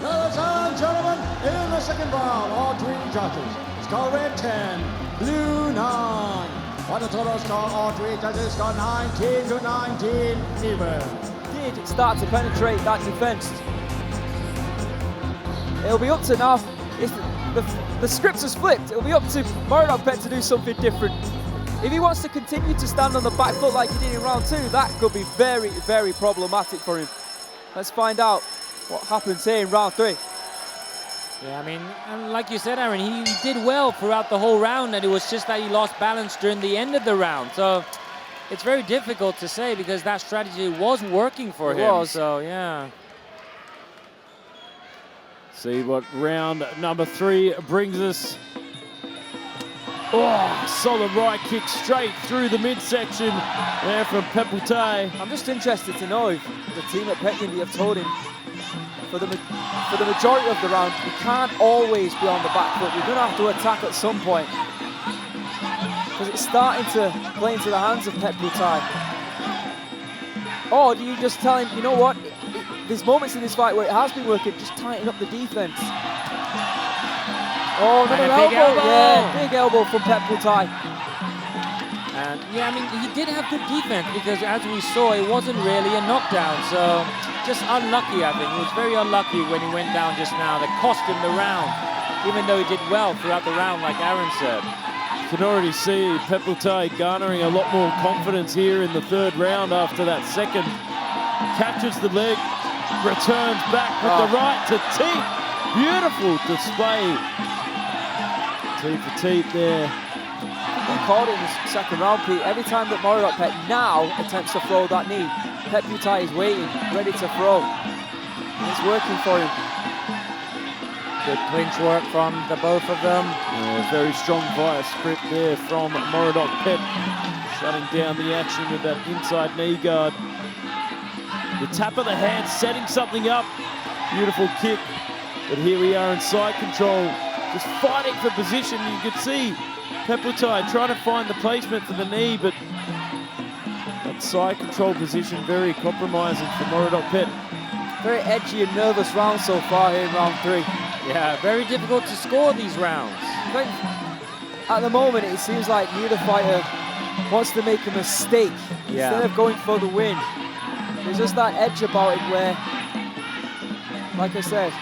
Ladies and gentlemen, in the second round, all 3 judges score red 10, blue 9. What the total score, all 3 judges score 19 to 19 even. Did start to penetrate that defense. It'll be up to now. The script has flipped. It'll be up to Moradokpetch to do something different. If he wants to continue to stand on the back foot like he did in round 2, that could be very, very problematic for him. Let's find out what happens here in round 3. Yeah, I mean, and like you said, Aaron, he did well throughout the whole round, and it was just that he lost balance during the end of the round. So it's very difficult to say because that strategy was working for him. So, yeah. See what round number 3 brings us. Oh, solid right kick straight through the midsection there from Petchputhai. I'm just interested to know if the team at Petchyindee have told him for the majority of the round, you can't always be on the back foot. You're going to have to attack at some point. Because it's starting to play into the hands of Petchputhai. Or do you just tell him, you know what, there's moments in this fight where it has been working, just tighten up the defense. Oh, another elbow. Big elbow. Yeah, big elbow from Petchputhai. And yeah, I mean, he did have good defense because as we saw, it wasn't really a knockdown. So just unlucky, I think. He was very unlucky when he went down just now. That cost him the round, even though he did well throughout the round, like Aaron said. You can already see Petchputhai garnering a lot more confidence here in the third round after that second. Catches the leg, returns back with the right to teeth. Beautiful display. Teeth for teeth there. He called it in the second round, Pete. Every time that Moradokpetch now attempts to throw that knee, Petchputhai is waiting, ready to throw. It's working for him. Good clinch work from the both of them. Very strong vice grip there from Moradokpetch. Shutting down the action with that inside knee guard. The tap of the hand, setting something up. Beautiful kick. But here we are in side control. Just fighting for position. You can see Petchputhai trying to find the placement for the knee, but that side control position very compromising for Moradokpetch. Very edgy and nervous round so far here in round 3. Yeah, very difficult to score these rounds. But at the moment, it seems like neither fighter wants to make a mistake instead of going for the win. There's just that edge about it where, like I said,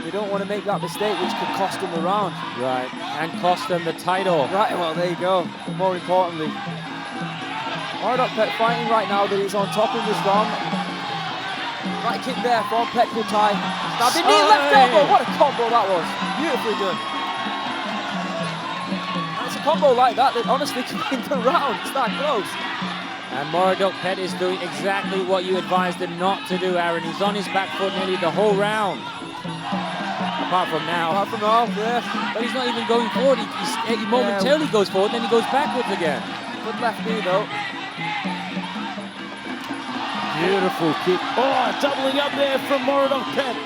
they don't want to make that mistake which could cost them the round. Right, and cost them the title. Right, well, there you go. More importantly, Moradokpetch fighting right now that he's on top in this round. Right kick there from Petchputhai. Now the knee left elbow. What a combo that was. Beautifully done. And it's a combo like that that honestly can win the round. It's that close. And Moradokpetch is doing exactly what you advised him not to do, Aaron. He's on his back foot nearly the whole round. Apart from now. Apart from now, yeah. But he's not even going forward. He momentarily goes forward, then he goes backwards again. Good left knee though. Beautiful kick. Oh, doubling up there from Moradokpetch.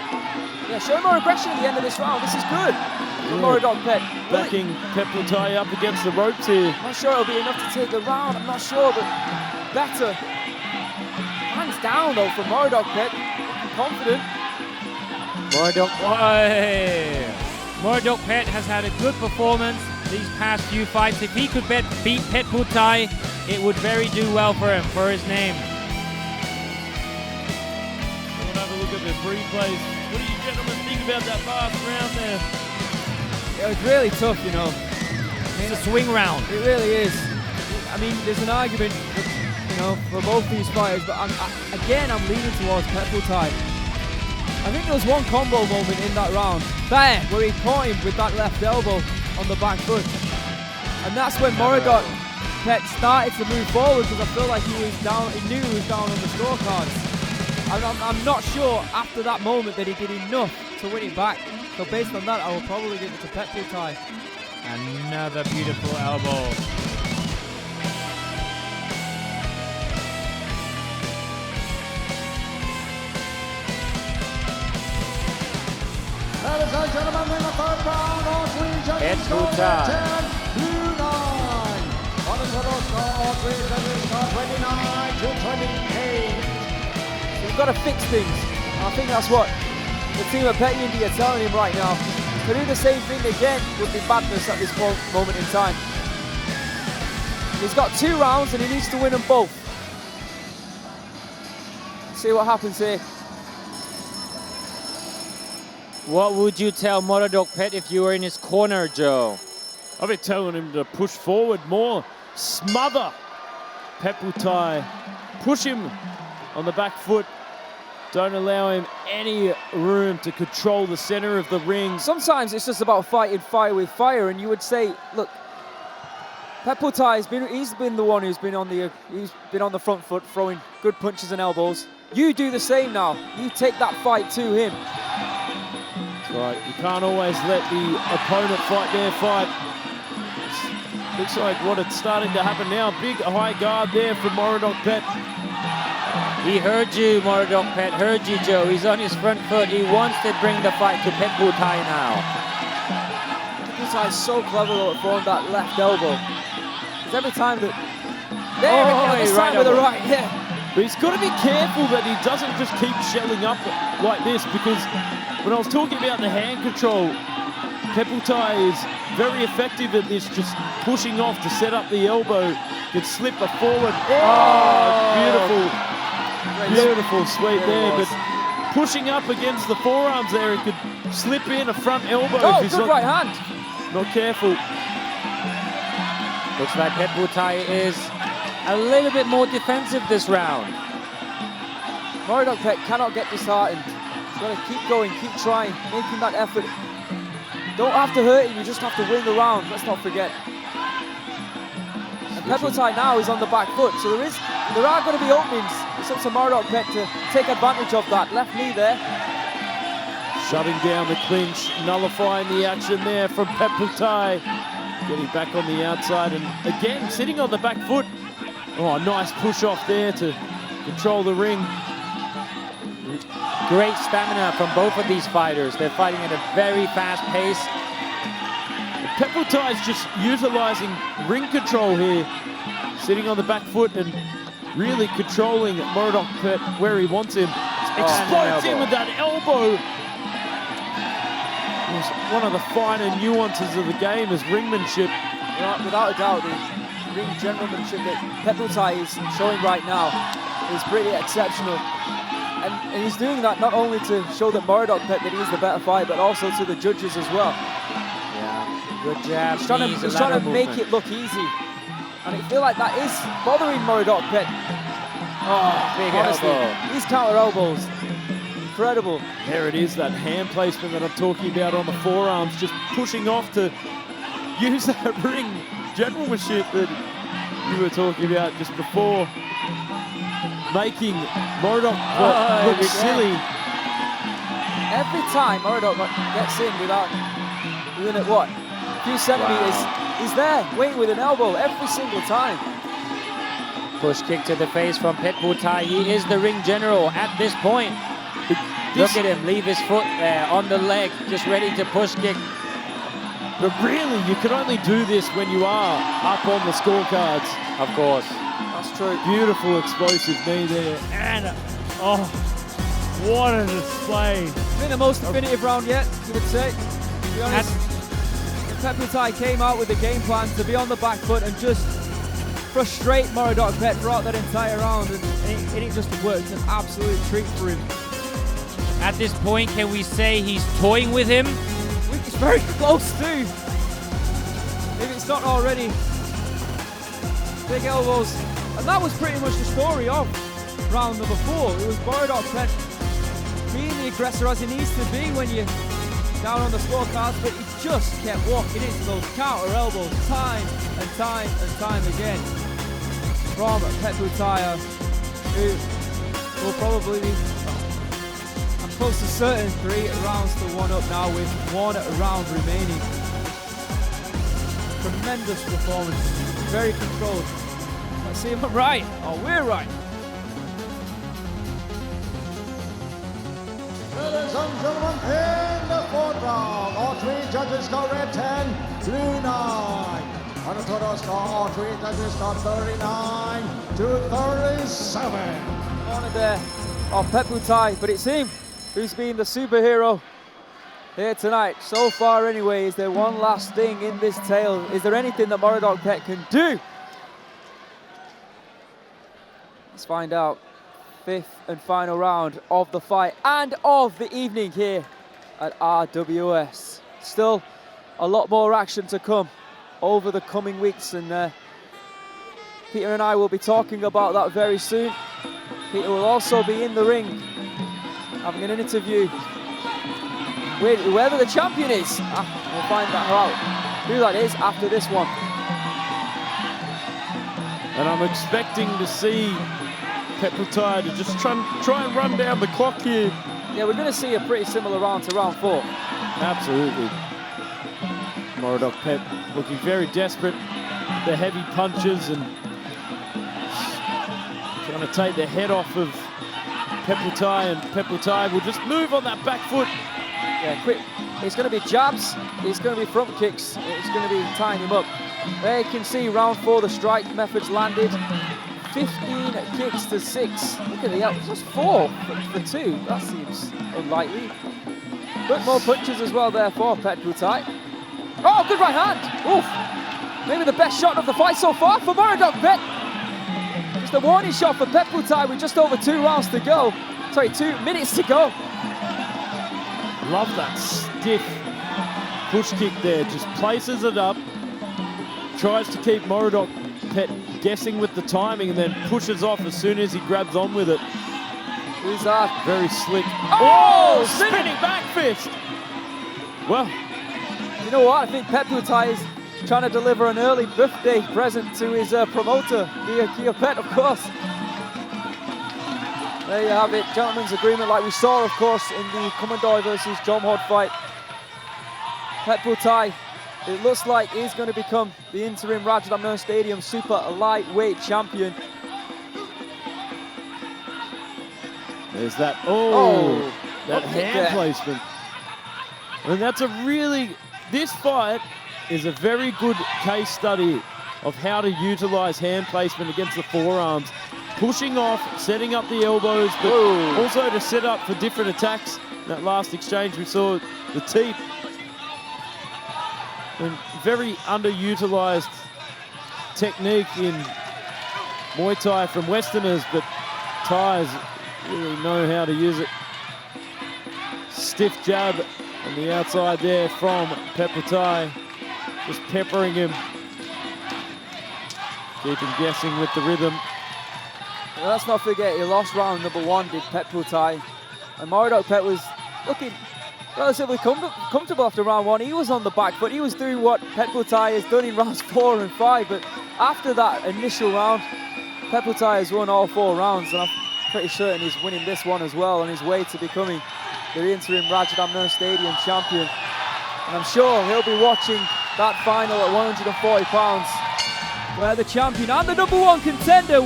Yeah, showing more aggression at the end of this round. This is good for Moradokpetch. Backing Petchputhai up against the ropes here. I'm not sure it'll be enough to take the round. I'm not sure, but better. Hands down though for Moradokpetch. Confident. Moradokpetch has had a good performance these past few fights. If he could beat Petchputhai, it would very do well for him, for his name. We'll have a look at the replays. What do you gentlemen think about that last round there? It was really tough, you know. It's a swing round. It really is. I mean, there's an argument, you know, for both these fighters, but I'm leaning towards Petchputhai. I think there was one combo moment in that round there where he caught him with that left elbow on the back foot. And that's when Moradokpetch started to move forward because I feel like he knew he was down on the scorecards. I'm not sure after that moment that he did enough to win it back. So based on that, I will probably give it to Petchputhai. Another beautiful elbow. Ladies and gentlemen, in the third round, all three judges scored 10-9. On the total score, all three judges scored 29-28. You've got to fix things. I think that's what the team at Petchyindee are telling him right now. To do the same thing again would be madness at this moment in time. He's got 2 rounds and he needs to win them both. See what happens here. What would you tell Moradokpetch if you were in his corner, Joe? I've been telling him to push forward more, smother Petchputhai, push him on the back foot. Don't allow him any room to control the center of the ring. Sometimes it's just about fighting fire with fire, and you would say, look, Petchputhai he's been the one who's been on the front foot, throwing good punches and elbows. You do the same now. You take that fight to him. That's right. You can't always let the opponent fight their fight. Looks like what it's starting to happen now. Big high guard there from Moradokpetch. He heard you, Moradokpetch, heard you, Joe. He's on his front foot. He wants to bring the fight to Petchputhai now. Petchputhai is so clever though at throwing that left elbow. Because every time that... There we go, this time with the right, yeah. But he's got to be careful that he doesn't just keep shelling up like this, because when I was talking about the hand control, Petchputhai is very effective at this, just pushing off to set up the elbow, could slip a forward. Beautiful. Beautiful sweep there, but pushing up against the forearms there, he could slip in a front elbow. Oh, good right hand. Not careful. Looks like Petchputhai is a little bit more defensive this round. Moradokpetch cannot get disheartened. He's got to keep going, keep trying, making that effort. Don't have to hurt him, you just have to win the round, let's not forget. And Petchputhai now is on the back foot, so there are going to be openings. It's up to Moradokpetch to take advantage of that. Left knee there. Shutting down the clinch, nullifying the action there from Petchputhai. Getting back on the outside and again sitting on the back foot. Oh, nice push off there to control the ring. Great stamina from both of these fighters. They're fighting at a very fast pace. Petchputhai is just utilizing ring control here, sitting on the back foot and really controlling Moradokpetch where he wants him. Explodes in with that elbow. One of the finer nuances of the game is ringmanship. Without a doubt, the ring gentlemanship that Petchputhai is showing right now is pretty exceptional. And he's doing that not only to show that Moradokpetch that he's the better fighter, but also to the judges as well. Yeah, good jab. He's trying to make it look easy. And I feel like that is bothering Moradokpetch. Oh, big elbow. These counter elbows, incredible. There it is, that hand placement that I'm talking about on the forearms, just pushing off to use that ring gentlemanship that you were talking about just before, making Moradokpetch look silly. Every time Moradokpetch gets in within it, what, a few centimeters, he's there waiting with an elbow every single time. Push kick to the face from Petchputhai. He is the ring general at this point. Look at him, leave his foot there on the leg, just ready to push kick. But really, you can only do this when you are up on the scorecards. Of course. That's true. Beautiful explosive knee there. And, oh, what a display. It's been the most definitive round yet, you would say. To be honest, Petchputhai came out with a game plan to be on the back foot and just frustrate Moradokpetch throughout that entire round, and it just worked. It's an absolute treat for him. At this point, can we say he's toying with him? It's very close too. If it's not already. Big elbows. And that was pretty much the story of round number 4. It was Moradokpetch being the aggressor as he needs to be when you're down on the scorecards, but he just kept walking into those counter elbows time and time and time again from Petchputhai, who will probably be close to certain 3 rounds to 1 up now with 1 round remaining. Tremendous performance, very controlled. Let's see if I'm right. Oh, we're right. Ladies and gentlemen, in the 4th round, all 3 judges scored 10 to 9. On the total score, all 3 judges scored 39 to 37. Corner there of Petchputhai, but it's him who's been the superhero here tonight. So far anyway, is there one last thing in this tale? Is there anything that Moradokpetch can do? Let's find out. 5th and final round of the fight and of the evening here at RWS. Still a lot more action to come over the coming weeks, and Peter and I will be talking about that very soon. Peter will also be in the ring having an interview with whoever the champion is. We'll find out who that is after this one. And I'm expecting to see Petchputhai to just try and run down the clock here. Yeah, we're going to see a pretty similar round to round 4. Absolutely. Moradokpetch looking very desperate. The heavy punches and trying to take the head off of Petchputhai, and Petchputhai will just move on that back foot. Yeah, quick. It's going to be jabs, it's going to be front kicks, it's going to be tying him up. There you can see round 4, the strike methods landed. 15 kicks to 6. Look at the out. Just 4 for 2. That seems unlikely. But more punches as well there for Petchputhai. Oh, good right hand. Oof. Maybe the best shot of the fight so far for Moradokpetch. Just a warning shot for Petchputhai with just over 2 rounds to go. Sorry, 2 minutes to go. Love that stiff push kick there. Just places it up. Tries to keep Moradokpetch guessing with the timing and then pushes off as soon as he grabs on with it. Who's that? Very slick. Oh, spinning back fist. Well, you know what? I think Petchputhai is trying to deliver an early birthday present to his promoter, the Kiatdaraphutorn, of course. There you have it, gentlemen's agreement like we saw, of course, in the Kumandoi versus Jomhod fight. Petchputhai, it looks like he's going to become the interim Rajadamnern Stadium super lightweight champion. There's that, that hand placement. And that's a really, this fight is a very good case study of how to utilize hand placement against the forearms. Pushing off, setting up the elbows, but also to set up for different attacks. That last exchange we saw the teep. And very underutilized technique in Muay Thai from Westerners, but Thais really know how to use it. Stiff jab on the outside there from Petchputhai, just peppering him. Keep him guessing with the rhythm. Well, let's not forget, he lost round number 1, did Petchputhai. And Moradokpetch was looking relatively comfortable after round 1. He was on the back foot. He was doing what Petchputhai has done in rounds 4 and 5. But after that initial round, Petchputhai has won all 4 rounds. And I'm pretty certain he's winning this one as well on his way to becoming the interim Rajadamnern Stadium champion. And I'm sure he'll be watching that final at 140 pounds, where the champion and the number 1 contender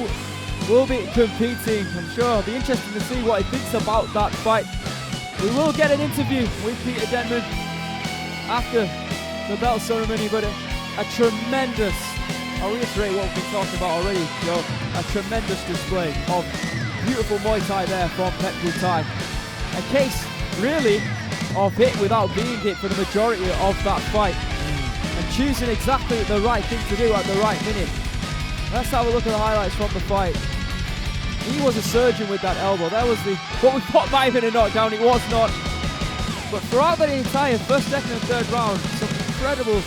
will be competing. I'm sure it'll be interesting to see what he thinks about that fight. We will get an interview with Peter Denman after the belt ceremony, but a tremendous, I'll reiterate what we've been talking about already, Joe, a tremendous display of beautiful Muay Thai there from Petchputhai. A case, really, of hit without being hit for the majority of that fight. And choosing exactly the right thing to do at the right minute. Let's have a look at the highlights from the fight. He was a surgeon with that elbow. That was what we thought might have been a knockdown. It was not. But throughout the entire first, second and third round, some incredible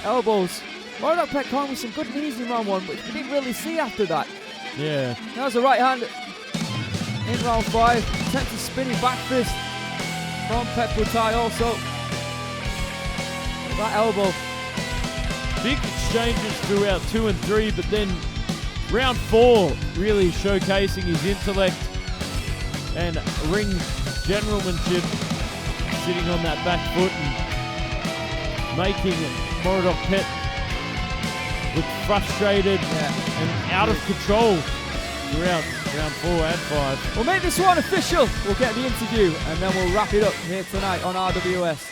elbows. Moradokpetch caught with some good knees in round 1, which we didn't really see after that. Yeah. That was a right hand in round 5. Attempted spinning back fist from Petchputhai also. That elbow. Big exchanges throughout 2 and 3, but then round 4 really showcasing his intellect and ring generalmanship, sitting on that back foot and making Moradokpetch look frustrated and out of control throughout round 4 and 5. We'll make this one official. We'll get the interview and then we'll wrap it up here tonight on RWS.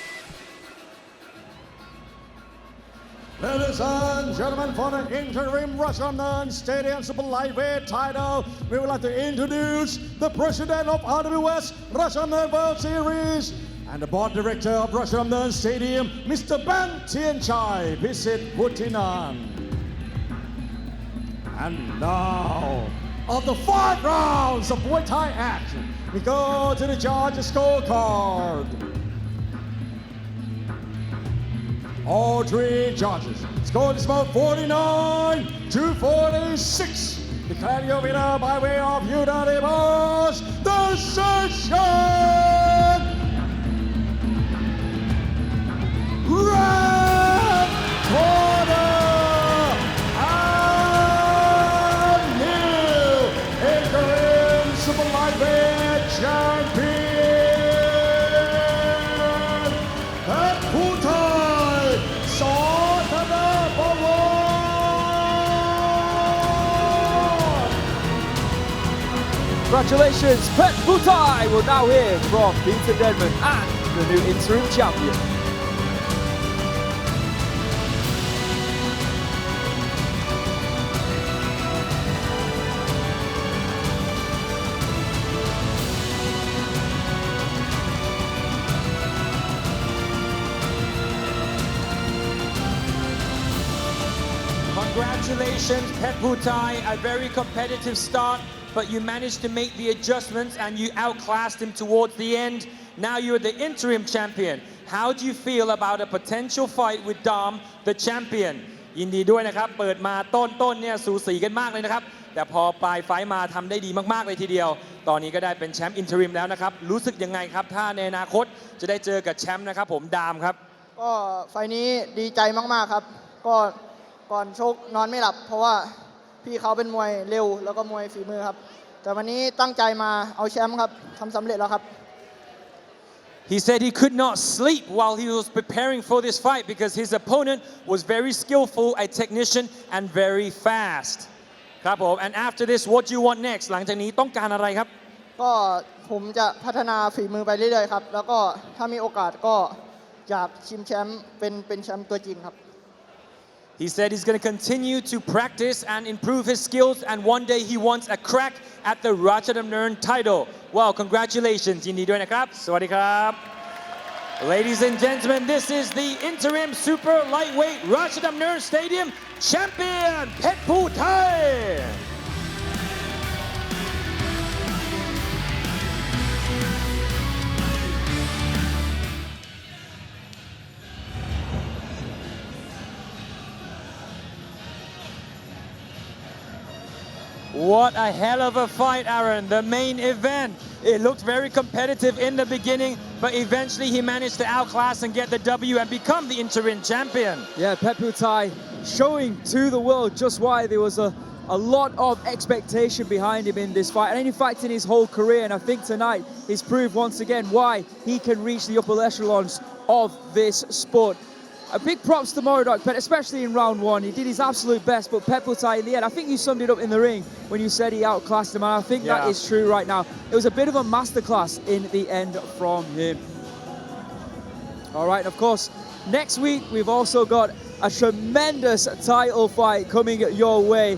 Ladies and gentlemen, for the interim Rajadamnern Stadium Super Lightweight title, we would like to introduce the president of RWS Rajadamnern World Series and the board director of Rajadamnern Stadium, Mr. Ben Tianchai Visit Putinan. And now, of the 5 rounds of Muay Thai action, we go to the judges' scorecard. All 3 judges scored this bout 49-46. Declaring your winner by way of unanimous decision. Red corner and new interim super lightweight champion. Thanabaworn. Congratulations, Petchputhai. We'll now hear from Peter Denman and the new interim champion. Congratulations, Petchputhai, a very competitive start, but you managed to make the adjustments and you outclassed him towards the end. Now you're the interim champion. How do you feel about a potential fight with Dom, the champion? ยินดีด้วยนะครับเปิดมาต้นเนี่ยสูสีกันมากเลยนะครับแต่พอปลายไฟท์มาทำได้ดีมากๆเลยทีเดียวตอนนี้ก็ได้เป็นแชมป์อินเทอริมแล้วนะครับรู้สึกยังไงครับถ้าในอนาคตจะได้เจอกับแชมป์นะครับผมดามครับก็ไฟท์นี้ดีใจมากๆครับก็ก่อนชกนอนไม่หลับเพราะว่าพี่เขาเป็นมวยเร็วแล้วก็มวยฝีมือครับแต่วันนี้ตั้งใจมาเอาแชมป์ครับทำสำเร็จแล้วครับ He said he could not sleep while he was preparing for this fight because his opponent was very skillful, a technician, and very fast. ครับผม and after this what do you want next หลังจากนี้ต้องการอะไรครับก็ผมจะพัฒนาฝีมือไปเรื่อยๆครับแล้วก็ถ้ามีโอกาสก็อยากชิงแชมป์เป็นแชมป์ตัวจริงครับHe said he's going to continue to practice and improve his skills, and one day he wants a crack at the Rajadamnern title. Well, congratulations, ยินดีด้วยนะครับ สวัสดีครับ Ladies and gentlemen, this is the interim super lightweight Rajadamnern Stadium champion, Petchputhai. What a hell of a fight, Aaron. The main event. It looked very competitive in the beginning, but eventually he managed to outclass and get the W and become the interim champion. Yeah, Petchputhai showing to the world just why there was a lot of expectation behind him in this fight, and in fact in his whole career. And I think tonight he's proved once again why he can reach the upper echelons of this sport. A big props to Moradokpetch, especially in round one. He did his absolute best, but Petchputhai in the end, I think you summed it up in the ring when you said he outclassed him, and I think that is true right now. It was a bit of a masterclass in the end from him. All right, and of course, next week we've also got a tremendous title fight coming your way.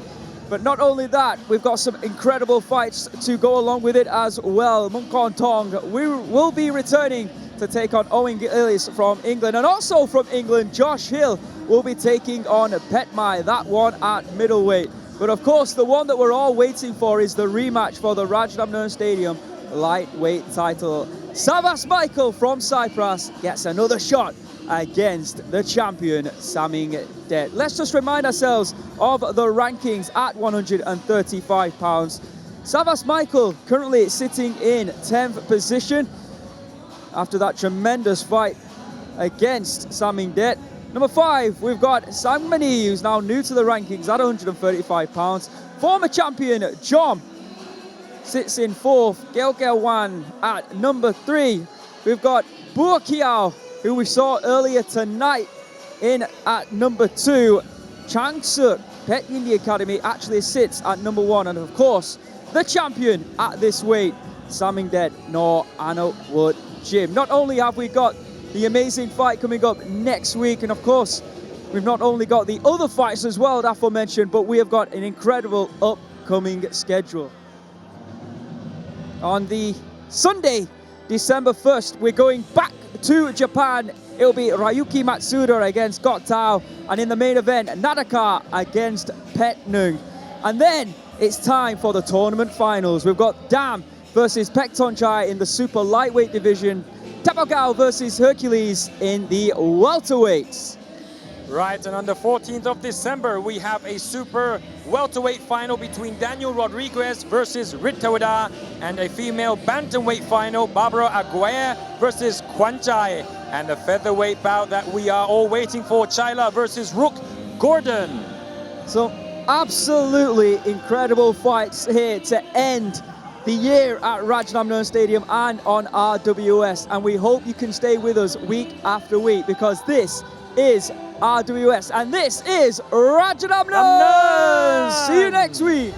But not only that, we've got some incredible fights to go along with it as well. Hongthong, we will be returning to take on Owen Gillis from England, and also from England, Josh Hill will be taking on Petmai, that one at middleweight. But of course, the one that we're all waiting for is the rematch for the Rajadamnern Stadium lightweight title. Savas Michael from Cyprus gets another shot against the champion, Samingdam. Let's just remind ourselves of the rankings at 135 pounds. Savas Michael currently sitting in 10th position after that tremendous fight against Samingdam. Number 5, we've got Sangmani, who's now new to the rankings at 135 pounds. Former champion Jom sits in 4th. Gelgelwan at number 3. We've got Buokiao, who we saw earlier tonight, in at number 2. Changsuk, Petchyindee Academy, actually sits at number 1. And of course, the champion at this weight, Samingdam nor Ano Wood Gym. Not only have we got the amazing fight coming up next week, and of course, we've not only got the other fights as well that I aforementioned, but we have got an incredible upcoming schedule. On the Sunday, December 1st, we're going back to Japan. It'll be Ryuki Matsuda against Goktao, and in the main event, Nadaka against Petnung. And then it's time for the tournament finals. We've got Dam versus Pektonchai in the super lightweight division. Tapogao versus Hercules in the welterweights. Right, and on the 14th of December, we have a super welterweight final between Daniel Rodriguez versus Ritawada, and a female bantamweight final, Barbara Aguirre versus Kwanchai, and the featherweight bout that we are all waiting for, Chyla versus Rook Gordon. So absolutely incredible fights here to end the year at Rajadamnern Stadium and on RWS, and we hope you can stay with us week after week, because this is RWS and this is Rajadamnern. See you next week.